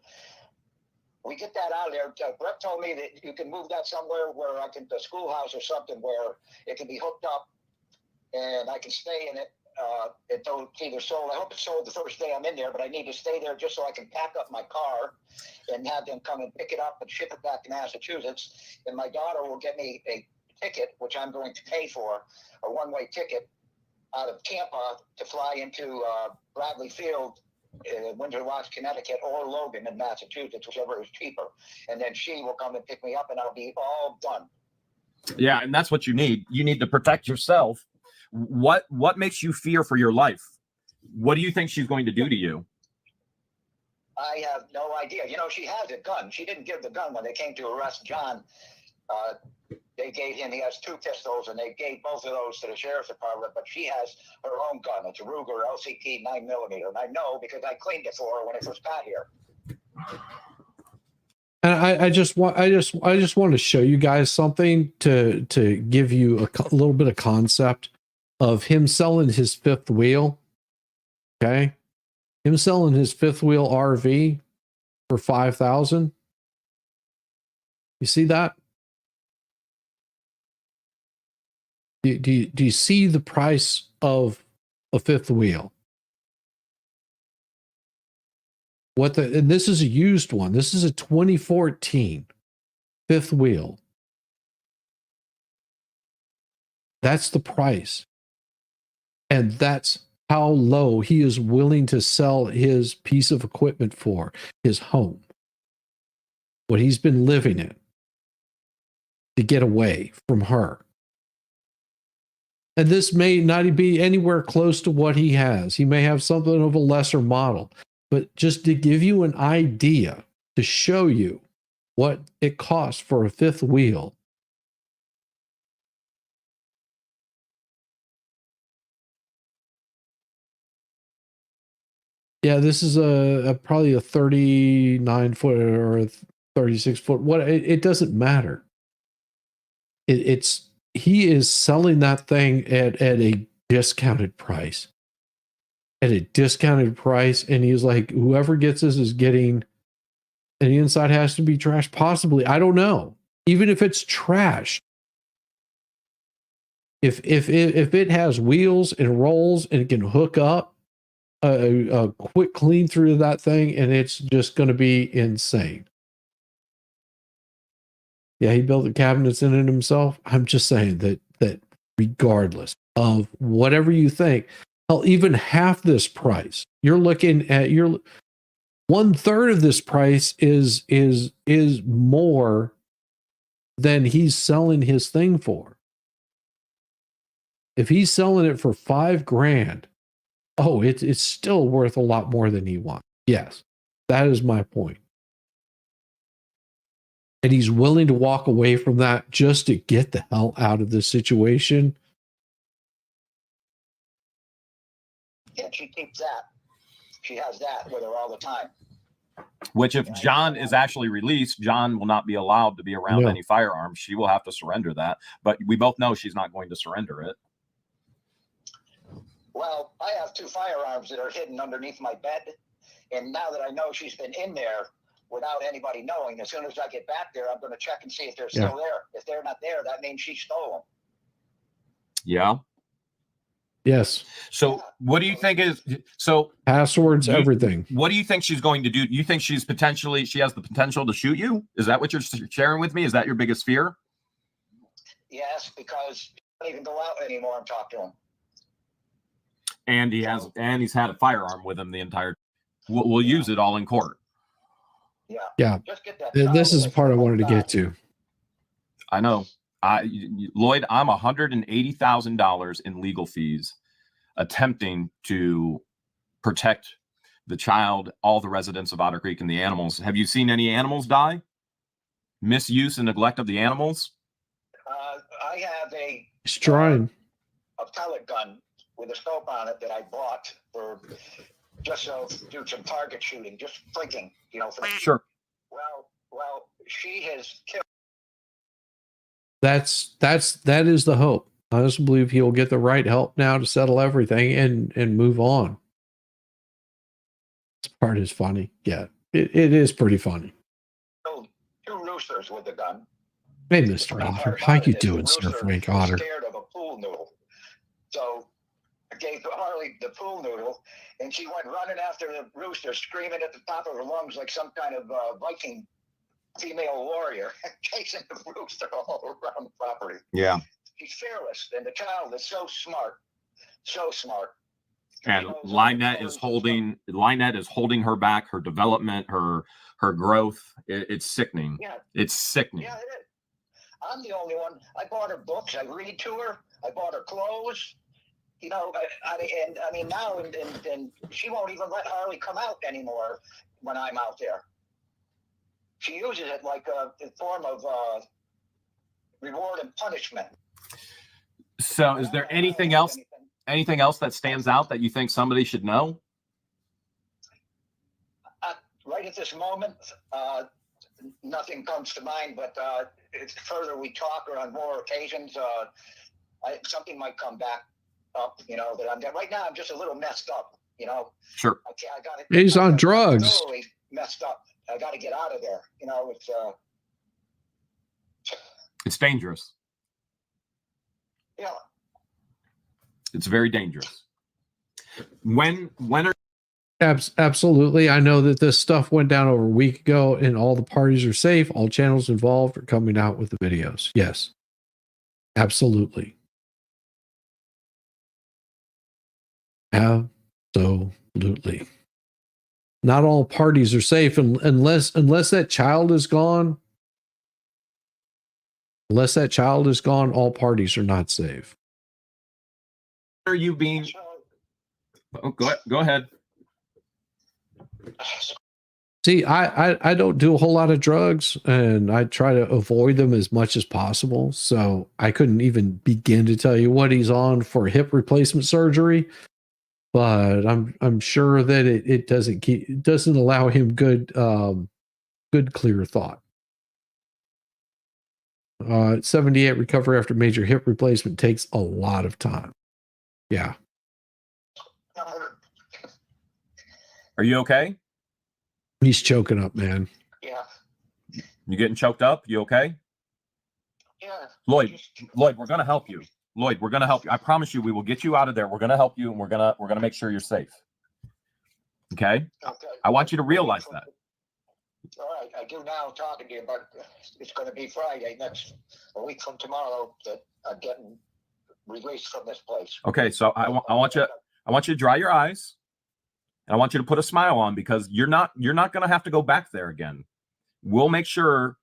we get that out of there. Brett told me that you can move that somewhere where I can, the schoolhouse or something where it can be hooked up and I can stay in it until it's either sold. I hope it's sold the first day I'm in there, but I need to stay there just so I can pack up my car and have them come and pick it up and ship it back to Massachusetts. And my daughter will get me a ticket, which I'm going to pay for, a one-way ticket out of Tampa to fly into Bradley Field, Windsor Locks, Connecticut, or Logan in Massachusetts, whichever is cheaper. And then she will come and pick me up and I'll be all done. Yeah, and that's what you need. You need to protect yourself. What makes you fear for your life? What do you think she's going to do to you? I have no idea. You know, she has a gun. She didn't give the gun when they came to arrest John. They gave him, he has 2 pistols, and they gave both of those to the sheriff's department, but she has her own gun. It's a Ruger LCP 9mm, and I know because I cleaned it for her when I first got here. And I just want to show you guys something to give you a little bit of concept of him selling his 5th wheel. Okay, him selling his 5th wheel RV for $5,000. You see that? Do you see the price of a 5th wheel? And this is a used one. This is a 2014 5th wheel. That's the price. And that's how low he is willing to sell his piece of equipment for, his home, what he's been living in, to get away from her. And this may not be anywhere close to what he has. He may have something of a lesser model. But just to give you an idea, to show you what it costs for a 5th wheel. Yeah, this is probably a 39 foot or a 36 foot. It doesn't matter. He is selling that thing at a discounted price. At a discounted price, and he's like, whoever gets this is getting, and the inside has to be trash, possibly. I don't know. Even if it's trash, if it has wheels and rolls and it can hook up a quick clean through that thing, and it's just going to be insane. Yeah, he built the cabinets in it himself. I'm just saying that regardless of whatever you think, hell, even half this price, you're looking at 1/3 of this price is more than he's selling his thing for. If he's selling it for $5,000, it's still worth a lot more than he wants. Yes, that is my point. And he's willing to walk away from that just to get the hell out of this situation. Yeah, she keeps that. She has that with her all the time. Which, if John is actually released, John will not be allowed to be around any firearms. She will have to surrender that. But we both know she's not going to surrender it. Well, I have 2 firearms that are hidden underneath my bed. And now that I know she's been in there without anybody knowing, as soon as I get back there, I'm going to check and see if they're still there. If they're not there, that means she stole them. Yeah. Yes. So what do you think is passwords, everything? What do you think she's going to do? Do you think she has the potential to shoot you? Is that what you're sharing with me? Is that your biggest fear? Yes, because she doesn't even go out anymore and talk to him. And he's had a firearm with him the entire. We'll use it all in court. Yeah. Yeah. Just get that. This is the part I wanted to get to. I know. Lloyd, I'm $180,000 in legal fees attempting to protect the child, all the residents of Otter Creek, and the animals. Have you seen any animals die? Misuse and neglect of the animals? I have a He's trying. a pellet gun with a scope on it that I bought for just so do some target shooting, just thinking, you know. For Sure. Well, she has killed. That is the hope. I honestly believe he'll get the right help now to settle everything and move on. This part is funny. Yeah, it is pretty funny. Two roosters with the gun. Hey, Mr. Otter, how you doing, Sir Frank Otter? Scared of a pool noodle, so I gave Harley the pool noodle, and she went running after the rooster, screaming at the top of her lungs like some kind of Viking female warrior, chasing the rooster all around the property. Yeah. She's fearless, and the child is so smart, so smart. And LIEnette is holding her back, her development, her growth. It's sickening. Yeah. It's sickening. Yeah, it is. I'm the only one. I bought her books. I read to her. I bought her clothes. You know, I mean now and she won't even let Harley come out anymore when I'm out there. She uses it like a form of reward and punishment. So, is there anything else that stands out that you think somebody should know? Right at this moment, nothing comes to mind, but it's further we talk or on more occasions, something might come back up, you know, that I'm right now. I'm just a little messed up, you know. Sure. I got it. He's on drugs. Totally messed up. I got to get out of there. You know, It's dangerous. Yeah. It's very dangerous. When are Absolutely. I know that this stuff went down over a week ago and all the parties are safe. All channels involved are coming out with the videos. Yes. Absolutely. Absolutely. Not all parties are safe unless that child is gone. Unless that child is gone, all parties are not safe. are you being? Oh, go ahead. See, I don't do a whole lot of drugs, and I try to avoid them as much as possible. So I couldn't even begin to tell you what he's on for hip replacement surgery. But I'm sure that it doesn't allow him good clear thought. 78 recovery after major hip replacement takes a lot of time. Yeah. Are you okay? He's choking up, man. Yeah. You getting choked up? You okay? Yeah. Lloyd, we're gonna help you. Lloyd, we're gonna help you. I promise you, we will get you out of there. We're gonna help you, and we're gonna make sure you're safe. Okay? Okay. I want you to realize that. All right, I do now talking to you, but it's going to be Friday, a week from tomorrow, that I'm getting released from this place. Okay, so I want you to dry your eyes, and I want you to put a smile on, because you're not going to have to go back there again. We'll make sure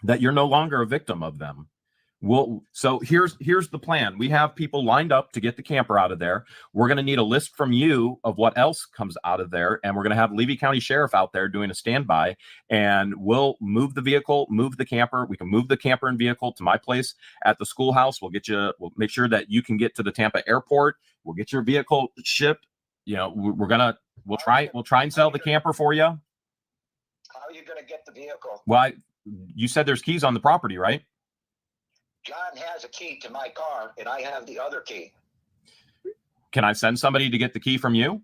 that you're no longer a victim of them. So here's the plan. We have people lined up to get the camper out of there. We're going to need a list from you of what else comes out of there, and we're going to have Levy County Sheriff out there doing a standby, and we'll move the vehicle, move the camper. We can move the camper and vehicle to my place at the schoolhouse. We'll make sure that you can get to the Tampa airport. We'll get your vehicle shipped. You know, we'll try and sell the camper for you. How are you going to get the vehicle? Well, you said there's keys on the property, right? John has a key to my car, and I have the other key. Can I send somebody to get the key from you?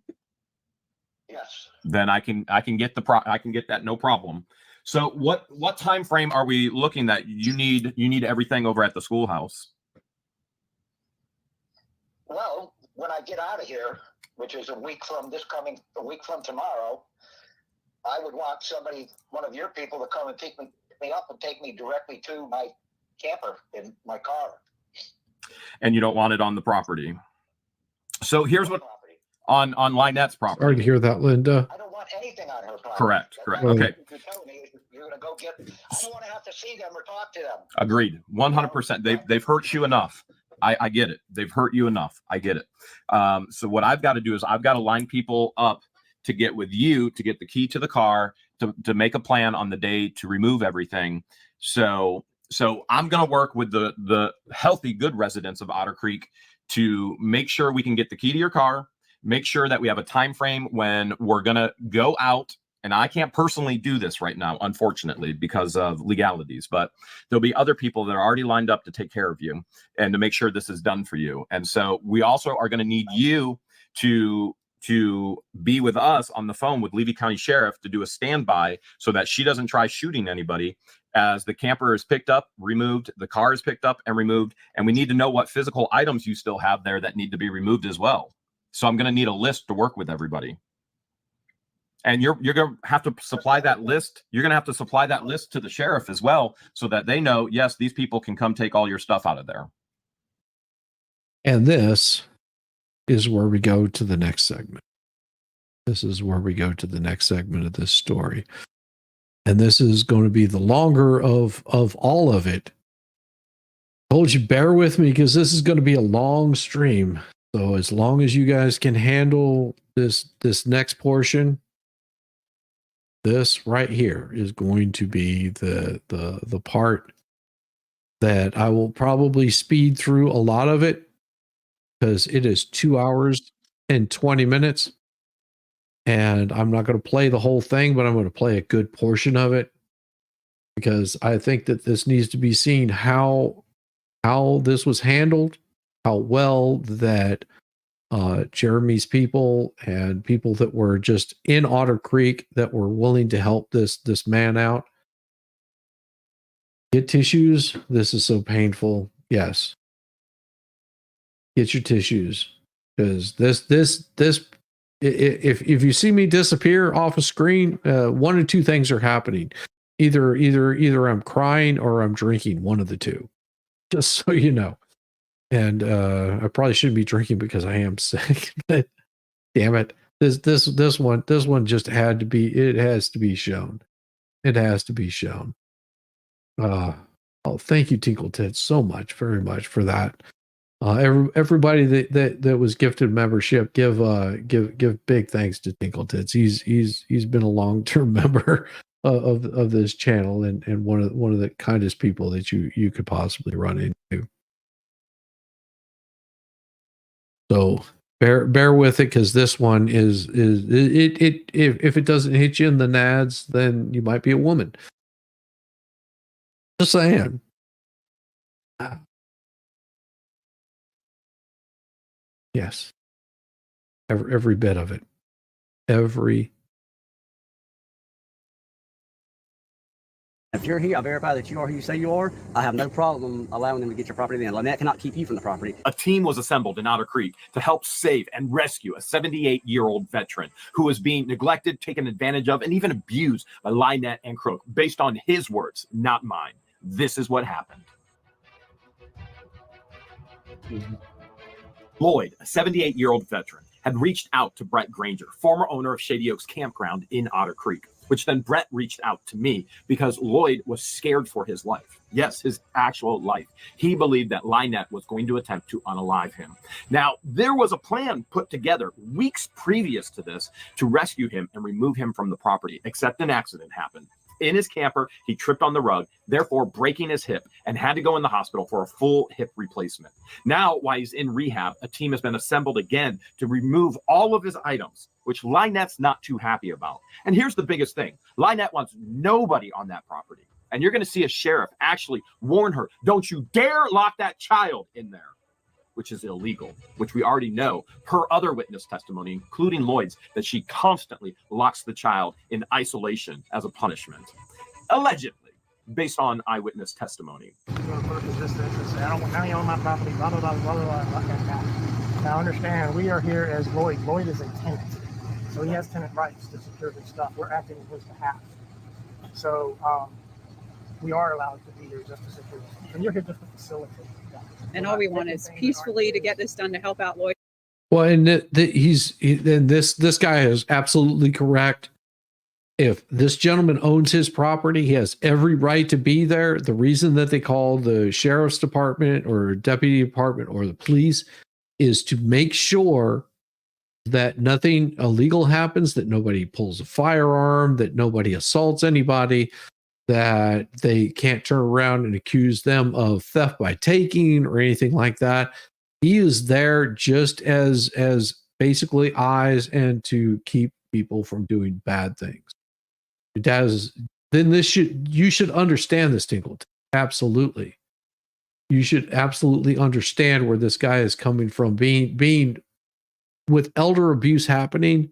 Yes. Then I can get that, no problem. So what time frame are we looking that you need everything over at the schoolhouse? Well, when I get out of here, which is a week from tomorrow, I would want one of your people to come and pick me up and take me directly to my camper in my car. And you don't want it on the property. So here's what on LIEnette's property. Sorry to hear that, Linda. I don't want anything on her property. Correct. Okay. You're telling me you're going to go get. I don't want to have to see them or talk to them. Agreed. 100%. They've hurt you enough. I get it. They've hurt you enough. I get it. So what I've got to do is I've got to line people up to get with you, to get the key to the car, to make a plan on the day to remove everything. So I'm going to work with the healthy, good residents of Otter Creek to make sure we can get the key to your car, make sure that we have a time frame when we're going to go out. And I can't personally do this right now, unfortunately, because of legalities, but there'll be other people that are already lined up to take care of you and to make sure this is done for you. And so we also are going to need you to be with us on the phone with Levy County Sheriff to do a standby so that she doesn't try shooting anybody as the camper is picked up, removed, the car is picked up and removed. And we need to know what physical items you still have there that need to be removed as well. So I'm going to need a list to work with everybody. And you're going to have to supply that list. You're going to have to supply that list to the sheriff as well so that they know, yes, these people can come take all your stuff out of there. And this is where we go to the next segment. This is where we go to the next segment of this story. And this is going to be the longer of all of it. I told you, bear with me because this is going to be a long stream. So as long as you guys can handle this next portion, this right here is going to be the part that I will probably speed through a lot of it because it is 2 hours and 20 minutes. And I'm not going to play the whole thing, but I'm going to play a good portion of it because I think that this needs to be seen how this was handled, how well that Jeremy's people and people that were just in Otter Creek that were willing to help this man out. Get tissues. This is so painful. Yes. Get your tissues because this if you see me disappear off a screen, one or two things are happening. Either I'm crying or I'm drinking, one of the two. Just so you know. And I probably shouldn't be drinking because I am sick. But damn it, this one just had to be. It has to be shown. It has to be shown. Oh, thank you, Tinkle Tits, so much, very much for that. Everybody that was gifted membership, give big thanks to Tinkle Tits. He's been a long-term member of this channel and one of the kindest people that you could possibly run into. So bear with it because this one is if it doesn't hit you in the nads, then you might be a woman. Just saying. Yes. Every bit of it. If you're here, I verify that you are who you say you are. I have no problem allowing them to get your property then. LIEnette cannot keep you from the property. A team was assembled in Otter Creek to help save and rescue a 78-year-old veteran who was being neglected, taken advantage of, and even abused by LIEnette and Crook. Based on his words, not mine. This is what happened. Lloyd, a 78-year-old veteran, had reached out to Brett Granger, former owner of Shady Oaks Campground in Otter Creek, which then Brett reached out to me because Lloyd was scared for his life. Yes, his actual life. He believed that LIEnette was going to attempt to unalive him. Now, there was a plan put together weeks previous to this to rescue him and remove him from the property, except an accident happened. In his camper, he tripped on the rug, therefore breaking his hip and had to go in the hospital for a full hip replacement. Now, while he's in rehab, a team has been assembled again to remove all of his items, which LIEnette's not too happy about. And here's the biggest thing. LIEnette wants nobody on that property. And you're going to see a sheriff actually warn her, don't you dare lock that child in there, which is illegal, which we already know per other witness testimony, including Lloyd's, that she constantly locks the child in isolation as a punishment, allegedly, based on eyewitness testimony. I don't want any on my property, blah, blah, blah, blah, blah, blah, like that. Now understand, we are here as Lloyd. Lloyd is a tenant, so he has tenant rights to secure his stuff. We're acting on his behalf. So we are allowed to be here just to secure this. And you're here just to facilitate that. And all we want is peacefully to get this done to help out Lloyd. Well, and this guy is absolutely correct. If this gentleman owns his property, he has every right to be there. The reason that they call the sheriff's department or deputy department or the police is to make sure that nothing illegal happens, that nobody pulls a firearm, that nobody assaults anybody, that they can't turn around and accuse them of theft by taking or anything like that. He is there just as basically eyes and to keep people from doing bad things. It does. Then you should understand this, Tinkleton. Absolutely. You should absolutely understand where this guy is coming from, being with elder abuse happening,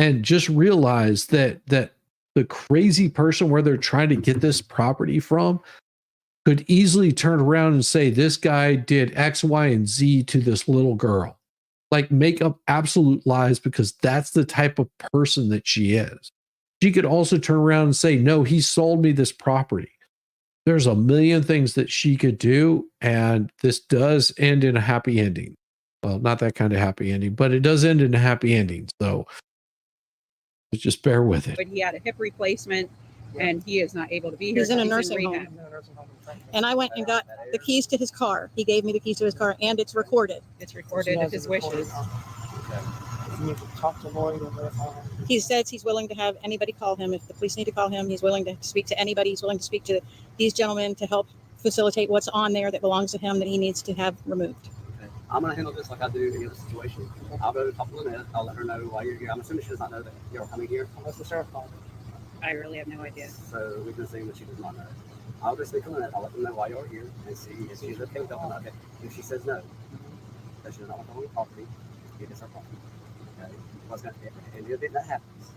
and just realize that the crazy person where they're trying to get this property from could easily turn around and say, this guy did X, Y, and Z to this little girl. Like, make up absolute lies, because that's the type of person that she is. She could also turn around and say, no, he sold me this property. There's a million things that she could do, and this does end in a happy ending. Well, not that kind of happy ending, but it does end in a happy ending. So just bear with it. But he had a hip replacement, and he is not able to be here. He's in a nursing rehab. home. And I went and got the keys to his car. He gave me the keys to his car, and it's recorded. It's recorded of his wishes. You need to talk to Lloyd or verify. He says he's willing to have anybody call him. If the police need to call him, he's willing to speak to anybody. He's willing to speak to these gentlemen to help facilitate what's on there that belongs to him that he needs to have removed. Okay. I'm going to handle this like I do any other situation. I'll go to talk to LIEnette. I'll let her know why you're here. I'm assuming she does not know that you're coming here. Unless the sheriff called. I really have no idea. So we've been saying that she does not know. I'll just speak to LIEnette. I'll let them know why you're here and see if she's okay with that or not. Okay. If she says no, that she does not want to own the property, it is her property. Okay. What's going to happen? And if that happens,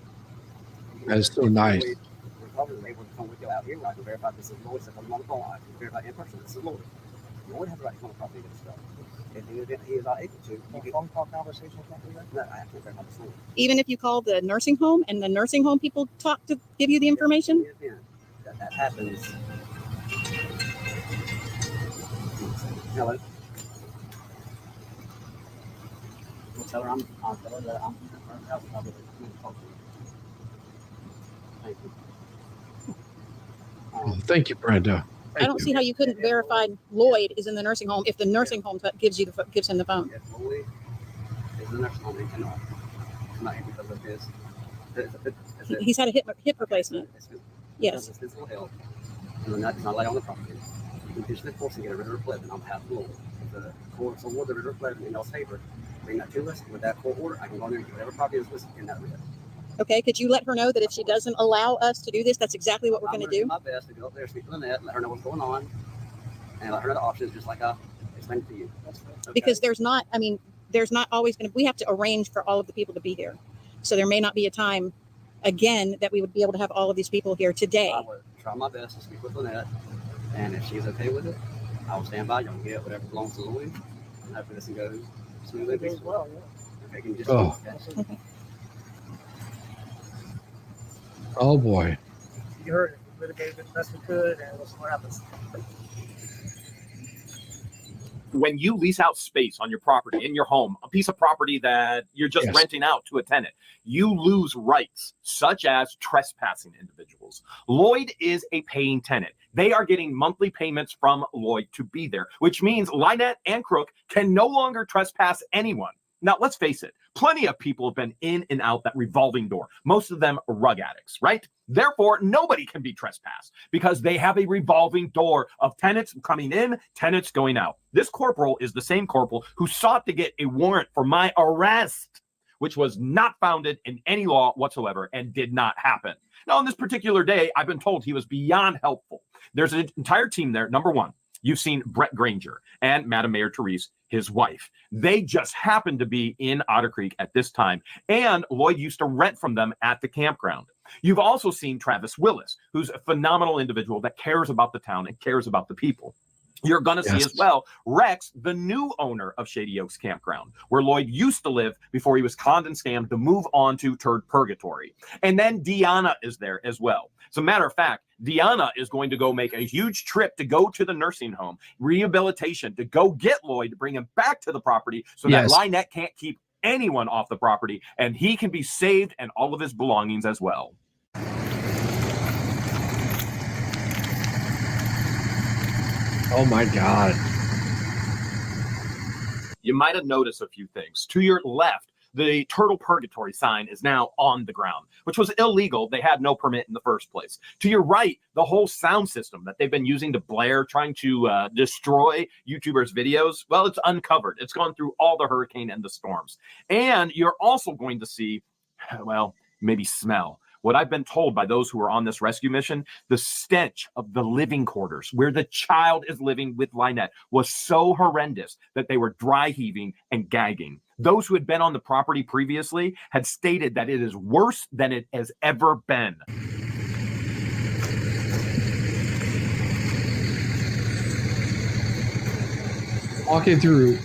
That's so nice. We're probably able to come with you out here. I can verify this is Lloyd. So I'm on the phone. I can verify in person. This is Lloyd. Lloyd has the right to come on the property and get stuff. If in the event he is not able to, you can phone call conversation can't do that? No, I have to verify this Lloyd. Even if you call the nursing home and the nursing home people talk to give you the information? In the event that happens. Hello. We'll tell her I'll tell her that I'm probably talk to you. Thank you. Thank you, Brenda. I don't see how you couldn't verify Lloyd is in the nursing home if the nursing home gives him the phone. If Lloyd is in the nursing home, he cannot. It's not because of his. He's had a hip replacement. Yes. It's physical health, and then that does not lay on the property. You can petition the courts and get a written replenishment on behalf of Lloyd. If the courts award the written replenishment in y'all's favor, bring that to us. With that court order, I can go in there and get whatever property is listed in that writ. Okay, could you let her know that if she doesn't allow us to do this, that's exactly what we're going to do? I'm going to do my best to go up there, speak to LIEnette, let her know what's going on, and let her know the options, just like I explained to you. Okay. Because there's not always going to, we have to arrange for all of the people to be here. So there may not be a time, again, that we would be able to have all of these people here today. I will try my best to speak with LIEnette, and if she's okay with it, I will stand by. Y'all can get whatever belongs to Lloyd, and hopefully this can go smoothly. It goes well, yeah. Okay, can you just Okay. Oh boy. You heard it. We mitigated it best we could, and we'll see what happens. When you lease out space on your property, in your home, a piece of property that you're just Yes. renting out to a tenant, you lose rights such as trespassing individuals. Lloyd is a paying tenant. They are getting monthly payments from Lloyd to be there, which means LIEnette and Crook can no longer trespass anyone. Now, let's face it, plenty of people have been in and out that revolving door, most of them rug addicts, right? Therefore, nobody can be trespassed because they have a revolving door of tenants coming in, tenants going out. This corporal is the same corporal who sought to get a warrant for my arrest, which was not founded in any law whatsoever and did not happen. Now, on this particular day, I've been told he was beyond helpful. There's an entire team there. Number one, you've seen Brett Granger and Madam Mayor Therese, his wife. They just happened to be in Otter Creek at this time, and Lloyd used to rent from them at the campground. You've also seen Travis Willis, who's a phenomenal individual that cares about the town and cares about the people. You're going to see as well Rex, the new owner of Shady Oaks Campground, where Lloyd used to live before he was conned and scammed to move on to Turd Purgatory. And then Deanna is there as well. As a matter of fact, Deanna is going to go make a huge trip to go to the nursing home, rehabilitation, to go get Lloyd, to bring him back to the property so that LIEnette can't keep anyone off the property and he can be saved and all of his belongings as well. Oh my God. You might have noticed a few things. To your left, the Turtle Purgatory sign is now on the ground, which was illegal. They had no permit in the first place. To your right, the whole sound system that they've been using to blare, trying to destroy YouTubers' videos, well, it's uncovered. It's gone through all the hurricane and the storms. And you're also going to see, well, maybe smell, what I've been told by those who are on this rescue mission, the stench of the living quarters where the child is living with LIEnette was so horrendous that they were dry heaving and gagging. Those who had been on the property previously had stated that it is worse than it has ever been. Walking through,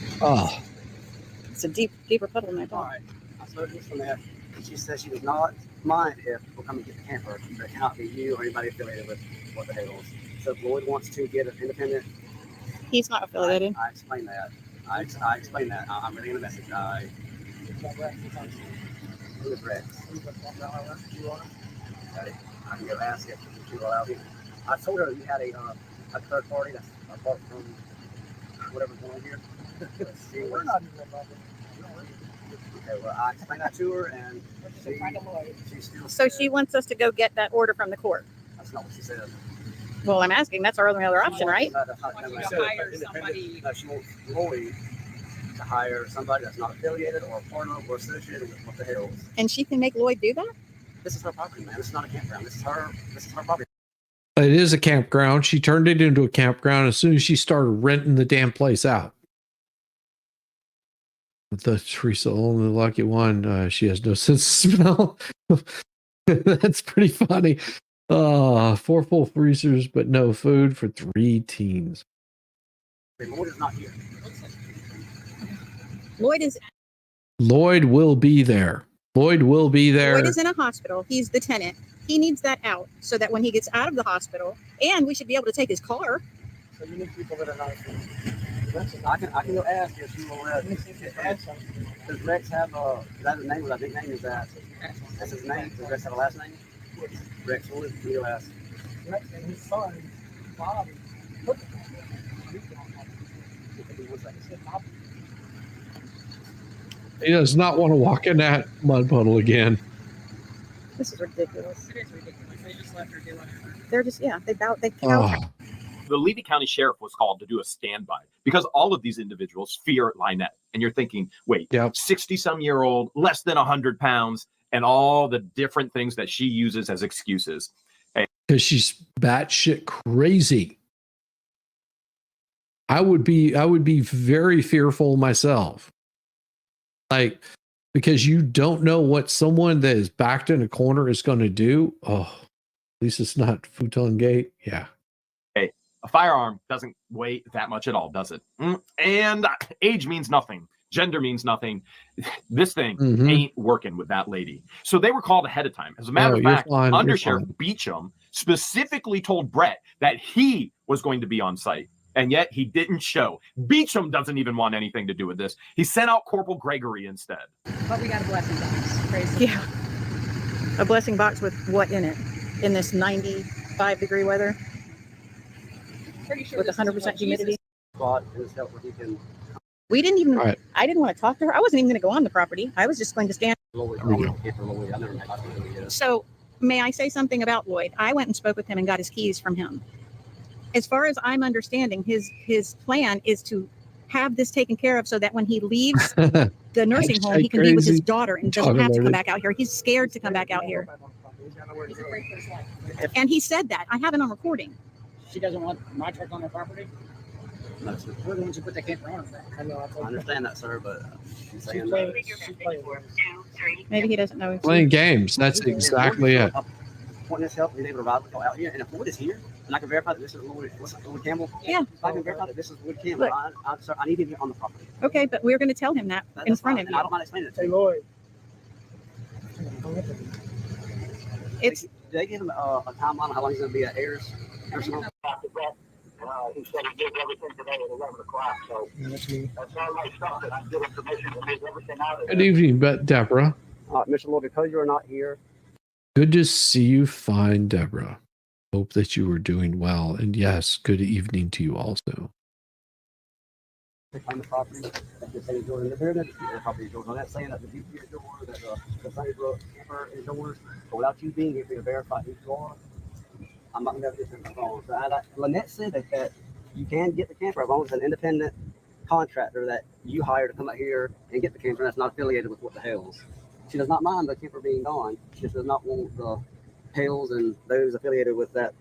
It's a deeper puddle in my All dog. right. I spoke to this from that. She said she does not mind if people come and get the camper, but it cannot be you or anybody affiliated with what the Hales. So if Lloyd wants to get an independent, He's not affiliated. I explained that. I explained that. I'm reading the message. Who is Rex? Okay. I can go ask if she will allow me. I told her you had a third party that's apart from whatever's going on here. We're not even involved. Okay, well, I explained that to her, and she still So she wants us to go get that order from the court. That's not what she said. Well, I'm asking. That's our only other option, right? hire somebody. No, she wants Lloyd to hire somebody that's not affiliated or a partner or associated with what the Hales. And she can make Lloyd do that? This is her property, man. This is not a campground. This is her property. it is a campground. She turned it into a campground as soon as she started renting the damn place out. The Teresa, only lucky one. She has no sense of smell. That's pretty funny. 4 full freezers, but no food for 3 teens. Lloyd is not here. Lloyd will be there. Lloyd will be there. Lloyd is in a hospital. He's the tenant. He needs that out so that when he gets out of the hospital, and we should be able to take his car. So you need people that are not. I can go ask if she will let. Does Rex have is that his name? What I think name is that? That's his name. Does Rex have a last name? Rex Lloyd. Can you ask? Rex and his son, Bob. He does not want to walk in that mud puddle again. This is ridiculous. It is ridiculous. They just let her do whatever. They're just, yeah, they cow. Oh, The Levy County Sheriff was called to do a standby because all of these individuals fear LIEnette. And you're thinking, wait, 60-some-year-old, less than 100 pounds, and all the different things that she uses as excuses. because she's batshit crazy. I would be very fearful myself. Like, because you don't know what someone that is backed in a corner is going to do. Oh, at least it's not Futon Gate. Yeah. Hey, a firearm doesn't weigh that much at all, does it? And age means nothing. Gender means nothing. This thing ain't working with that lady. So they were called ahead of time. As a matter of fact, Under Sheriff Beecham specifically told Brett that he was going to be on site. And yet he didn't show. Beecham doesn't even want anything to do with this. He sent out Corporal Gregory instead. But we got a blessing box. Crazy. Yeah. A blessing box with what in it? In this 95-degree weather? Pretty sure with 100% humidity? We didn't even, I didn't want to talk to her. I wasn't even going to go on the property. I was just going to stand. So may I say something about Lloyd? I went and spoke with him and got his keys from him. As far as I'm understanding, his plan is to have this taken care of so that when he leaves the nursing home, he can be with his daughter and doesn't have to come back out here. He's scared to come back out here. And he said that. I have it on recording. She doesn't want my truck on her property? No, we're the ones who put that camper on. I understand that, sir, but she's saying Maybe he doesn't know. Playing games. That's exactly it. Wanting this help, being able to ride with out here, and if Lloyd is here, and I can verify that this is Lloyd Campbell. Yeah. If I can verify that this is Lloyd Campbell, sir, I need to be on the property. Okay, but we're going to tell him that in front of you. I don't mind explaining it to Hey, you. Lloyd. Did they give him a timeline on how long he's going to be at Ayers? He said he did everything today at 11 o'clock, so that's all my stuff that I'm giving permission to make everything out of Good evening, Deborah. Mr. Lloyd, because you are not here. Good to see you fine, Deborah. Hope that you are doing well. And yes, good evening to you also. On the property, that the same door in the building, the property is yours. I'm not saying that the DP is yours, that the Sunnybrook camper is yours, but without you being here to verify who you are, I'm not going to have this in the phone. So LIEnette said that you can get the camper as long as it's an independent contractor that you hire to come out here and get the camper that's not affiliated with what the Hales. She does not mind the camper being gone. She just does not want the Hales and those affiliated with that.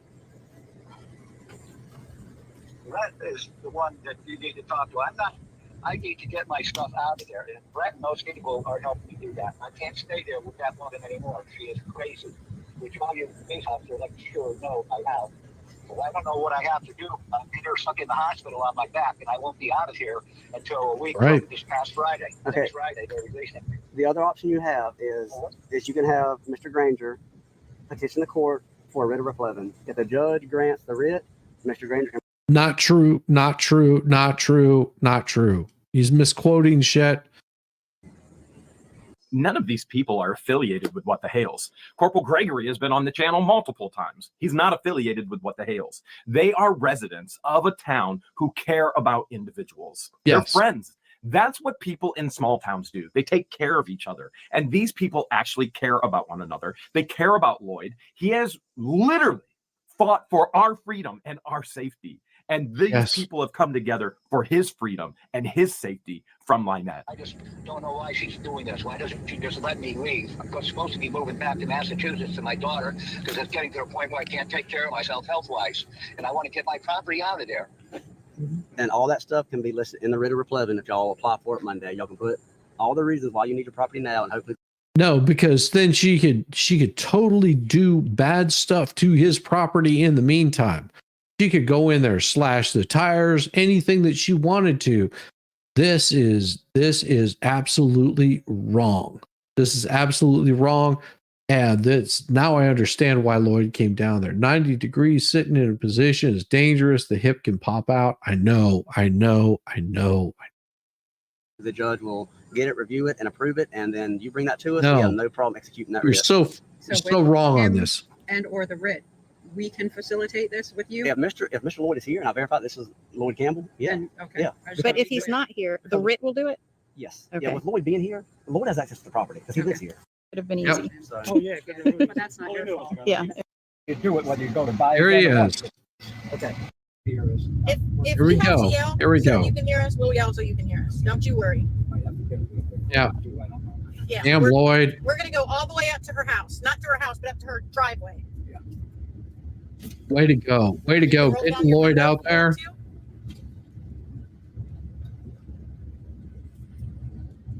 Brett is the one that you need to talk to. I need to get my stuff out of there. And Brett and those people are helping me do that. I can't stay there with that woman anymore. She is crazy. Which all you police officers, I'm sure know I have. So I don't know what I have to do. I'm either stuck in the hospital on my back, and I won't be out of here until a week from this past Friday. Okay. Next Friday, they're releasing me. The other option you have is you can have Mr. Granger petition the court for a writ of replevin. If the judge grants the writ, Mr. Granger can. Not true, not true, not true, not true. He's misquoting shit. None of these people are affiliated with What the Hales. Corporal Gregory has been on the channel multiple times. He's not affiliated with What the Hales. They are residents of a town who care about individuals. Yes. They're friends. That's what people in small towns do. They take care of each other. And these people actually care about one another. They care about Lloyd. He has literally fought for our freedom and our safety. And these people have come together for his freedom and his safety from LIEnette. I just don't know why she's doing this. Why doesn't she just let me leave? I'm supposed to be moving back to Massachusetts to my daughter because it's getting to a point where I can't take care of myself health-wise. And I want to get my property out of there. And all that stuff can be listed in the writ of replevin if y'all apply for it Monday. Y'all can put all the reasons why you need your property now, and hopefully. No, because then she could totally do bad stuff to his property in the meantime. She could go in there, slash the tires, anything that she wanted to. This is absolutely wrong. This is absolutely wrong. And that's now I understand why Lloyd came down there. 90 degrees sitting in a position is dangerous. The hip can pop out. I know. The judge will get it, review it, and approve it, and then you bring that to us. No. We have no problem executing that. You're writ. so wrong on this. And or the writ, we can facilitate this with you. If Mr. Lloyd is here and I verify this is Lloyd Campbell, yeah, Okay. yeah. But if he's not here, the writ will do it. Yes. Okay. Yeah, with Lloyd being here, Lloyd has access to the property because he lives here. Would have been Yep. easy. So, Oh, yeah. But that's not your fault. Yeah. You do it whether you go to buy Here he is. okay. Here is. If Here we you have go. to yell, Here we so go. you can hear us, we'll yell so you can hear us. Don't you worry. Yeah. Yeah. Damn, we're, Lloyd. we're gonna go all the way up to her house, not to her house, but up to her driveway. Way to go. Way to go. Roll Getting down your Lloyd window out if you there. want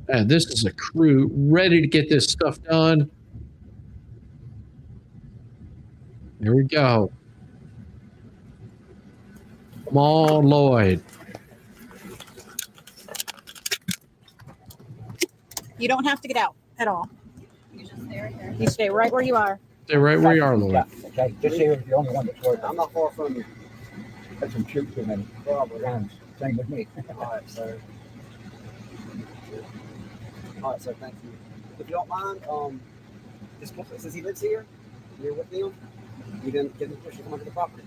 to. And this is a crew ready to get this stuff done. There we go. Come on, Lloyd. You don't have to get out at all. You just stay right there. You stay right where you are. Stay right where you are, Lloyd. Yeah, okay. This here is the only one that's working. I'm not far from you. Let them shoot too many. Rounds. Same with me. All right, sir. All right, sir. Thank you. If you don't mind, just since he lives here, you're with him. You can give him permission to come onto the property.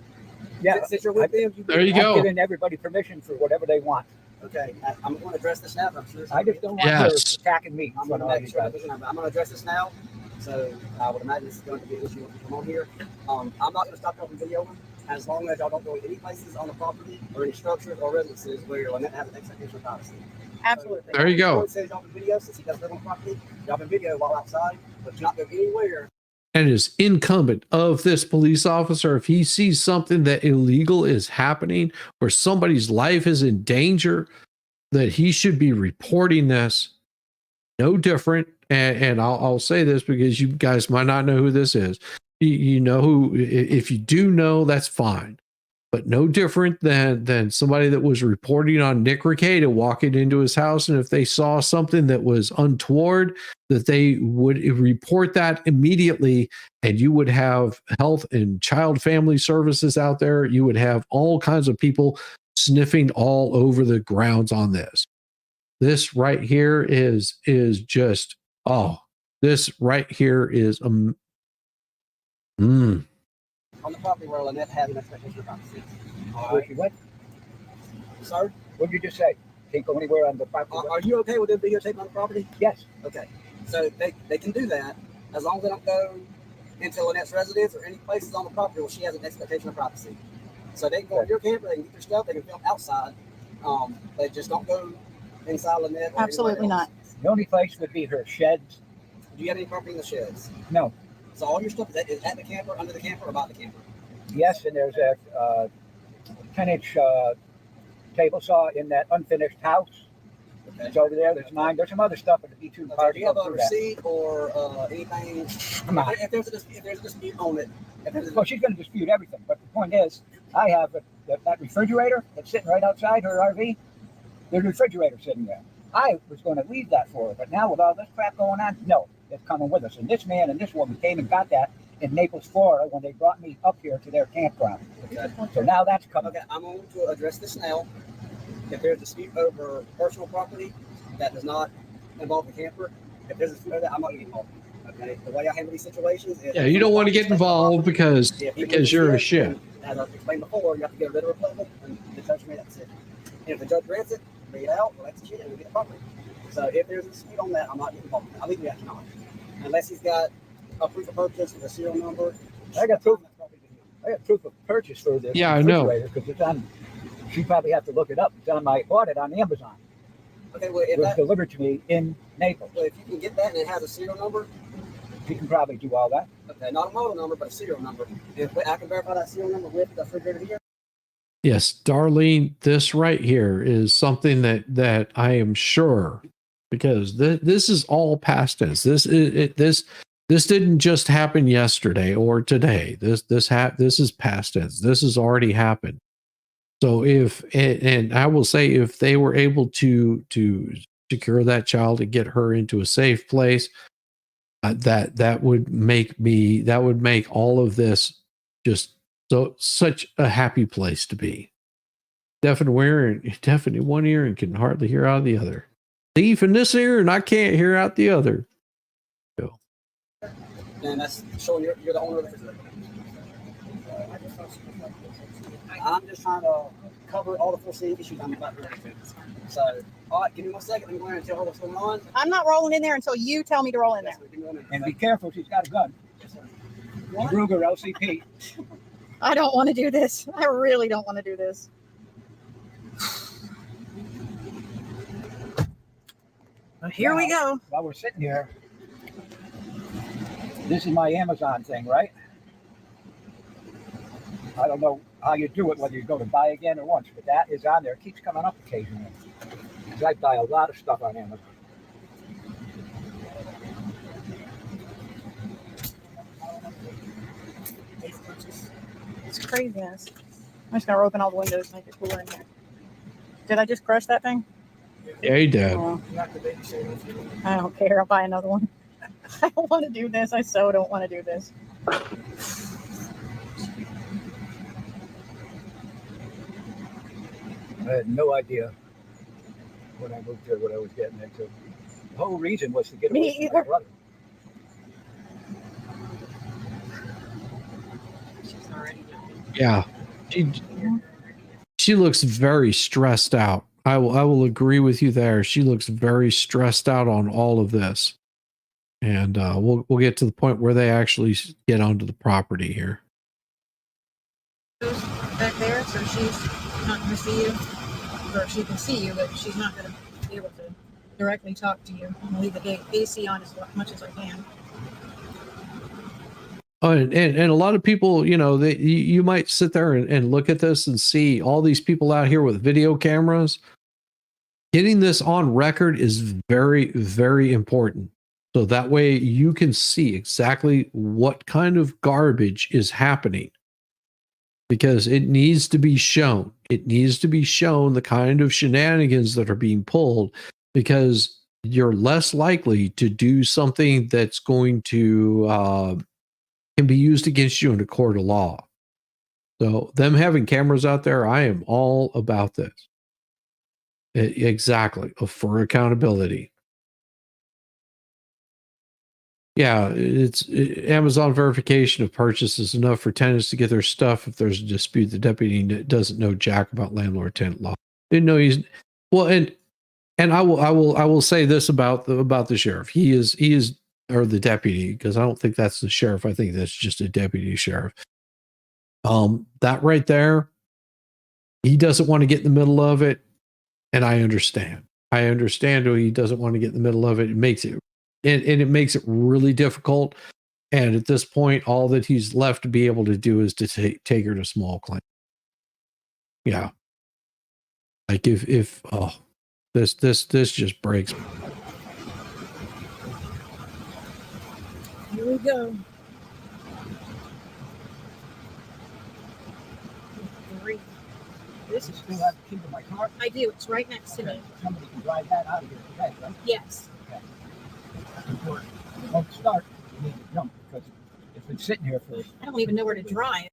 Yeah. Since you're with them, There you go. I'm giving everybody permission for whatever they want. Okay, I'm going to address this now. I'm sure. I just don't want Yes. her attacking me. I'm going to make sure I'm going to address this now. So I would imagine this is going to be an issue when you come on here. I'm not going to stop talking videoing as long as y'all don't go any places on the property or any structures or residences where you're going to have an expectation of privacy. Absolutely. There you go. Lloyd says y'all can video since he does live on property. Y'all can video while outside, but you're not going anywhere. And it is incumbent of this police officer, if he sees something that illegal is happening or somebody's life is in danger, that he should be reporting this. No different. And I'll say this because you guys might not know who this is. You know who, if you do know, that's fine. But no different than somebody that was reporting on Nick Ricada walking into his house. And if they saw something that was untoward, that they would report that immediately. And you would have health and child family services out there. You would have all kinds of people sniffing all over the grounds on this. This right here is just, this right here is on the property where LIEnette had an expectation of privacy. Where she went? Sir, What did you just say? Can't go anywhere on the property? are you okay with them videotaping on the property? Yes. Okay. So they can do that as long as they don't go into LIEnette's residence or any places on the property where she has an expectation of privacy. So they can go in your camper, they can get their stuff, they can film outside. They just don't go inside LIEnette. Absolutely not. The only place would be her sheds. Do you have any property in the sheds? No. So all your stuff is at the camper, under the camper, or by the camper? Yes, and there's a 10-inch table saw in that unfinished house. Okay. It's over there. There's mine. There's some other stuff at the B2 Okay, party. do you have a receipt or anything? Come on. If there's a dispute on it, Well, she's going to dispute everything. But the point is, I have that refrigerator that's sitting right outside her RV. There's a refrigerator sitting there. I was going to leave that for her, but now with all this crap going on, no, it's coming with us. And this man and this woman came and got that in Naples, Florida, when they brought me up here to their campground. okay. So now that's coming. Okay, I'm going to address this now. If there's a dispute over personal property that does not involve the camper, if there's a dispute over that, I'm not getting involved. Okay, the way I handle these situations is Yeah, you don't want to get involved because you're a shit. As I've explained before, you have to get rid of a platelet, and the judge made that decision. And if the judge grants it, read it out, we'll execute it, and we'll get the property. So if there's a dispute on that, I'm not getting involved. I legally I cannot, unless he's got a proof of purchase with a serial number. I got proof of purchase for this. Yeah, I know. Because it's on. She probably have to look it up. It's on my audit on Amazon. Okay, well, It if was that, delivered to me in Naples. well, if you can get that and it has a serial number, She can probably do all that. okay, not a model number, but a serial number. If I can verify that serial number with the refrigerator here. Yes, Darlene, this right here is something that I am sure, because this is all past tense. This didn't just happen yesterday or today. This is past tense. This has already happened. So and I will say, if they were able to secure that child and get her into a safe place, that would make all of this just such a happy place to be. Definitely one ear and can hardly hear out of the other. Thief in this ear and I can't hear out the other. So. And that's showing you're the owner of the refrigerator. I'm just trying to cover all the foreseen issues I'm about to run into. So, all right, give me 1 second. Let me go in and tell her what's going on. I'm not rolling in there until you tell me to roll in there. And be careful, she's got a gun. A Ruger LCP. I don't want to do this. I really don't want to do this. Here we go. While we're sitting here, this is my Amazon thing, right? I don't know how you do it, whether you go to buy again or once, but that is on there. It keeps coming up occasionally. Because I buy a lot of stuff on Amazon. It's craziness. I'm just going to open all the windows and make it cooler in here. Did I just crush that thing? Yeah, you did. Oh, I don't care. I'll buy another one. I don't want to do this. I so don't want to do this. I had no idea when I moved here what I was getting into. The whole reason was to get away Me from my either. brother. Yeah. She looks very stressed out. I will agree with you there. She looks very stressed out on all of this. And we'll get to the point where they actually get onto the property here. Back there, so she's not going to see you. Or she can see you, but she's not going to be able to directly talk to you. I'm going to leave the AC on as much as I can. Oh, and a lot of people, you might sit there and look at this and see all these people out here with video cameras. Getting this on record is very, very important. So that way you can see exactly what kind of garbage is happening. Because it needs to be shown. It needs to be shown the kind of shenanigans that are being pulled, because you're less likely to do something that's going to can be used against you in a court of law. So them having cameras out there, I am all about this. Exactly, for accountability. Yeah, Amazon verification of purchase is enough for tenants to get their stuff if there's a dispute. The deputy doesn't know jack about landlord-tenant law. Didn't know he's well, and I will say this about the sheriff. He is or the deputy, because I don't think that's the sheriff. I think that's just a deputy sheriff. That right there, he doesn't want to get in the middle of it, and I understand. I understand why he doesn't want to get in the middle of it. It makes it and it makes it really difficult. And at this point, all that he's left to be able to do is to take her to small claim. Yeah. Like if this just breaks. Here we go. Great. This is still have the key to my car. I do. It's right next to me. Somebody can drive that out of here today, right? Yes. Okay. That's important. Don't start. You need to jump because it's been sitting here for. I don't even know where to drive.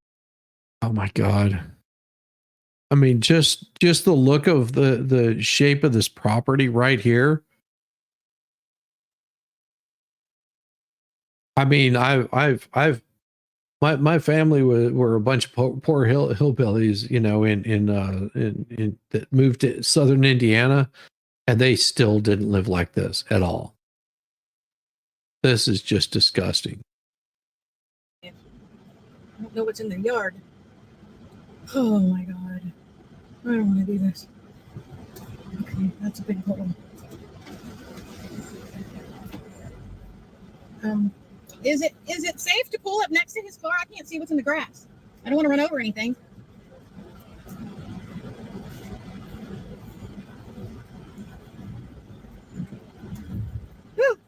Oh my God. I mean, just the look of the shape of this property right here. I mean, my family were a bunch of poor hillbillies, you know, in that moved to southern Indiana, and they still didn't live like this at all. This is just disgusting. I don't know what's in the yard. Oh my God. I don't want to do this. Okay, that's a big hole. Is it safe to pull up next to his car? I can't see what's in the grass. I don't want to run over anything. Whew.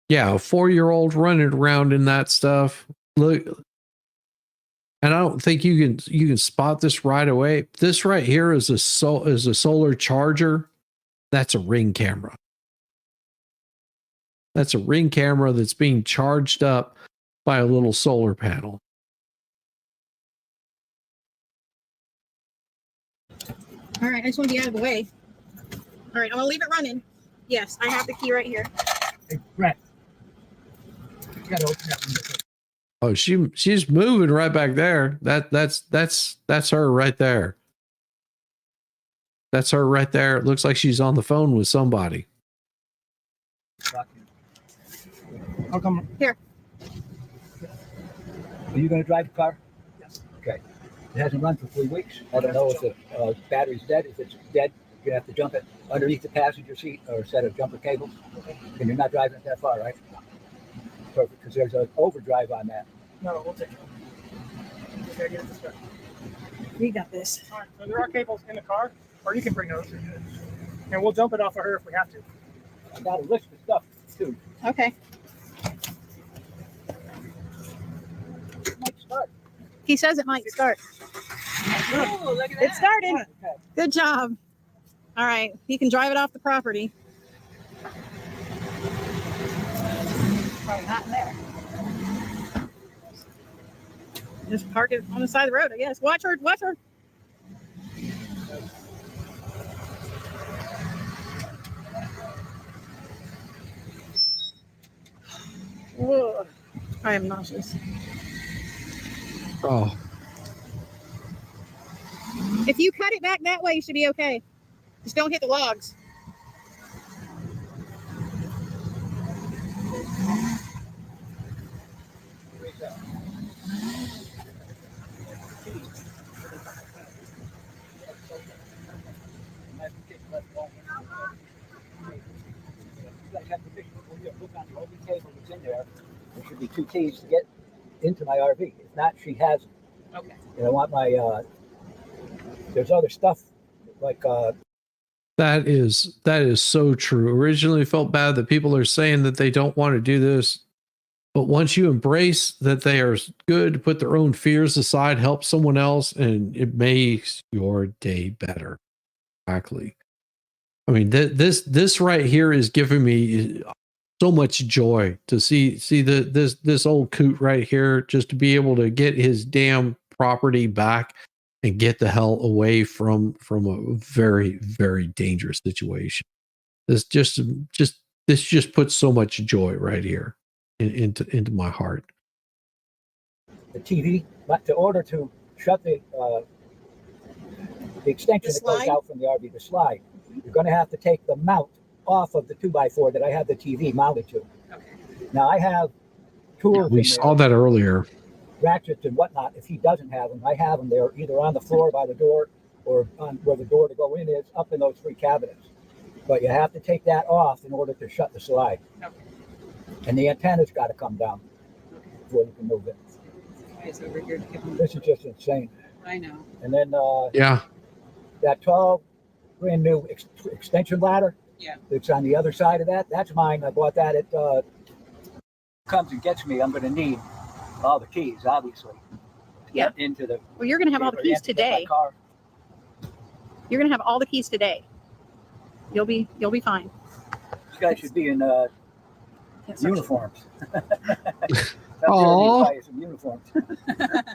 Yeah, a 4-year-old running around in that stuff. Look, and I don't think you can spot this right away. This right here is a solar charger. That's a Ring camera. That's a Ring camera that's being charged up by a little solar panel. All right, I just want to be out of the way. All right, I'm gonna leave it running. Yes, I have the key right here. Hey, Brett. You gotta open that window. Oh, she's moving right back there. That's her right there. That's her right there. It looks like she's on the phone with somebody. I'll come here. Are you going to drive the car? Yes. Okay. It hasn't run for 3 weeks. I don't know if the battery's dead. If it's dead, you're going to have to jump it underneath the passenger seat or a set of jumper cables. And you're not driving it that far, right? Perfect, because there's an overdrive on that. No, we'll take it. We gotta get it this way. We got this. All right, so there are cables in the car, or you can bring those. And we'll jump it off of her if we have to. I got a list of stuff, too. Okay. It might start. He says it might start. Oh, look at that. It started. Okay. Good job. All right, you can drive it off the property. Probably not in there. Just park it on the side of the road, I guess. Watch her, watch her. Whoa. I am nauseous. Oh. If you cut it back that way, you should be okay. Just don't hit the logs. There should be 2 keys to get into my RV. If not, she has them. Okay. And I want my, there's other stuff like, That is so true. Originally felt bad that people are saying that they don't want to do this. But once you embrace that they are good, put their own fears aside, help someone else, and it makes your day better. Exactly. I mean, this right here is giving me so much joy to see this old coot right here, just to be able to get his damn property back and get the hell away from a very, very dangerous situation. This just this just puts so much joy right here into my heart. The TV, but in order to shut the extension that goes out from the RV, the slide, you're going to have to take the mount off of the 2x4 that I have the TV mounted to. Okay. Now I have tools. We saw that earlier. Ratchets and whatnot. If he doesn't have them, I have them there either on the floor by the door or on where the door to go in is, up in those 3 cabinets. But you have to take that off in order to shut the slide. Okay. And the antenna's got to come down before you can move it. It's over here to give him. This is just insane. I know. And then yeah, that tall, brand new extension ladder. Yeah. That's on the other side of that. That's mine. I bought that at comes and gets me. I'm going to need all the keys, obviously. Yeah. Into the. Well, you're going to have all the keys today. You're going to have all the keys today. You'll be fine. These guys should be in uniforms. Oh. Uniforms.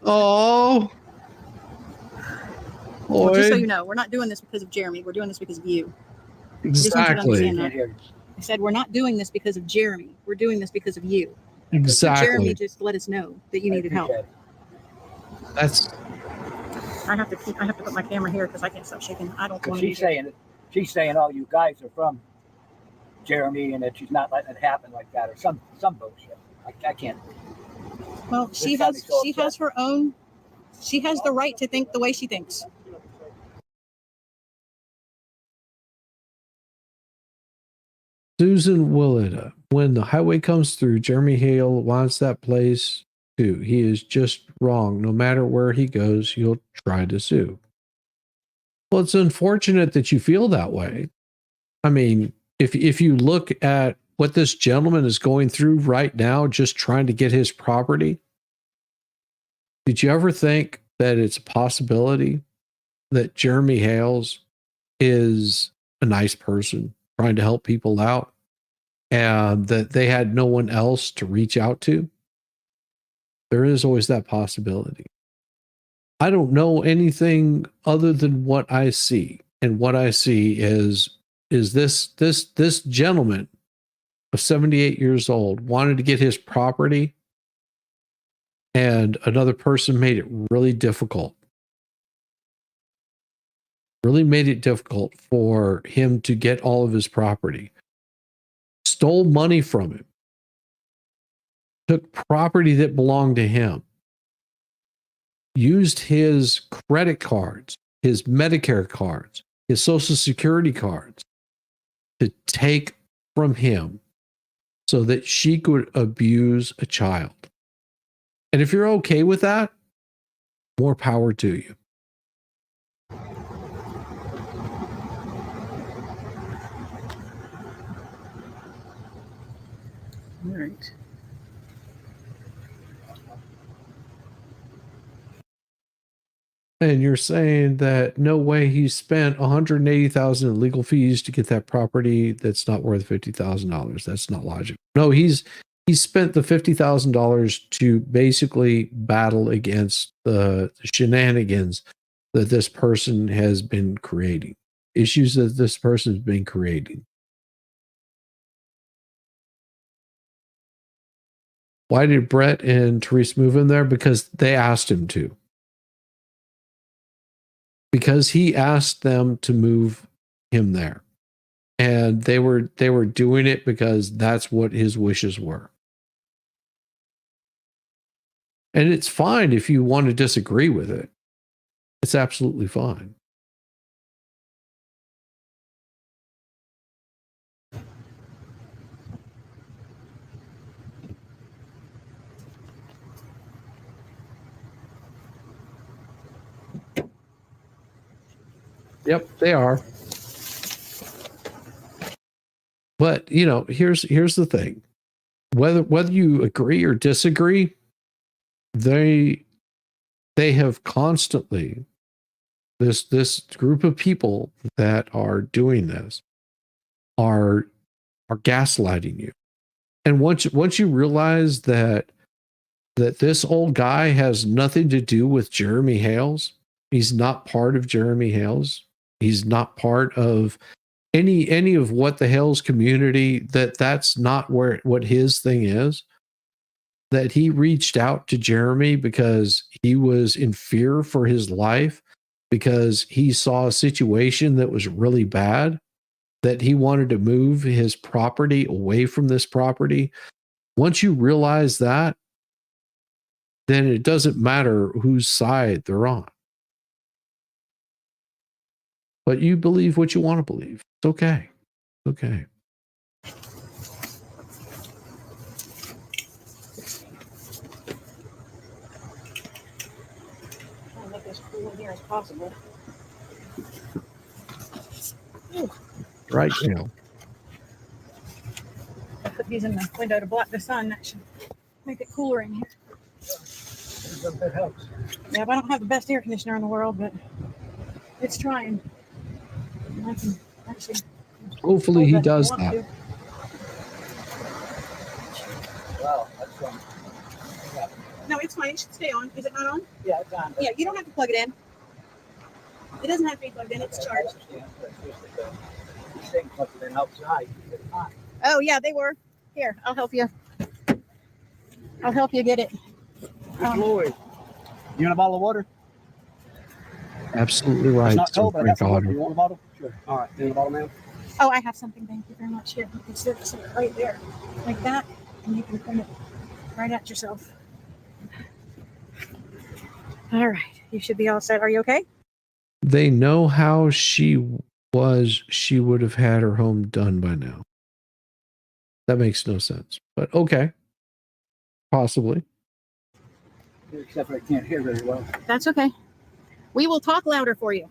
Oh. Well, just so you know, we're not doing this because of Jeremy. We're doing this because of you. Exactly. I said we're not doing this because of Jeremy. We're doing this because of you. Exactly. Jeremy just let us know that you needed help. That's. I have to put my camera here because I can't stop shaking. I don't want to. She's saying all you guys are from Jeremy and that she's not letting it happen like that or some bullshit. I can't. Well, she has her own. She has the right to think the way she thinks. Susan Willett, when the highway comes through, Jeremy Hale wants that place too. He is just wrong. No matter where he goes, he'll try to sue. Well, it's unfortunate that you feel that way. I mean, if you look at what this gentleman is going through right now, just trying to get his property, did you ever think that it's a possibility that Jeremy Hales is a nice person trying to help people out and that they had no one else to reach out to? There is always that possibility. I don't know anything other than what I see. And what I see is this gentleman of 78 years old wanted to get his property and another person made it really difficult. Really made it difficult for him to get all of his property. Stole money from him. Took property that belonged to him. Used his credit cards, his Medicare cards, his Social Security cards to take from him so that she could abuse a child. And if you're okay with that, more power to you. All right. And you're saying that no way he spent $180,000 in legal fees to get that property that's not worth $50,000. That's not logical. No, he spent the $50,000 to basically battle against the shenanigans that this person has been creating, issues that this person has been creating. Why did Brett and Therese move in there? Because they asked him to. Because he asked them to move him there. And they were doing it because that's what his wishes were. And it's fine if you want to disagree with it. It's absolutely fine. Yep, they are. But, you know, here's the thing. Whether you agree or disagree, they have constantly this group of people that are doing this are gaslighting you. And once you realize that this old guy has nothing to do with Jeremy Hales, he's not part of Jeremy Hales. He's not part of any of what the Hale's community, that's not what his thing is. That he reached out to Jeremy because he was in fear for his life, because he saw a situation that was really bad, that he wanted to move his property away from this property. Once you realize that, then it doesn't matter whose side they're on. But you believe what you want to believe. It's okay. Okay. I'll make as cool in here as possible. Ooh. Right now. I put these in the window to block the sun. That should make it cooler in here. That helps. Yeah, but I don't have the best air conditioner in the world, but it's trying. I can actually. Hopefully he does that. Wow, that's fun. No, it's fine. It should stay on. Is it not on? Yeah, it's on. Yeah, you don't have to plug it in. It doesn't have to be plugged in. It's charged. These things must have been outside. Oh, yeah, they were. Here, I'll help you. I'll help you get it. Lloyd, you want a bottle of water? Absolutely right. It's not cold, but I got some water. daughter. You want a bottle? Sure. All right. You want a bottle, ma'am? Oh, I have something. Thank you very much. Here, you can sit it right there, like that, and you can point it right at yourself. All right, you should be all set. Are you okay? They know how she was. She would have had her home done by now. That makes no sense. But okay. Possibly. Except I can't hear very well. That's okay. We will talk louder for you.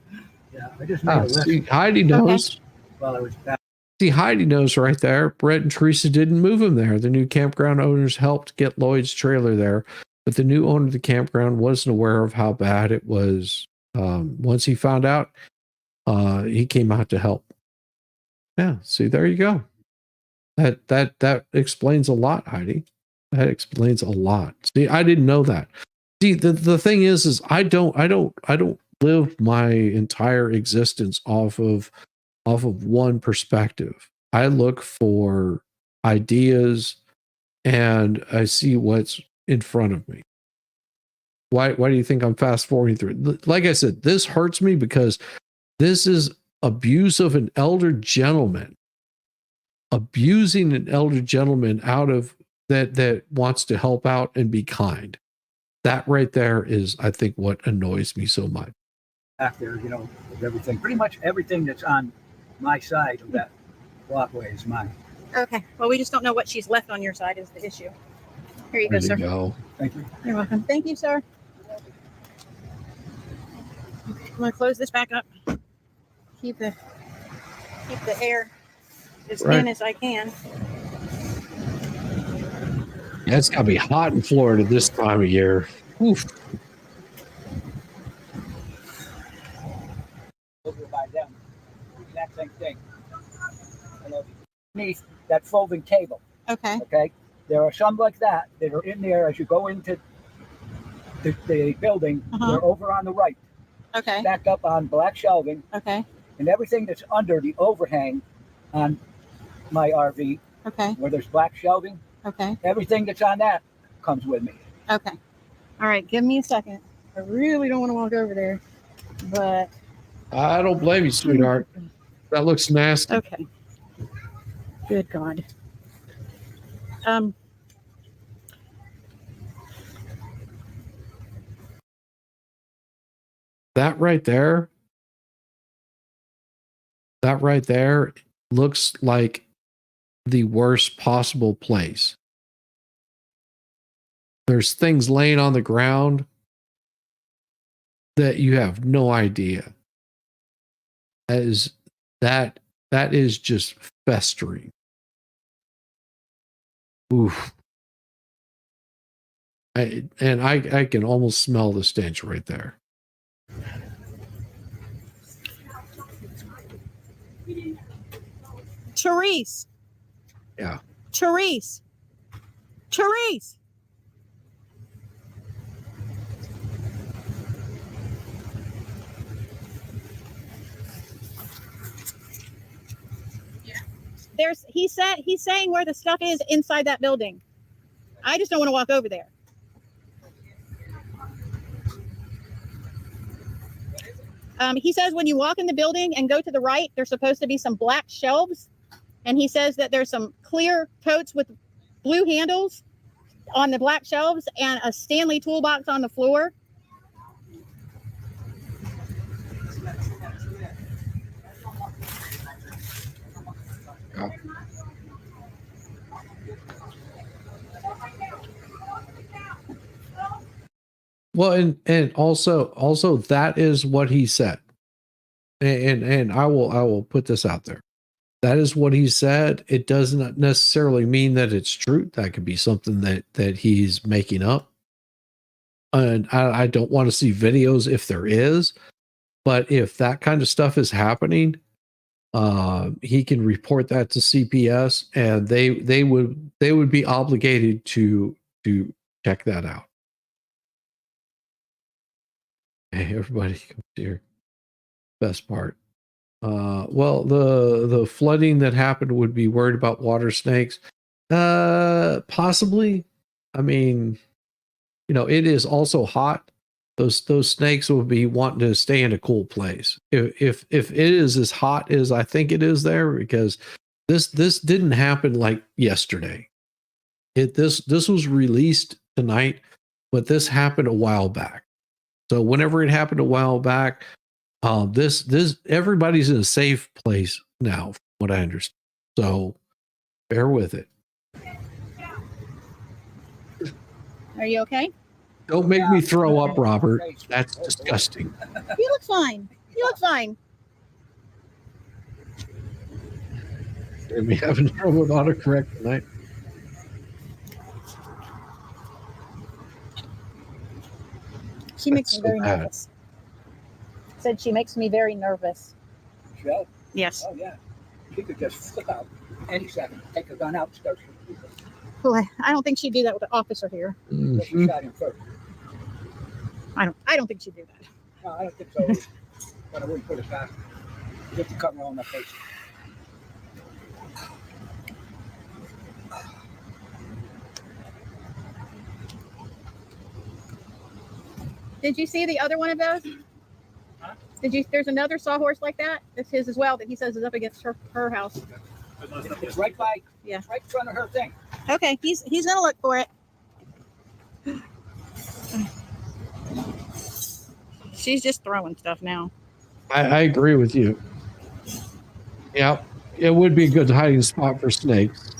Yeah, I just made a list. See, Heidi knows. While I was back. See, Heidi knows right there. Brett and Teresa didn't move him there. The new campground owners helped get Lloyd's trailer there, but the new owner of the campground wasn't aware of how bad it was. Once he found out, he came out to help. Yeah, see, there you go. That explains a lot, Heidi. That explains a lot. See, I didn't know that. See, the thing is I don't live my entire existence off of one perspective. I look for ideas and I see what's in front of me. Why do you think I'm fast forwarding through? Like I said, this hurts me because this is abuse of an elder gentleman. Abusing an elder gentleman out of that wants to help out and be kind. That right there is, I think, what annoys me so much. Back there, you know, with everything. Pretty much everything that's on my side of that walkway is mine. Okay. Well, we just don't know what she's left on your side is the issue. Here you go, sir. Go. Thank you. You're welcome. Thank you, sir. I'm gonna close this back up. Keep the air as in as I can. Yeah, it's gotta be hot in Florida this time of year. Oof. Over by them, exact same thing. Beneath that folding table. Okay. Okay. There are some like that are in there as you go into the building. They're over on the right. Okay. Back up on black shelving. Okay. And everything that's under the overhang on my RV. Okay. Where there's black shelving. Okay. Everything that's on that comes with me. Okay. All right. Give me a second. I really don't want to walk over there, but I don't blame you, sweetheart. That looks nasty. Okay. Good God. That right there looks like the worst possible place. There's things laying on the ground that you have no idea. That is just festering. Oof. I can almost smell the stench right there. Therese. Yeah. Therese. Therese. he's saying where the stuff is inside that building. I just don't want to walk over there. He says when you walk in the building and go to the right, there's supposed to be some black shelves. And he says that there's some clear totes with blue handles on the black shelves and a Stanley toolbox on the floor. Yeah. Well, and also that is what he said. And I will put this out there. That is what he said. It doesn't necessarily mean that it's true. That could be something that he's making up. And I don't want to see videos if there is, but if that kind of stuff is happening, he can report that to CPS, and they would be obligated to check that out. Hey, everybody, come here. Best part. Well, the flooding that happened would be worried about water snakes. Possibly. I mean, it is also hot. Those snakes will be wanting to stay in a cool place. If it is as hot as I think it is there, because this didn't happen like yesterday. This was released tonight, but this happened a while back. So whenever it happened a while back, this everybody's in a safe place now, from what I understand. So bear with it. Are you okay? Don't make me throw up, Robert. That's disgusting. You look fine. You look fine. Are we having trouble with autocorrect tonight? She makes me very nervous. Said she makes me very nervous. Shell? Yes. Oh, yeah. She could just flip out any second, take a gun out, start shooting people. Well, I don't think she'd do that with an officer here. But she shot him first. I don't think she'd do that. No, I don't think so. But I wouldn't put it past her. Get the cover on my face. Did you see the other one of those? Huh? There's another sawhorse like that. That's his as well, that he says is up against her house. It's right by, yeah, right in front of her thing. Okay, he's gonna look for it. She's just throwing stuff now. I agree with you. Yeah, it would be a good hiding spot for snakes.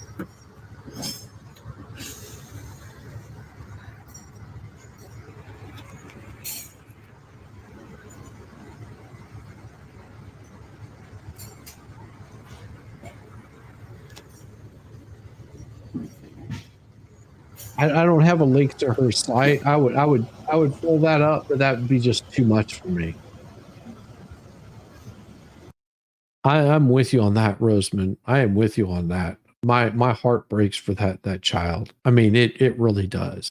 I don't have a link to her site. I would pull that up, but that would be just too much for me. I'm with you on that, Roseman. I am with you on that. My heart breaks for that child. I mean, it really does.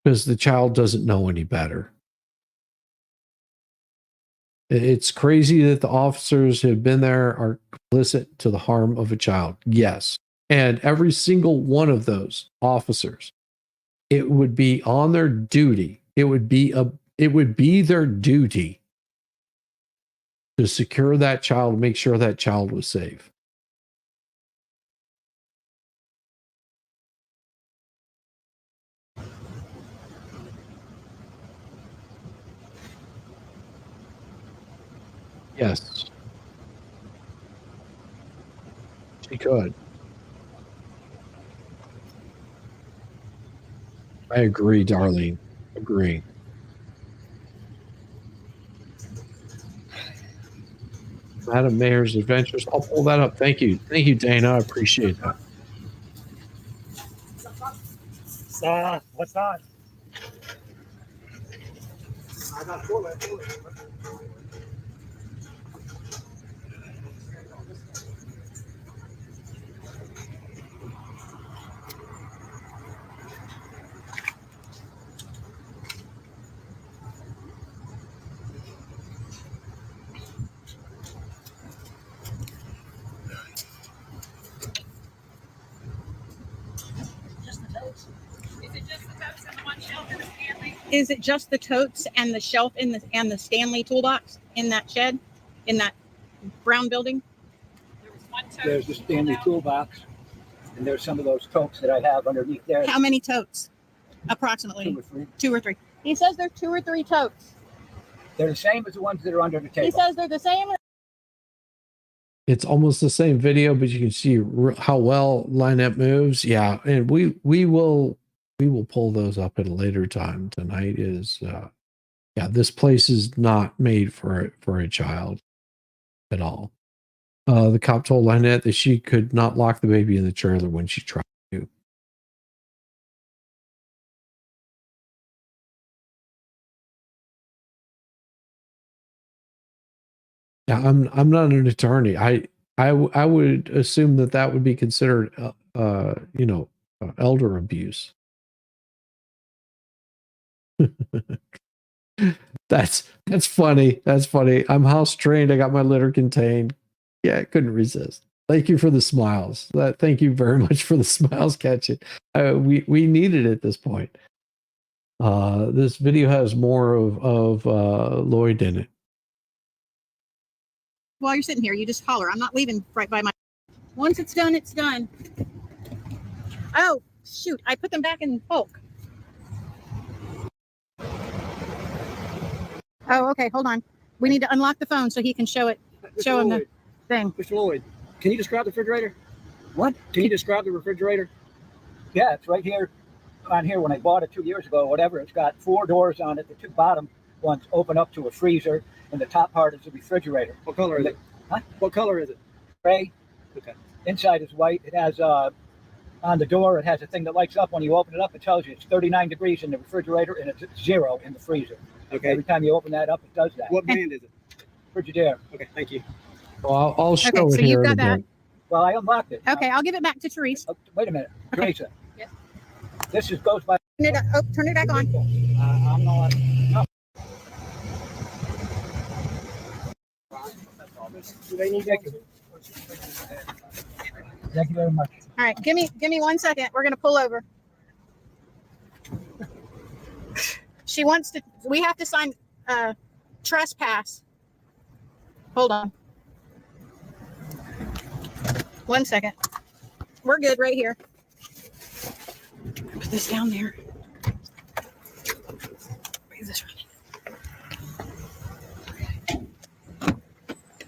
Because the child doesn't know any better. It's crazy that the officers who have been there are complicit to the harm of a child. Yes. And every single one of those officers, it would be on their duty. It would be their duty to secure that child, make sure that child was safe. Yes. She could. I agree, Darlene. Agree. Madam Mayor's Adventures. I'll pull that up. Thank you. Thank you, Dana. I appreciate that. What's that? I got full of it. Is it just the totes and the shelf in the and the Stanley toolbox in that shed, in that brown building? There's the Stanley toolbox, and there's some of those totes that I have underneath there. How many totes? Approximately 2 or 3. 2 or 3. He says there's 2 or 3 totes. They're the same as the ones that are under the table. He says they're the same. It's almost the same video, but you can see how well LIEnette moves. Yeah, and we will pull those up at a later time. Tonight is yeah, this place is not made for a child at all. The cop told LIEnette that she could not lock the baby in the trailer when she tried to. Yeah, I'm not an attorney. I would assume that would be considered you know, elder abuse. That's funny. That's funny. I'm house trained. I got my litter contained. Yeah, I couldn't resist. Thank you for the smiles. Thank you very much for the smiles, Catching. We need it at this point. This video has more of Lloyd in it. While you're sitting here, you just holler. I'm not leaving right by my. Once it's done, it's done. Oh, shoot. I put them back in bulk. Oh, okay. Hold on. We need to unlock the phone so he can show it. Show him the thing. Mr. Lloyd, can you describe the refrigerator? What? Can you describe the refrigerator? Yeah, it's right here on here when I bought it 2 years ago or whatever. It's got 4 doors on it. The 2 bottom ones open up to a freezer, and the top part is a refrigerator. What color is it? Huh? What color is it? Gray. Okay. Inside is white. It has on the door, it has a thing that lights up when you open it up. It tells you it's 39 degrees in the refrigerator and it's 0 in the freezer. Okay. Every time you open that up, it does that. What brand is it? Frigidaire. Okay, thank you. Well, I'll show Okay, it so here. you've got in a that. bit. Well, I unlocked it. Okay, I'll give it back to Therese. Oh, wait a minute, Okay. Teresa. Yes. This just goes by. Turn it back on. I'm not. No. Do they need Thank you. Thank you very much. All right, give me 1 second. We're gonna pull over. She wants to. We have to sign trespass. Hold on. 1 second. We're good right here. Put this down there. Where's this running?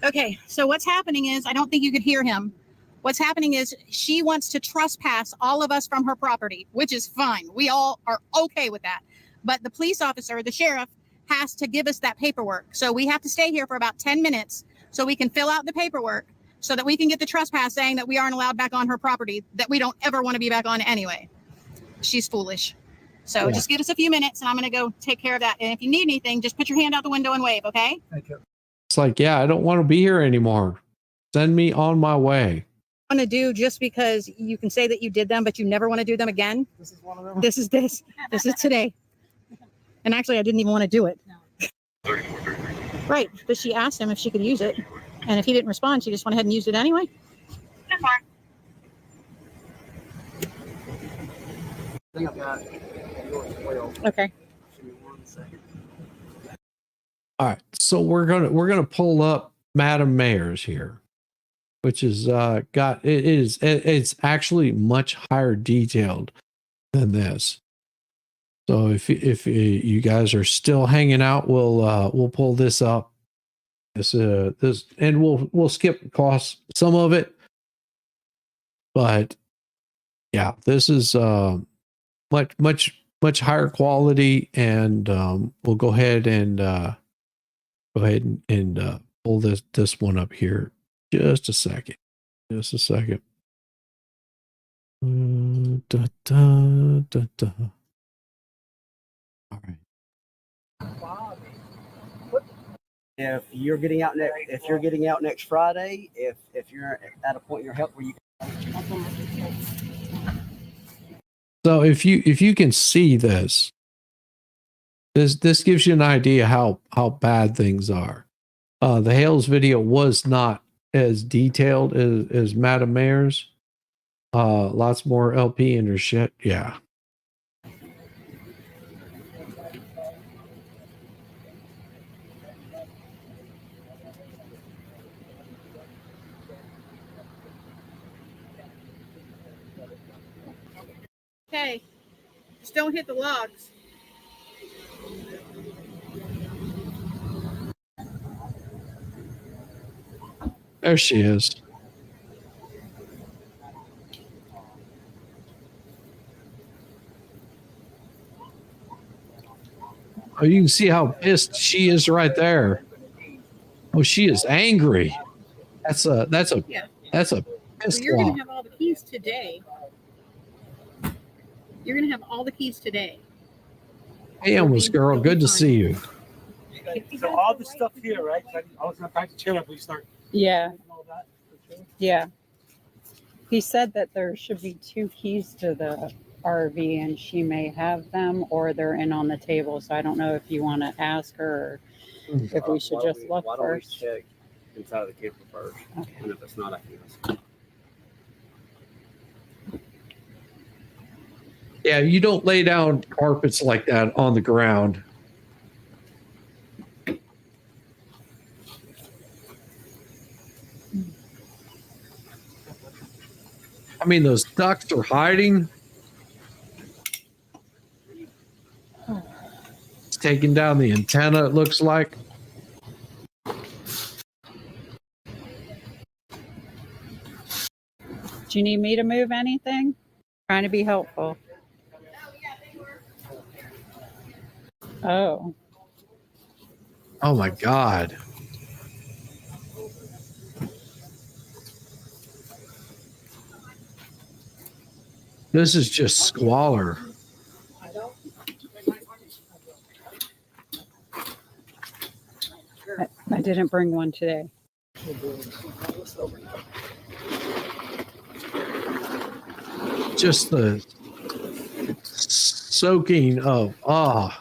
Okay, so what's happening is, I don't think you could hear him. What's happening is she wants to trespass all of us from her property, which is fine. We all are okay with that. But the police officer, the sheriff, has to give us that paperwork. So we have to stay here for about 10 minutes so we can fill out the paperwork so that we can get the trespass saying that we aren't allowed back on her property, that we don't ever want to be back on anyway. She's foolish. So Yeah. just give us a few minutes and I'm going to go take care of that. And if you need anything, just put your hand out the window and wave, okay? Thank you. It's like, yeah, I don't want to be here anymore. Send me on my way. Want to do just because you can say that you did them, but you never want to do them again. This is one of them. This is today. And actually, I didn't even want to do it. Right. But she asked him if she could use it. And if he didn't respond, she just went ahead and used it anyway. I think I've got yours as well. Okay. Give me 1 second. All right, so we're gonna pull up Madam Mayor's here, which is it's actually much higher detailed than this. So if you guys are still hanging out, we'll pull this up. This and we'll skip across some of it, but yeah, this is much higher quality, and we'll go ahead and pull this one up here. Just a second. Da, da, da, da. All right. If you're getting out next Friday, if you're at a point in your health where you So if you can see this gives you an idea how bad things are. The Hale's video was not as detailed as Madam Mayor's. Lots more LP in her shit. Yeah. Okay. Just don't hit the logs. There she is. Oh, you can see how pissed she is right there. Oh, she is angry. That's a Yeah. pissed So you're going log. to have all the keys today. You're going to have all the keys today. Hey, Elvis girl, good to see you. So all the stuff here, right? I was going to back to chill if we start. Yeah. All that. Yeah. He said that there should be 2 keys to the RV and she may have them or they're in on the table. So I don't know if you want to ask her or if we should just look Why don't we first. check inside of the camper first? Okay. And if it's not, I can ask. Yeah, you don't lay down carpets like that on the ground. I mean, those ducks are hiding. It's taking down the antenna, it looks like. Do you need me to move anything? Trying to be helpful. Oh. Oh my God. This is just squalor. I didn't bring one today. Just the soaking of oh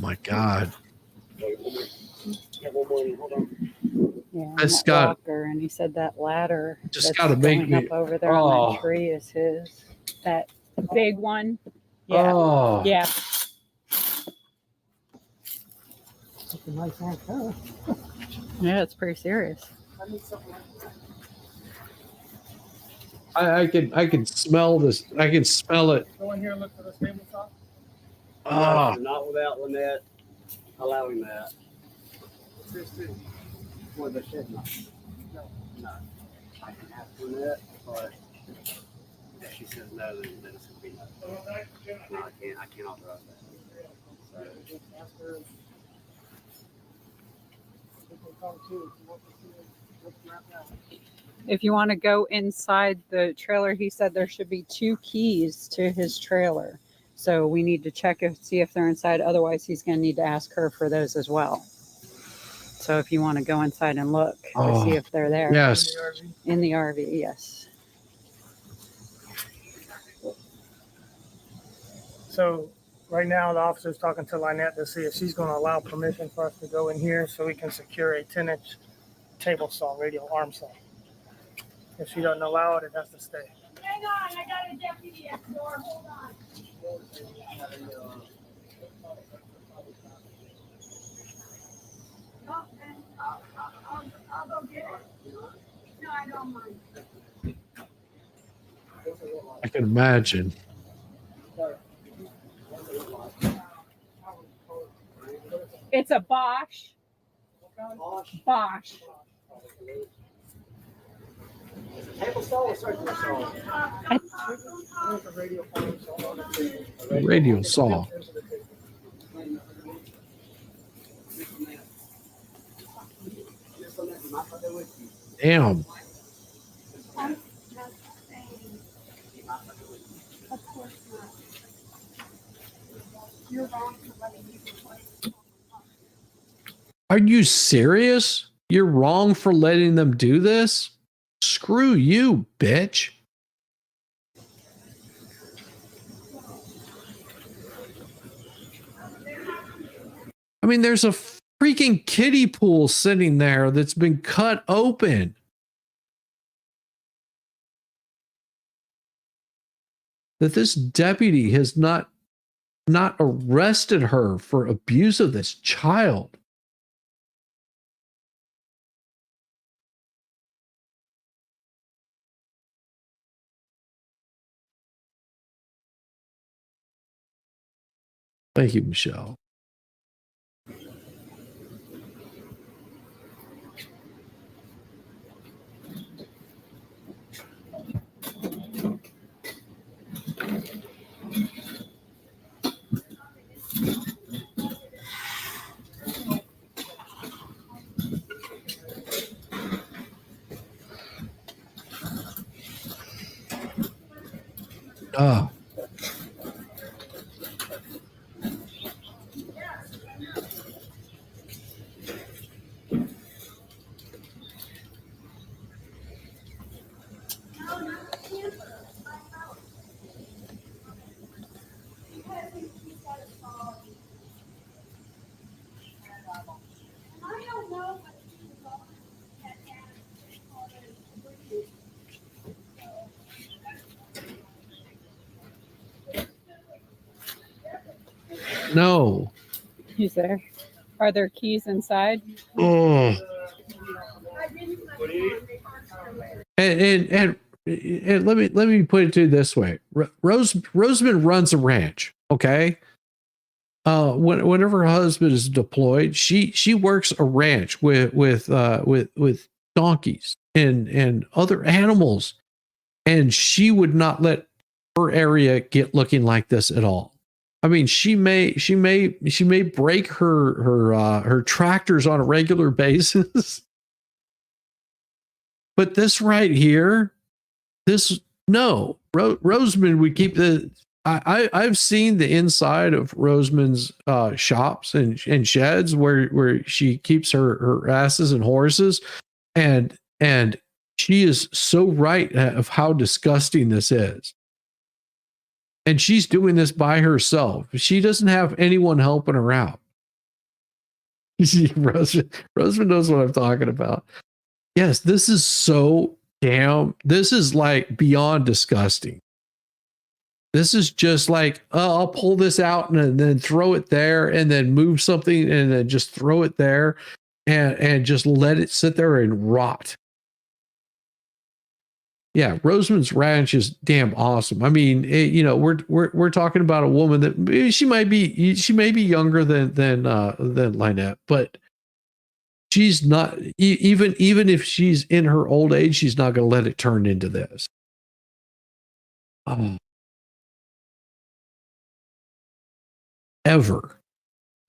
my God. Yeah, It's that got- walker, and he said that ladder Just that's gotta make going me- up over there on that tree is his. That big one. Yeah. Oh. Yeah. That's a nice antenna. Yeah, it's pretty serious. I can smell this. I can smell it. Go in here and look for the tabletop. Ah. Not without Lynette allowing that. For the shed not. No. I can ask Lynette, but if she says no, then it's going to be no. No, I can't authorize that. So, If you want to go inside the trailer, he said there should be 2 keys to his trailer. So we need to check and see if they're inside. Otherwise, he's going to need to ask her for those as well. So if you want to go inside and look to see if they're there. Yes. In the RV, yes. So right now the officer's talking to LIEnette to see if she's going to allow permission for us to go in here so we can secure a 10-inch table saw, radial arm saw. If she doesn't allow it, it has to stay. Hang on, I got a deputy at the door. Hold on. I'll go get it. No, I don't mind. I can imagine. It's a Bosch. Bosch. table saw or circular saw? Radio saw. Damn. Are you serious? You're wrong for letting them do this? Screw you, bitch. I mean, there's a freaking kiddie pool sitting there that's been cut open. That this deputy has not arrested her for abuse of this child. Thank you, Michelle. Oh. No. He's there. Are there keys inside? Oh. And let me put it to you this way. Rosamond runs a ranch. Okay. Whenever her husband is deployed, she works a ranch with donkeys and other animals, and she would not let her area get looking like this at all. I mean, she may break her tractors on a regular basis, but this right here, Rosamond would keep the. I've seen the inside of Rosamond's shops and sheds where she keeps her asses and horses, and she is so right of how disgusting this is. And she's doing this by herself. She doesn't have anyone helping her out. Rosamond knows what I'm talking about. Yes, this is so this is like beyond disgusting. This is just like, oh, I'll pull this out and then throw it there and then move something and then just throw it there and just let it sit there and rot. Yeah, Rosamond's ranch is damn awesome. I mean, we're talking about a woman that she may be younger than LIEnette, but she's not even if she's in her old age, she's not going to let it turn into this. Ever.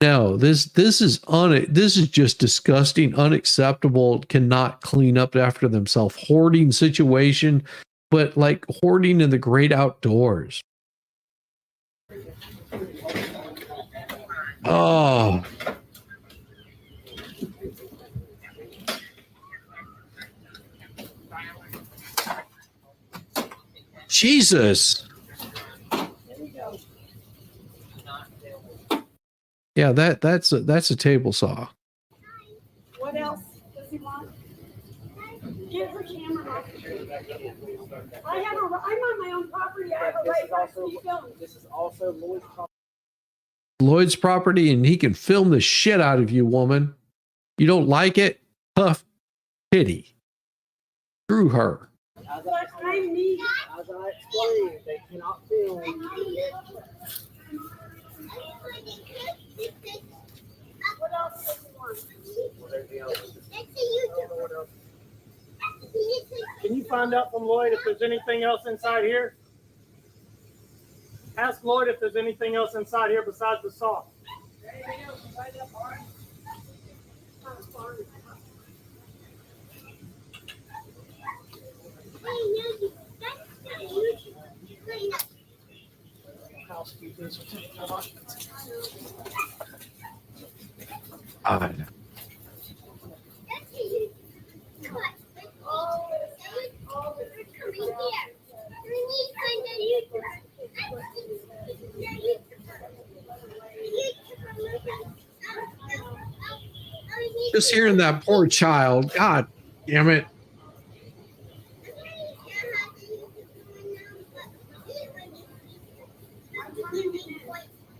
No, this is just disgusting, unacceptable, cannot clean up after themselves. Hoarding situation, but like hoarding in the great outdoors. Oh. Jesus. Yeah, that's a table saw. What else does he want? Get her camera off. I'm on my own property. I have a right to be filmed. This is also Lloyd's property. Lloyd's property, and he can film the shit out of you, woman. You don't like it? Puff pity. Screw her. But I need. As I explained, they cannot film. What else does he want? Can you find out from Lloyd if there's anything else inside here? Ask Lloyd if there's anything else inside here besides the saw. Housekeepers will take care of it. Just hearing that poor child. God damn it.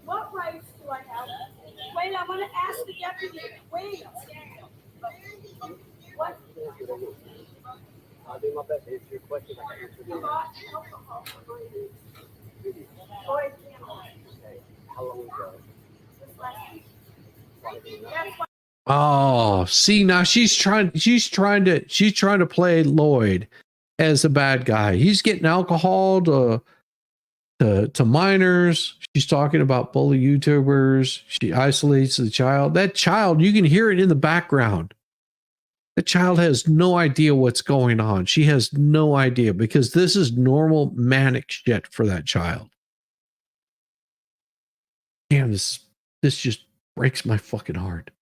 What rights do I have? Wait, I want to ask the deputy. Wait. What? I'll do my best to answer your question. I can answer them. Alcohol. Okay. How long ago? Oh, see, now she's trying to play Lloyd as a bad guy. He's getting alcohol to minors. She's talking about bully YouTubers. She isolates the child. That child, you can hear it in the background. The child has no idea what's going on. She has no idea because this is normal manic shit for that child. Damn, this just breaks my fucking heart.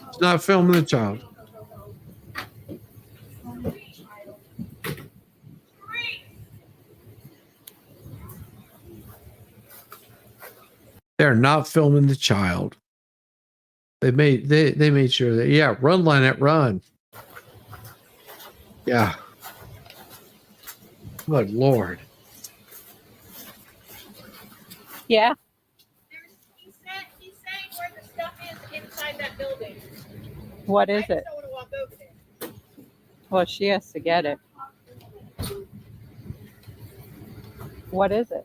It's not filming the child. They're not filming the child. They made sure that, yeah, run, LIEnette, run. Yeah. Good Lord. Yeah. He's saying where the stuff is inside that building. What is I it? just don't want to walk over there. Well, she has to get it. What is it?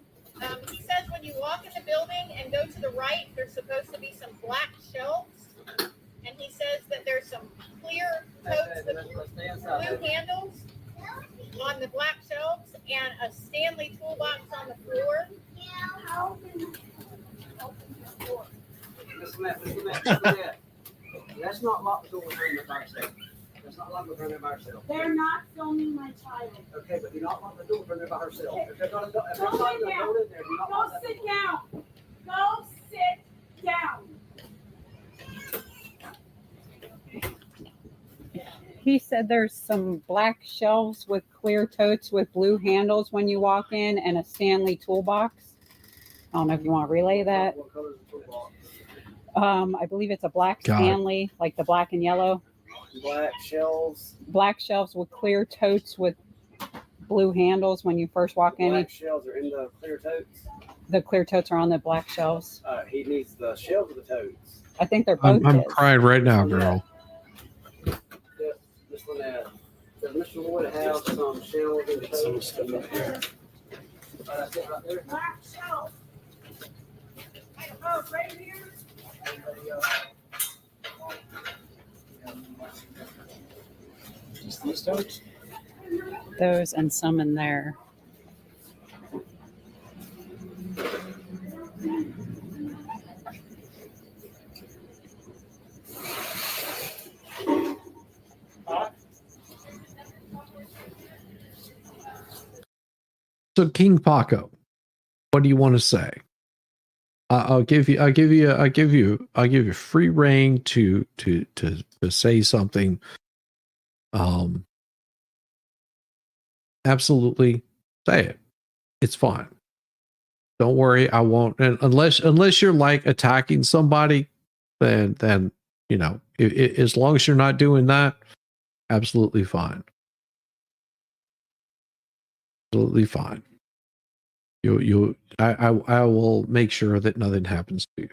He says when you walk in the building and go to the right, there's supposed to be some black shelves. And he says that there's some clear totes with blue handles on the black shelves and a Stanley toolbox on the floor. That's not locked the door behind the fire station. That's not locked the door by herself. They're not filming my child. Okay, but do not lock the door behind by herself. Okay. If they're going to go, if Go they're not sit going to down. go in there, do not Go lock that sit door. down. Go sit down. He said there's some black shelves with clear totes with blue handles when you walk in and a Stanley toolbox. I don't know if you want to relay that. What color is the toolbox? I believe it's a black God. Stanley, like the black and yellow. Black shelves. Black shelves with clear totes with blue handles when you first walk in. Black shelves are in the clear totes. The clear totes are on the black shelves. He needs the shelves of the totes. I think they're both I'm his. crying right now, girl. This one has. Does Mr. Lloyd have some shelves and totes? That's it right there. Black shelf. Oh, right here. Just these totes? Those and some in there. So King Paco, what do you want to say? I'll give you free reign to say something. Absolutely say it. It's fine. Don't worry, I won't. And unless you're like attacking somebody, then you know, as long as you're not doing that, absolutely fine. Absolutely fine. I will make sure that nothing happens to you.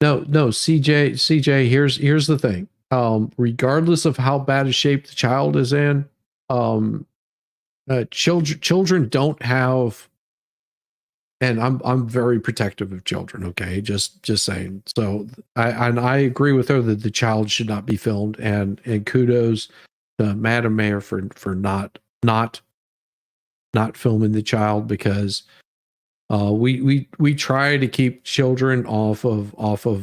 No, CJ, here's the thing. Regardless of how bad a shape the child is in, children don't have, and I'm very protective of children, okay? Just saying. So I agree with her that the child should not be filmed, and kudos to Madam Mayor for not filming the child, because We try to keep children off of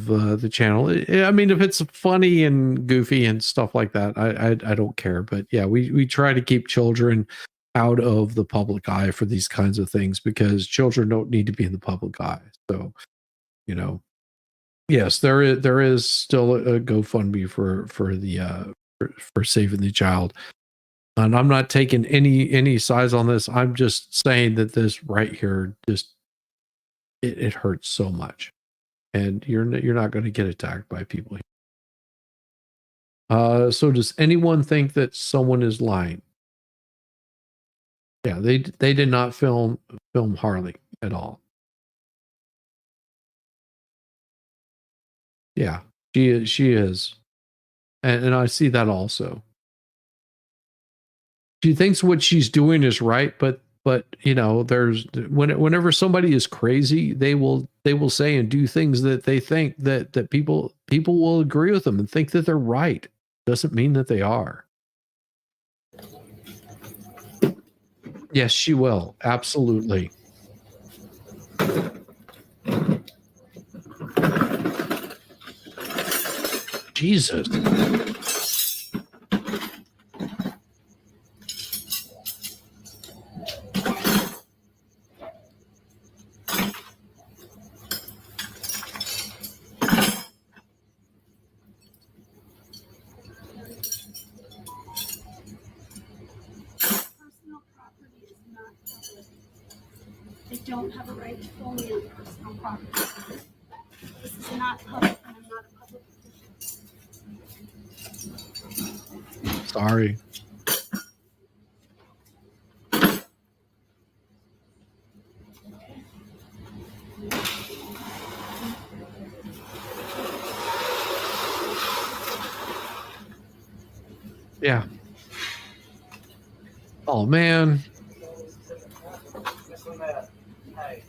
the channel. I mean, if it's funny and goofy and stuff like that, I don't care. But yeah, we try to keep children out of the public eye for these kinds of things, because children don't need to be in the public eye. So, you know, yes, there is still a GoFundMe for saving the child. And I'm not taking any sides on this. I'm just saying that this right here just it hurts so much, and you're not going to get attacked by people. So does anyone think that someone is lying? Yeah, they did not film Harley at all. Yeah, she is, and I see that also. She thinks what she's doing is right, but you know, there's whenever somebody is crazy, they will say and do things that they think that people will agree with them and think that they're right. Doesn't mean that they are. Yes, she will. Absolutely. Jesus. They don't have a right to film me on personal property. This is not public, and I'm not a public official. Sorry. Yeah. Oh man. Hey,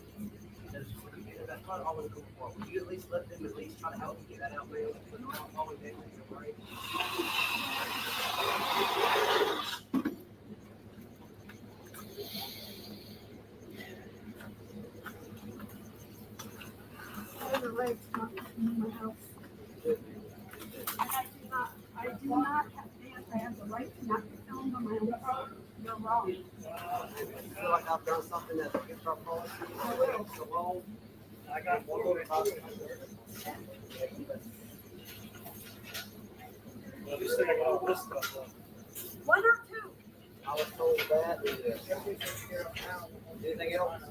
that's not all we're looking for. Would you at least let them at least try to help you get that out there? I do not have the right to not be filmed on my own property. You're wrong. I feel like I've done something that's against our policy. I will. So, I got one more copy. Well, you still got all this stuff though. One or two. I was told that. Anything else?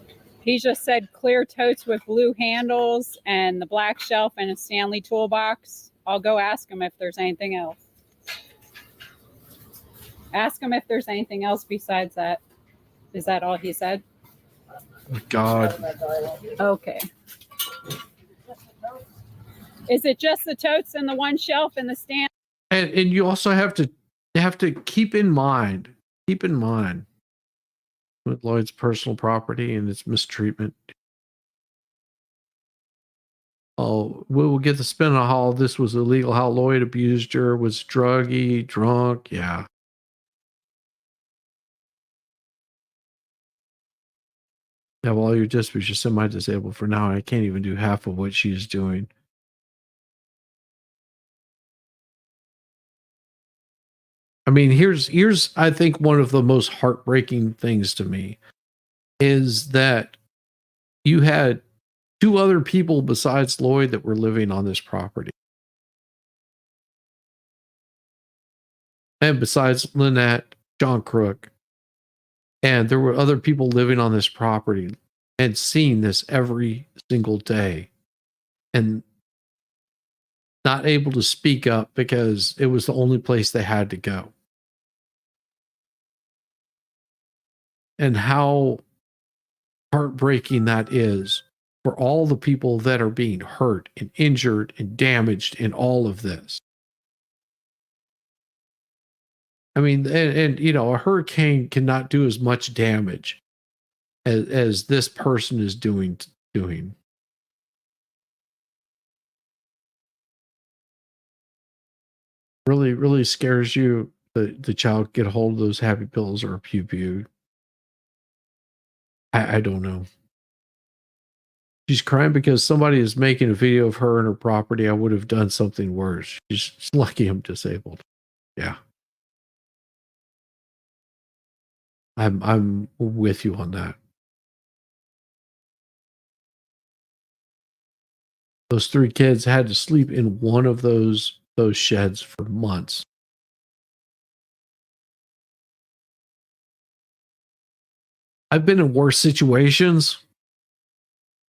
He just said clear totes with blue handles and the black shelf and a Stanley toolbox. I'll go ask him if there's anything else. Ask him if there's anything else besides that. Is that all he said? God. Okay. Is it just the totes and the one shelf and the stand? And you also have to keep in mind with Lloyd's personal property and its mistreatment. Oh, we will get the spin on how this was illegal, how Lloyd abused her, was druggy, drunk. Yeah. Yeah, well, your dispatch is semi-disabled for now. I can't even do half of what she's doing. I mean, here's I think one of the most heartbreaking things to me is that you had two other people besides Lloyd that were living on this property. And besides LIEnette, John Crook. And there were other people living on this property and seeing this every single day and not able to speak up because it was the only place they had to go. And how heartbreaking that is for all the people that are being hurt and injured and damaged in all of this. I mean, and you know, a hurricane cannot do as much damage as this person is doing. Really, really scares you that the child get a hold of those happy pills or a pew pew. I don't know. She's crying because somebody is making a video of her and her property. I would have done something worse. She's lucky I'm disabled. Yeah. I'm with you on that. Those 3 kids had to sleep in one of those sheds for months. I've been in worse situations.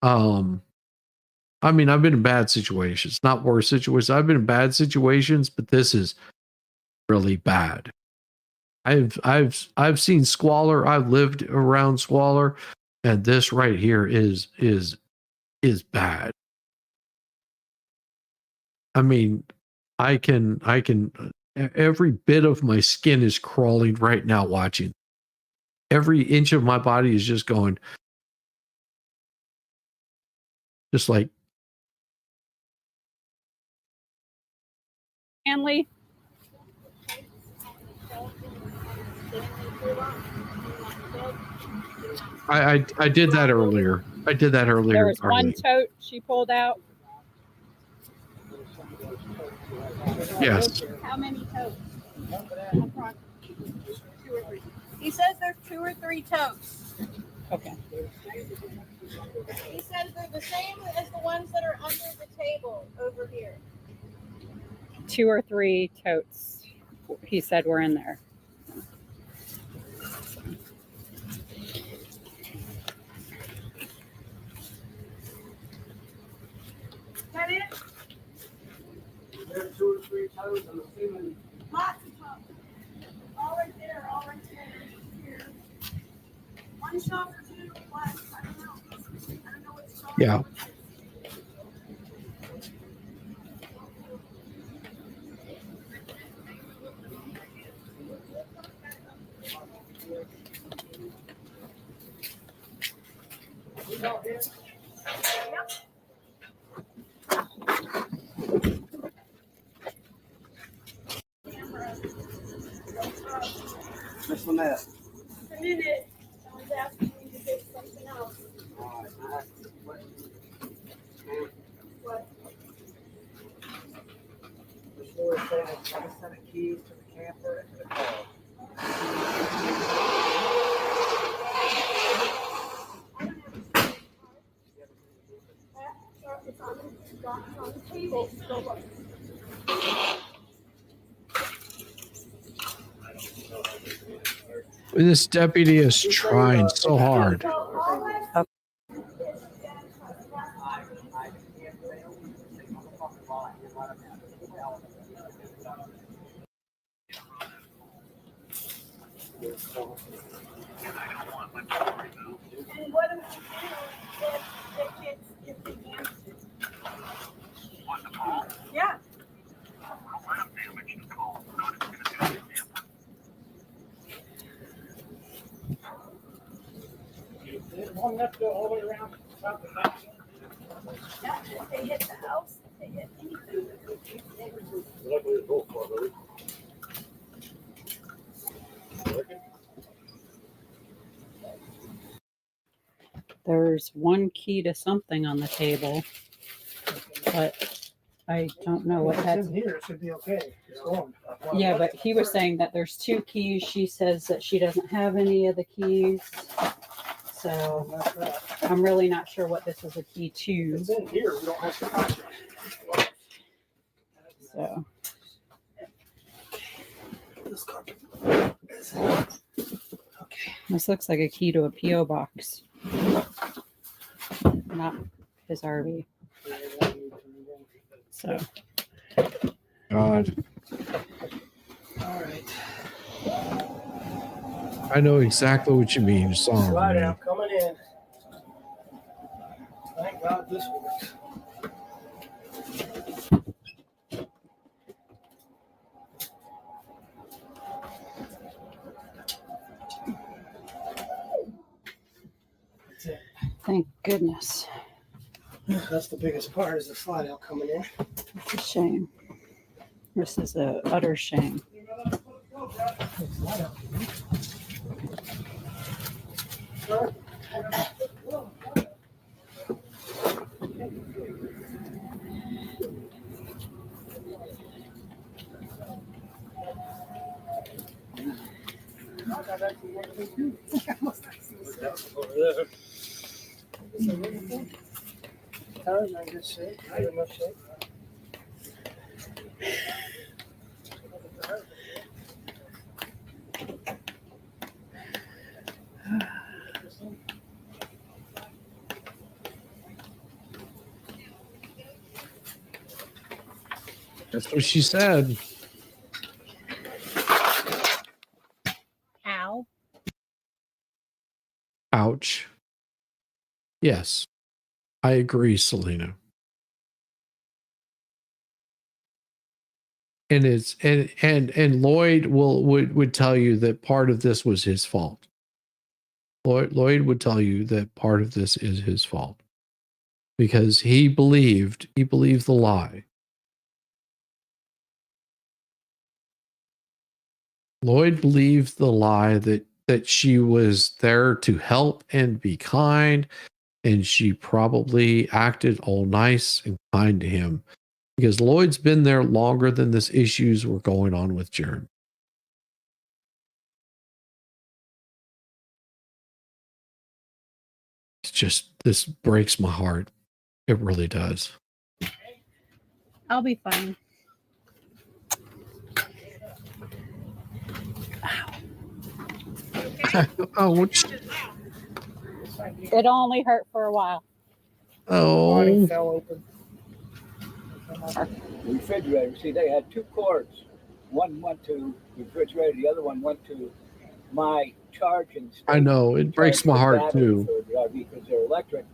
I mean, I've been in bad situations, not worse situations. I've been in bad situations, but this is really bad. I've seen squalor. I've lived around squalor, and this right here is bad. I mean, I can every bit of my skin is crawling right now watching. Every inch of my body is just going, just like. Hanley. I did that earlier. I did that earlier. There was one tote she pulled out. Yes. How many totes? 2 or 3. He says there's 2 or 3 totes. Okay. He says they're the same as the ones that are under the table over here. 2 or 3 totes. He said were in there. Is that it? There's 2 or 3 toes, I'm assuming. Lots of totes. All right there, all right there. Here. 1 shelf or 2, what? I don't know. I don't know what's called. Yeah. Miss LIEnette. A minute. Someone's asking me to do something else. What? Miss Lloyd said it's got a set of keys to the camper and to the car. It's on the table. This deputy is trying so hard. And what do we do if the kids answer? Yeah. Long enough to go all the way around. Yeah, if they hit the house, if they hit anything. There's 1 key to something on the table, but I don't know what It's that's. in here, it should be okay. It's going. Yeah, but he was saying that there's 2 keys. She says that she doesn't have any of the keys. So I'm really not sure what this is a key to. It's in here, we don't have to touch it. So. This looks like a key to a P.O. box. Not his RV. So. God. All right. I know exactly what you mean. Slide out, coming in. Thank God this works. That's it. Thank goodness. That's the biggest part is the slide out coming in. It's a shame. This is an utter shame. That's what she said. Ow. Ouch. Yes, I agree, Selena. And it's and Lloyd would tell you that part of this was his fault. Lloyd would tell you that part of this is his fault because he believed the lie. Lloyd believed the lie that she was there to help and be kind, and she probably acted all nice and kind to him because Lloyd's been there longer than this issues were going on with Jeremy. It's just, this breaks my heart. It really does. I'll be fine. Oh, It only hurt for a while. Body fell open. The refrigerator, see, they had two cords. One went to the refrigerator, the other one went to my charging station. I know, it breaks my heart too. For the RV because they're electric.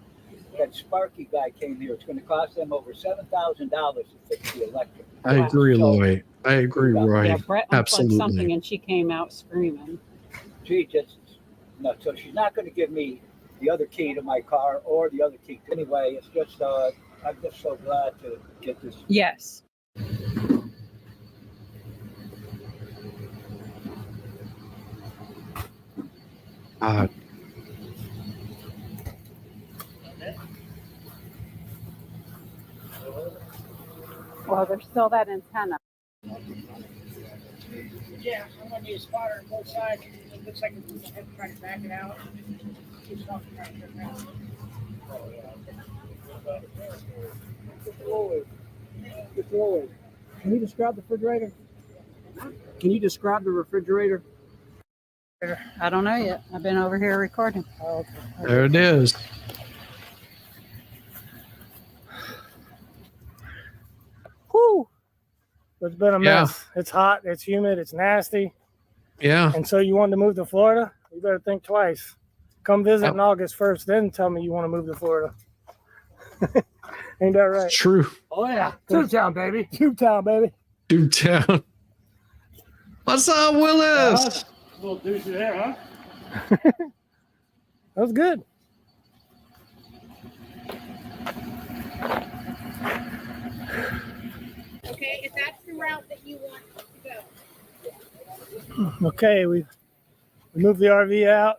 That Sparky guy came here. It's going to cost them over $7,000 to fix the electric. I agree, Lloyd. I agree, Roy. Yeah, Brett unplugged something Absolutely. and she came out screaming. She just, no, so she's not going to give me the other key to my car or the other key. Anyway, it's just, I'm just so glad to get this. Yes. Well, there's still that antenna. Yeah, I'm gonna need a spotter on both sides. It looks like it's trying to back it out. Keeps off trying to turn around. Lloyd, can you describe the refrigerator? Can you describe the refrigerator? I don't know yet. I've been over here recording. Oh, okay. There it is. Whew. It's been a Yeah. mess. It's hot. It's humid. It's nasty. Yeah. And so you want to move to Florida? You better think twice. Come visit on August 1st, then tell me you want to move to Florida. Ain't that right? It's true. Oh, yeah. Tube-town, baby. Tube-town, baby. Tube-town. What's up, Willis? A little douchey there, huh? That was good. Okay, if that's the route that you want to go. Okay, we moved the RV out.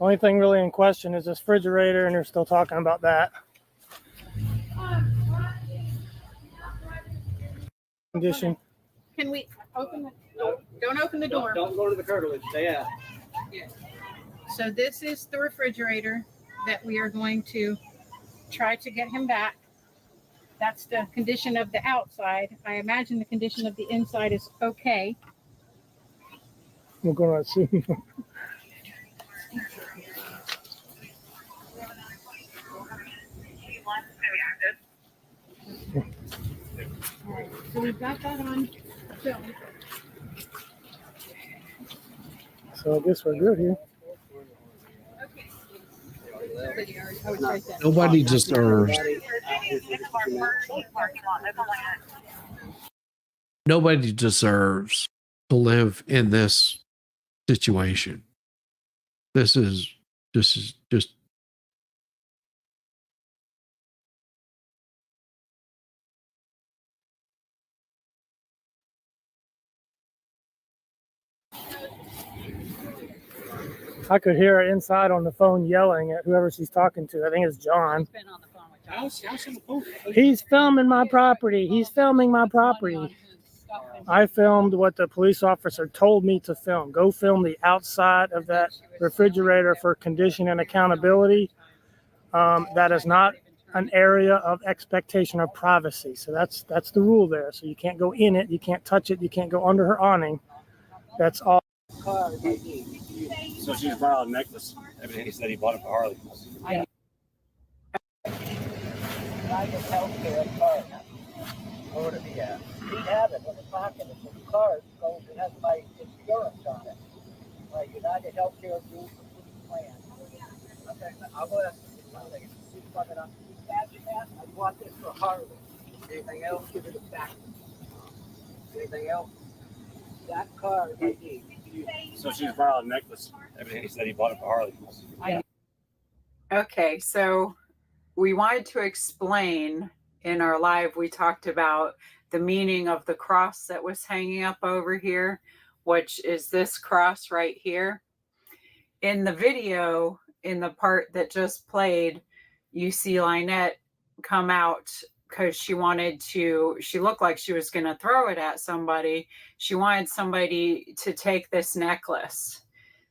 Only thing really in question is this refrigerator, and they're still talking about that. Condition. Can we open the door? Don't open the door. Don't go to the curtilage. Stay out. So this is the refrigerator that we are going to try to get him back. That's the condition of the outside. I imagine the condition of the inside is okay. We're going to assume. So we've got that on film. So I guess we're good here. Nobody deserves. Nobody deserves to live in this situation. This is just I could hear her inside on the phone yelling at whoever she's talking to. I think it's John. He's filming my property. He's filming my property. I filmed what the police officer told me to film. Go film the outside of that refrigerator for condition and accountability. That is not an area of expectation of privacy. So that's the rule there. So you can't go in it, you can't touch it, you can't go under her awning. That's all. So she's brought a necklace. Evidently, he said he bought it for Harley. Private healthcare card. Where would it be at? He'd have it in his pocket. It's a card goes and has my insurance on it. My United Healthcare Group plan. Okay, I'll go ask him. He's fucking up. I bought this for Harley. Anything else? Give it back. Anything else? That card I need. So she's brought a necklace. Evidently, he said he bought it for Harley. Okay, so we wanted to explain in our live, we talked about the meaning of the cross that was hanging up over here, which is this cross right here. In the video, in the part that just played, you see LIEnette come out because she looked like she was going to throw it at somebody. She wanted somebody to take this necklace.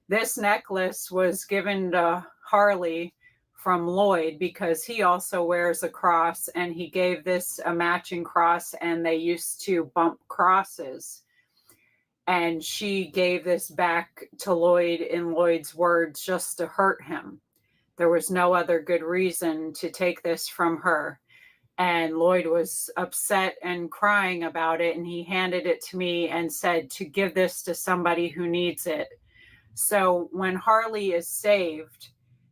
This necklace was given to Harley from Lloyd because he also wears a cross, and he gave this a matching cross, and they used to bump crosses. And she gave this back to Lloyd, in Lloyd's words, just to hurt him. There was no other good reason to take this from her. And Lloyd was upset and crying about it, and he handed it to me and said to give this to somebody who needs it. So when Harley is saved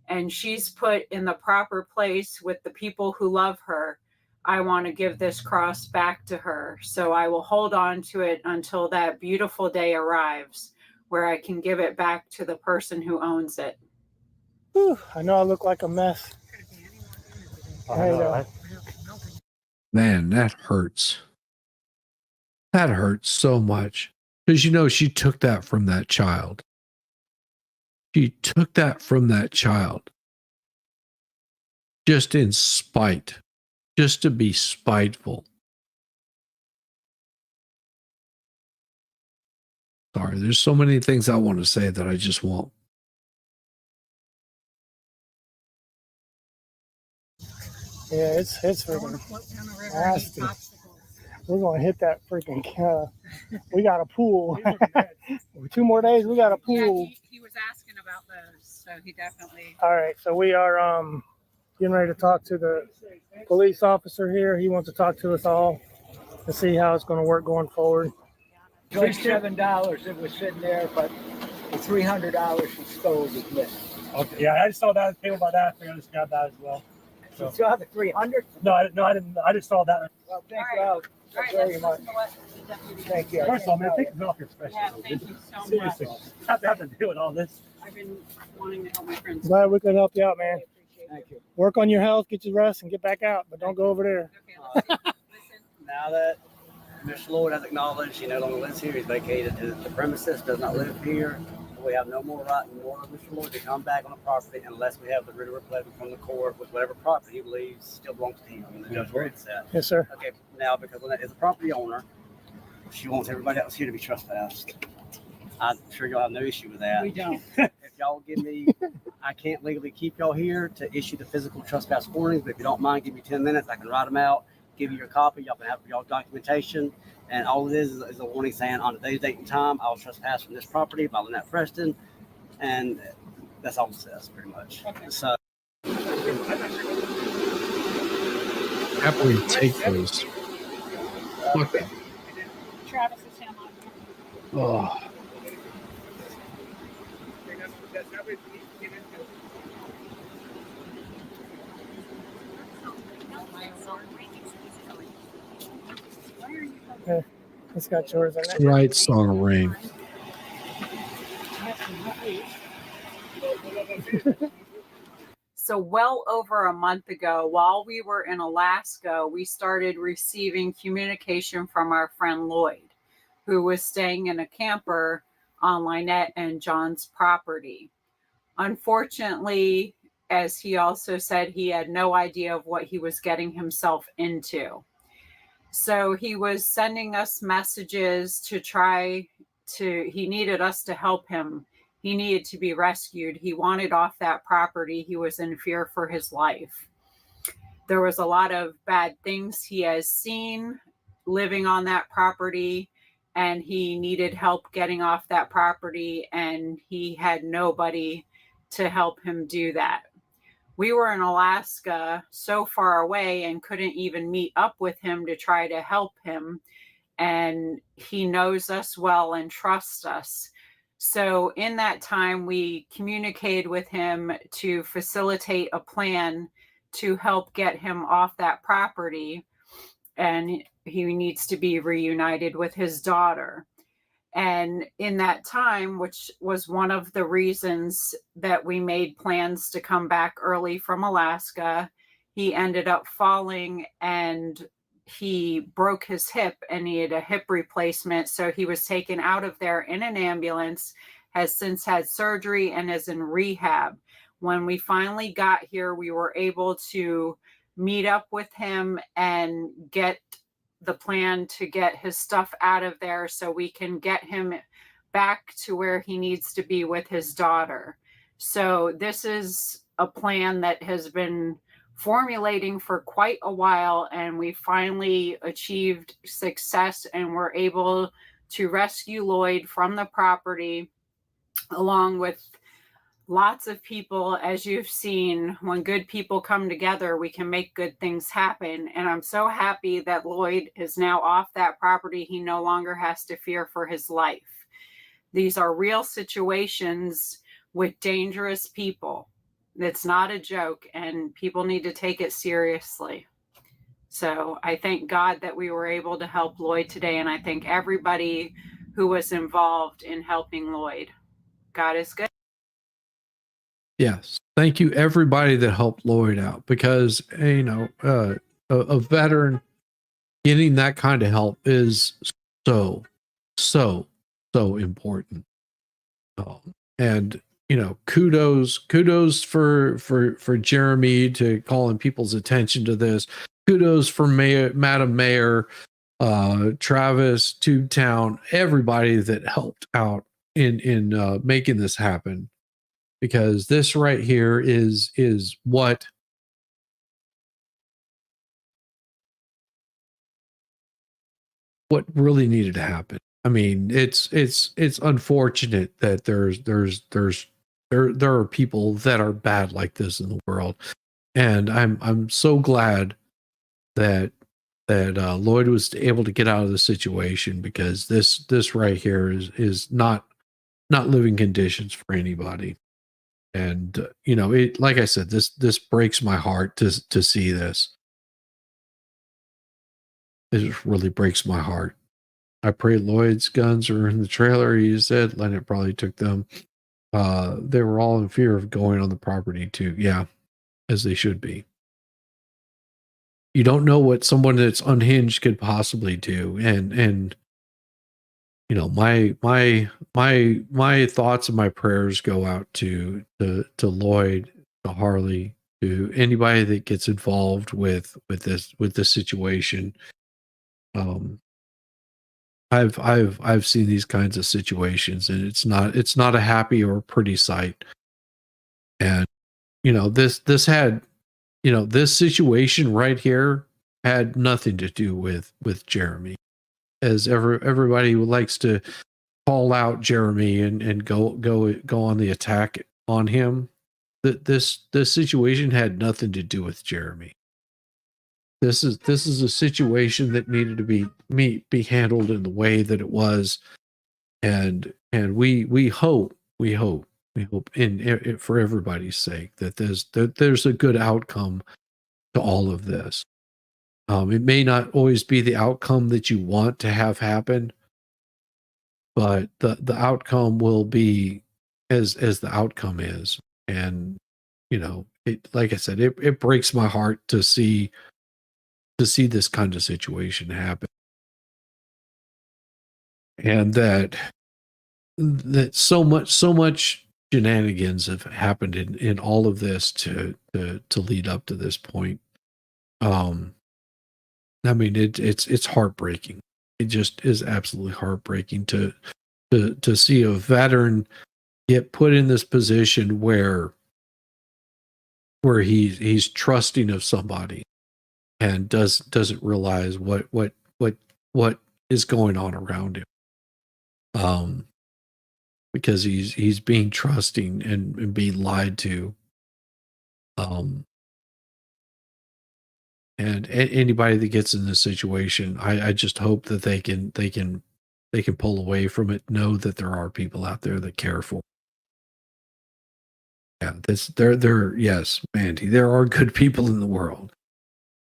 and she's put in the proper place with the people who love her, I want to give this cross back to her. So I will hold on to it until that beautiful day arrives where I can give it back to the person who owns it. Whew, I know I look like a mess. Man, that hurts. That hurts so much. Because, she took that from that child. She took that from that child. Just in spite. Just to be spiteful. Sorry, there's so many things I want to say that I just won't. Yeah, it's freaking nasty. We're going to hit that freaking, we got a pool. 2 more days, we got a pool. Yeah, he was asking about those, so he definitely. All right, so we are getting ready to talk to the police officer here. He wants to talk to us all to see how it's going to work going forward. $7 it was sitting there, but the $300 she stole was missing. Okay, yeah, I just saw that table by that. I figured I just grabbed that as well. So. You still have the 300? No, I didn't. I just saw that. Well, thank you all very much. Thank you. First of all, man, thank you off your special. Yeah, thank you so Seriously, much. have to deal with all this. I've been wanting to help my friends. Glad we could help you out, man. Thank you. Work on your health, get your rest, and get back out, but don't go over there. Okay, Now that Mr. Lloyd has acknowledged he no longer lives here, he's vacated the premises, does not live here. We have no more right nor Mr. Lloyd to come back on the property unless we have the written replacement from the court with whatever property he believes still belongs to him. And the judge writes that. Yes, sir. Okay, now because Lynette is a property owner, she wants everybody else here to be trespassed. I'm sure y'all have no issue with that. We don't. If y'all give me, I can't legally keep y'all here to issue the physical trespass warnings, but if you don't mind, give me 10 minutes. I can write them out, give you your copy. Y'all can have y'all documentation. And all it is a warning saying on today's date and time, I was trespassed from this property by LIEnette Preston. And that's all it says, pretty much. Okay. So, After we take those. Okay. Travis is him on. Oh. Yeah, it's got yours in it. Right, Song of Rain. So well over a month ago, while we were in Alaska, we started receiving communication from our friend Lloyd, who was staying in a camper on LIEnette and John's property. Unfortunately, as he also said, he had no idea of what he was getting himself into. So he was sending us messages to try to, he needed us to help him. He needed to be rescued. He wanted off that property. He was in fear for his life. There was a lot of bad things he has seen living on that property, and he needed help getting off that property, and he had nobody to help him do that. We were in Alaska, so far away, and couldn't even meet up with him to try to help him. And he knows us well and trusts us. So in that time, we communicated with him to facilitate a plan to help get him off that property. And he needs to be reunited with his daughter. And in that time, which was one of the reasons that we made plans to come back early from Alaska, he ended up falling and he broke his hip and he had a hip replacement. So he was taken out of there in an ambulance, has since had surgery, and is in rehab. When we finally got here, we were able to meet up with him and get the plan to get his stuff out of there so we can get him back to where he needs to be with his daughter. So this is a plan that has been formulating for quite a while, and we finally achieved success and were able to rescue Lloyd from the property, along with lots of people. As you've seen, when good people come together, we can make good things happen. And I'm so happy that Lloyd is now off that property. He no longer has to fear for his life. These are real situations with dangerous people. It's not a joke, and people need to take it seriously. So I thank God that we were able to help Lloyd today, and I thank everybody who was involved in helping Lloyd. God is good. Yes. Thank you, everybody that helped Lloyd out, because, you know, a veteran getting that kind of help is so important. And, you know, kudos for Jeremy to calling people's attention to this. Kudos for Madam Mayor, Travis, Tubetown, everybody that helped out in making this happen. Because this right here is what really needed to happen. I mean, it's unfortunate that there are people that are bad like this in the world, and I'm so glad that Lloyd was able to get out of the situation, because this right here is not living conditions for anybody. And you know, it, like I said, this breaks my heart to see this. It just really breaks my heart. I pray Lloyd's guns are in the trailer. He said LIEnette probably took them. They were all in fear of going on the property too. Yeah, as they should be. You don't know what someone that's unhinged could possibly do, and you know, my thoughts and my prayers go out to Lloyd, to Harley, to anybody that gets involved with this situation. I've seen these kinds of situations, and it's not a happy or pretty sight. And you know, this had, you know, this situation right here had nothing to do with Jeremy. As everybody likes to call out Jeremy and go on the attack on him, that this situation had nothing to do with Jeremy. This is a situation that needed to be handled in the way that it was, and we hope in for everybody's sake that there's a good outcome to all of this. It may not always be the outcome that you want to have happen, but the outcome will be as the outcome is. And you know, it, like I said, it breaks my heart to see this kind of situation happen, and that so much shenanigans have happened in all of this to lead up to this point. I mean, it's heartbreaking. It just is absolutely heartbreaking to see a veteran get put in this position where he's trusting of somebody and doesn't realize what is going on around him. Because he's being trusting and being lied to. And anybody that gets in this situation, I just hope that they can pull away from it, know that there are people out there that care for. Yeah, there yes, Mandy, there are good people in the world.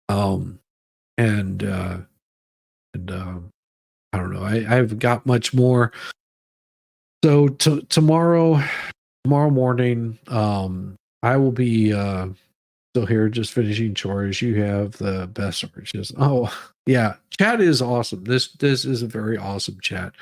And I don't know. I haven't got much more. So tomorrow morning, I will be still here just finishing chores. You have the best oranges. Oh yeah, chat is awesome. This is a very awesome chat.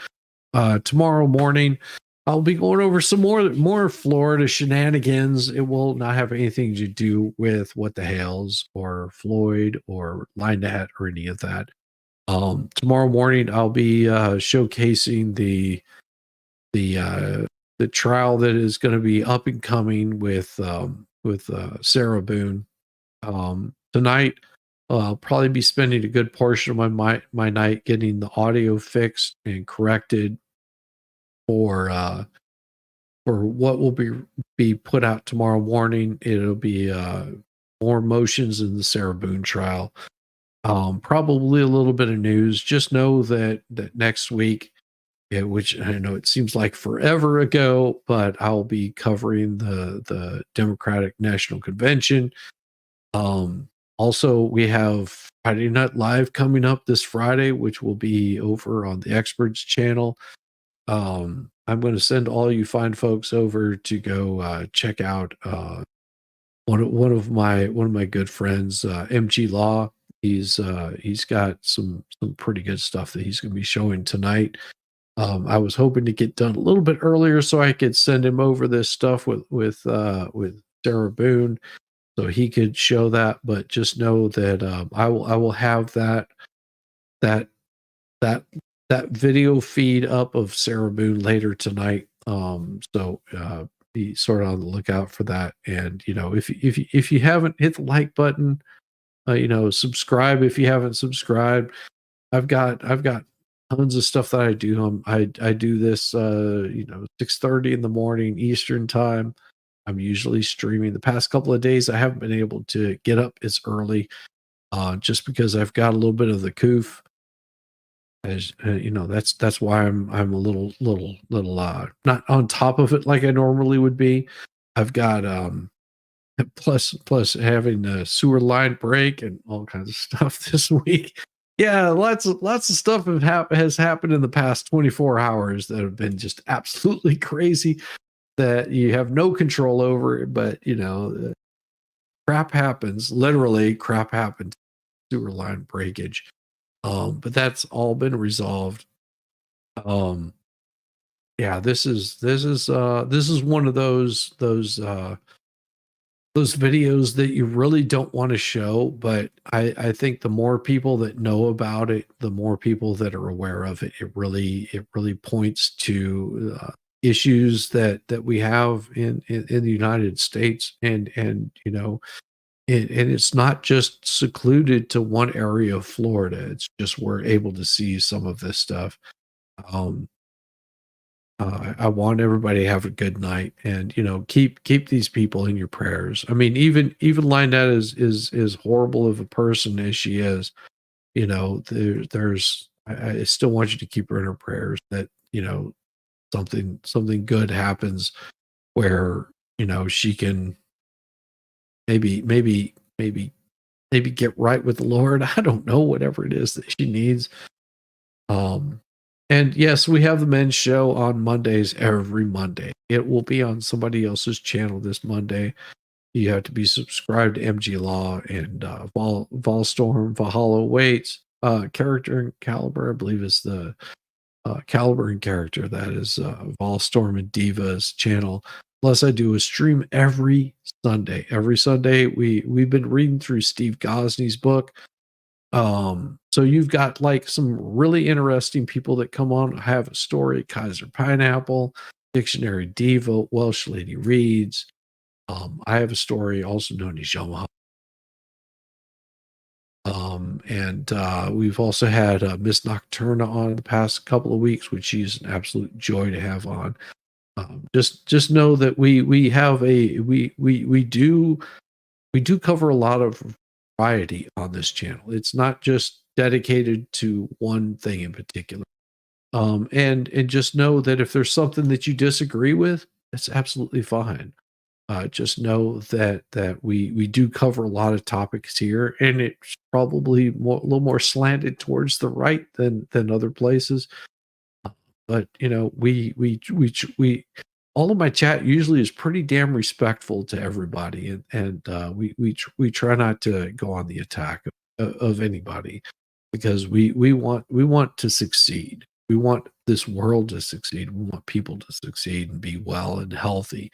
Tomorrow morning, I'll be going over some more Florida shenanigans. It will not have anything to do with what the Hales or Floyd or LIEnette or any of that. Tomorrow morning, I'll be showcasing the trial that is going to be up and coming with Sarah Boone. Tonight, I'll probably be spending a good portion of my night getting the audio fixed and corrected for what will be put out tomorrow morning. It'll be more motions in the Sarah Boone trial. Probably a little bit of news. Just know that next week, which I know it seems like forever ago, but I'll be covering the Democratic National Convention. Also, we have Friday Night Live coming up this Friday, which will be over on the Experts channel. I'm going to send all you fine folks over to go check out one of my good friends, MG Law. He's got some pretty good stuff that he's going to be showing tonight. I was hoping to get done a little bit earlier so I could send him over this stuff with Sarah Boone, so he could show that. But just know that I will have that video feed up of Sarah Boone later tonight. So be sort of on the lookout for that. And if you haven't hit the like button, subscribe if you haven't subscribed. I've got tons of stuff that I do. I do this 6:30 in the morning Eastern time. I'm usually streaming. The past couple of days I haven't been able to get up as early, just because I've got a little bit of the coof. As that's why I'm a little not on top of it like I normally would be. I've got plus having a sewer line break and all kinds of stuff this week. Yeah, lots of stuff has happened in the past 24 hours that have been just absolutely crazy that you have no control over. But crap happens. Literally, crap happens. Sewer line breakage. But that's all been resolved. Yeah, this is one of those videos that you really don't want to show, but I think the more people that know about it, the more people that are aware of it. It really points to issues that we have in the United States, and it's not just secluded to one area of Florida. It's just we're able to see some of this stuff. I want everybody to have a good night, and keep these people in your prayers. I mean, even LIEnette is horrible of a person as she is. There's I still want you to keep her in her prayers, that something good happens where she can maybe get right with the Lord. I don't know, whatever it is that she needs. And yes, we have the men's show on Mondays, every Monday. It will be on somebody else's channel this Monday. You have to be subscribed to MG Law and Volstorm, Valhalla Waits, Character and Caliber, I believe is the Caliber and Character. That is Volstorm and Diva's channel. Plus, I do a stream every Sunday. Every Sunday, we've been reading through Steve Gosney's book. So you've got like some really interesting people that come on. I have a story, Kaiser Pineapple, Dictionary Diva, Welsh Lady Reads. I have a story also known as Yamaha. And we've also had Miss Nocturna on the past couple of weeks, which she's an absolute joy to have on. Just know that we have we do cover a lot of variety on this channel. It's not just dedicated to one thing in particular. And just know that if there's something that you disagree with, it's absolutely fine. Just know that we do cover a lot of topics here, and it's probably a little more slanted towards the right than other places. But you know, we all of my chat usually is pretty damn respectful to everybody, and we try not to go on the attack of anybody, because we want to succeed. We want this world to succeed. We want people to succeed and be well and healthy.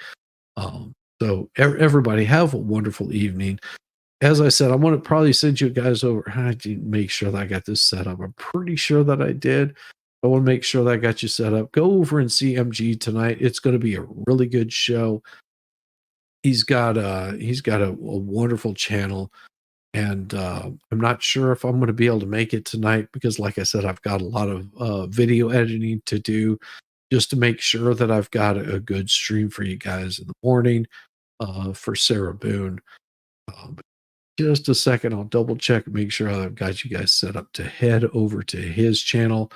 So everybody have a wonderful evening. As I said, I'm going to probably send you guys over. I didn't make sure that I got this set up. I'm pretty sure that I did. I want to make sure that I got you set up. Go over and see MG tonight. It's going to be a really good show. He's got a wonderful channel, and I'm not sure if I'm going to be able to make it tonight because, like I said, I've got a lot of video editing to do, just to make sure that I've got a good stream for you guys in the morning for Sarah Boone. Just a second, I'll double check and make sure I've got you guys set up to head over to his channel,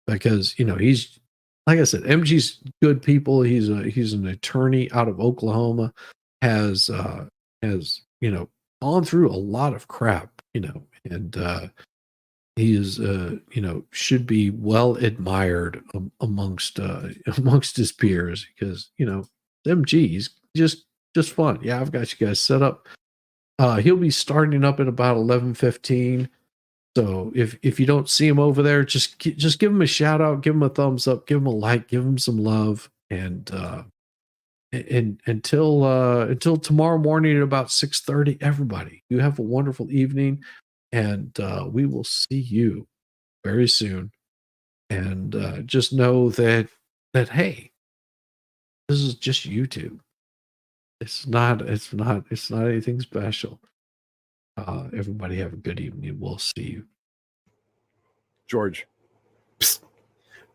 because you know, he's, like I said, MG's good people. He's an attorney out of Oklahoma, has you know, gone through a lot of crap, you know, and he is you know, should be well admired amongst his peers, because you know, MG, he's just fun. Yeah, I've got you guys set up. He'll be starting up at about 11:15. So if you don't see him over there, just give him a shout out, give him a thumbs up, give him a like, give him some love, and until tomorrow morning at about 6:30, everybody, you have a wonderful evening, and we will see you very soon. And just know that hey, this is just YouTube. It's not anything special. Everybody have a good evening. We'll see you. George, psst.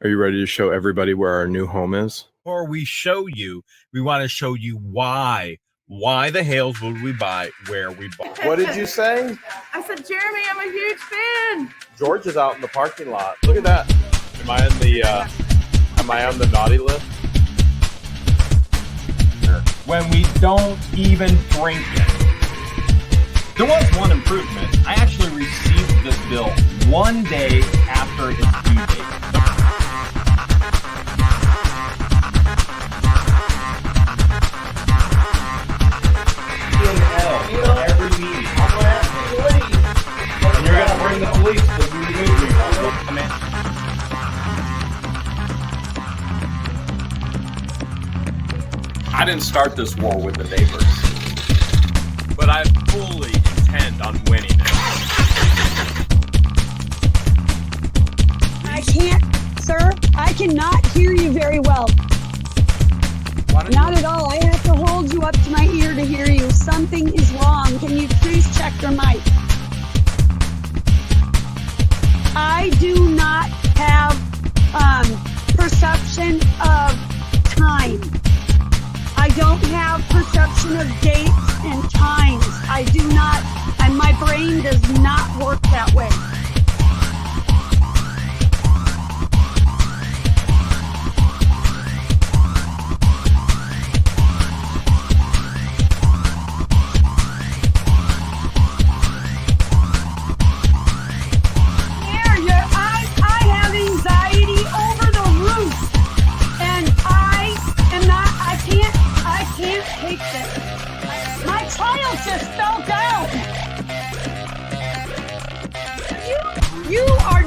Are you ready to show everybody where our new home is? Before we show you, we want to show you why. Why the Hales would we buy where we bought? What did you say? I said, Jeremy, I'm a huge fan. George is out in the parking lot. Look at that. Am I on the naughty list? When we don't even drink it. There was one improvement. I actually received this bill 1 day after its due date. Every meeting. And you're gonna bring the police to remove me. Come in. I didn't start this war with the neighbors, but I fully intend on winning it. I can't, sir. I cannot hear you very well. Not at all. I have to hold you up to my ear to hear you. Something is wrong. Can you please check your mic? I do not have perception of time. I don't have perception of dates and times. I do not, and my brain does not work that way. I have anxiety over the roof, and I can't take this. My child just fell down. You are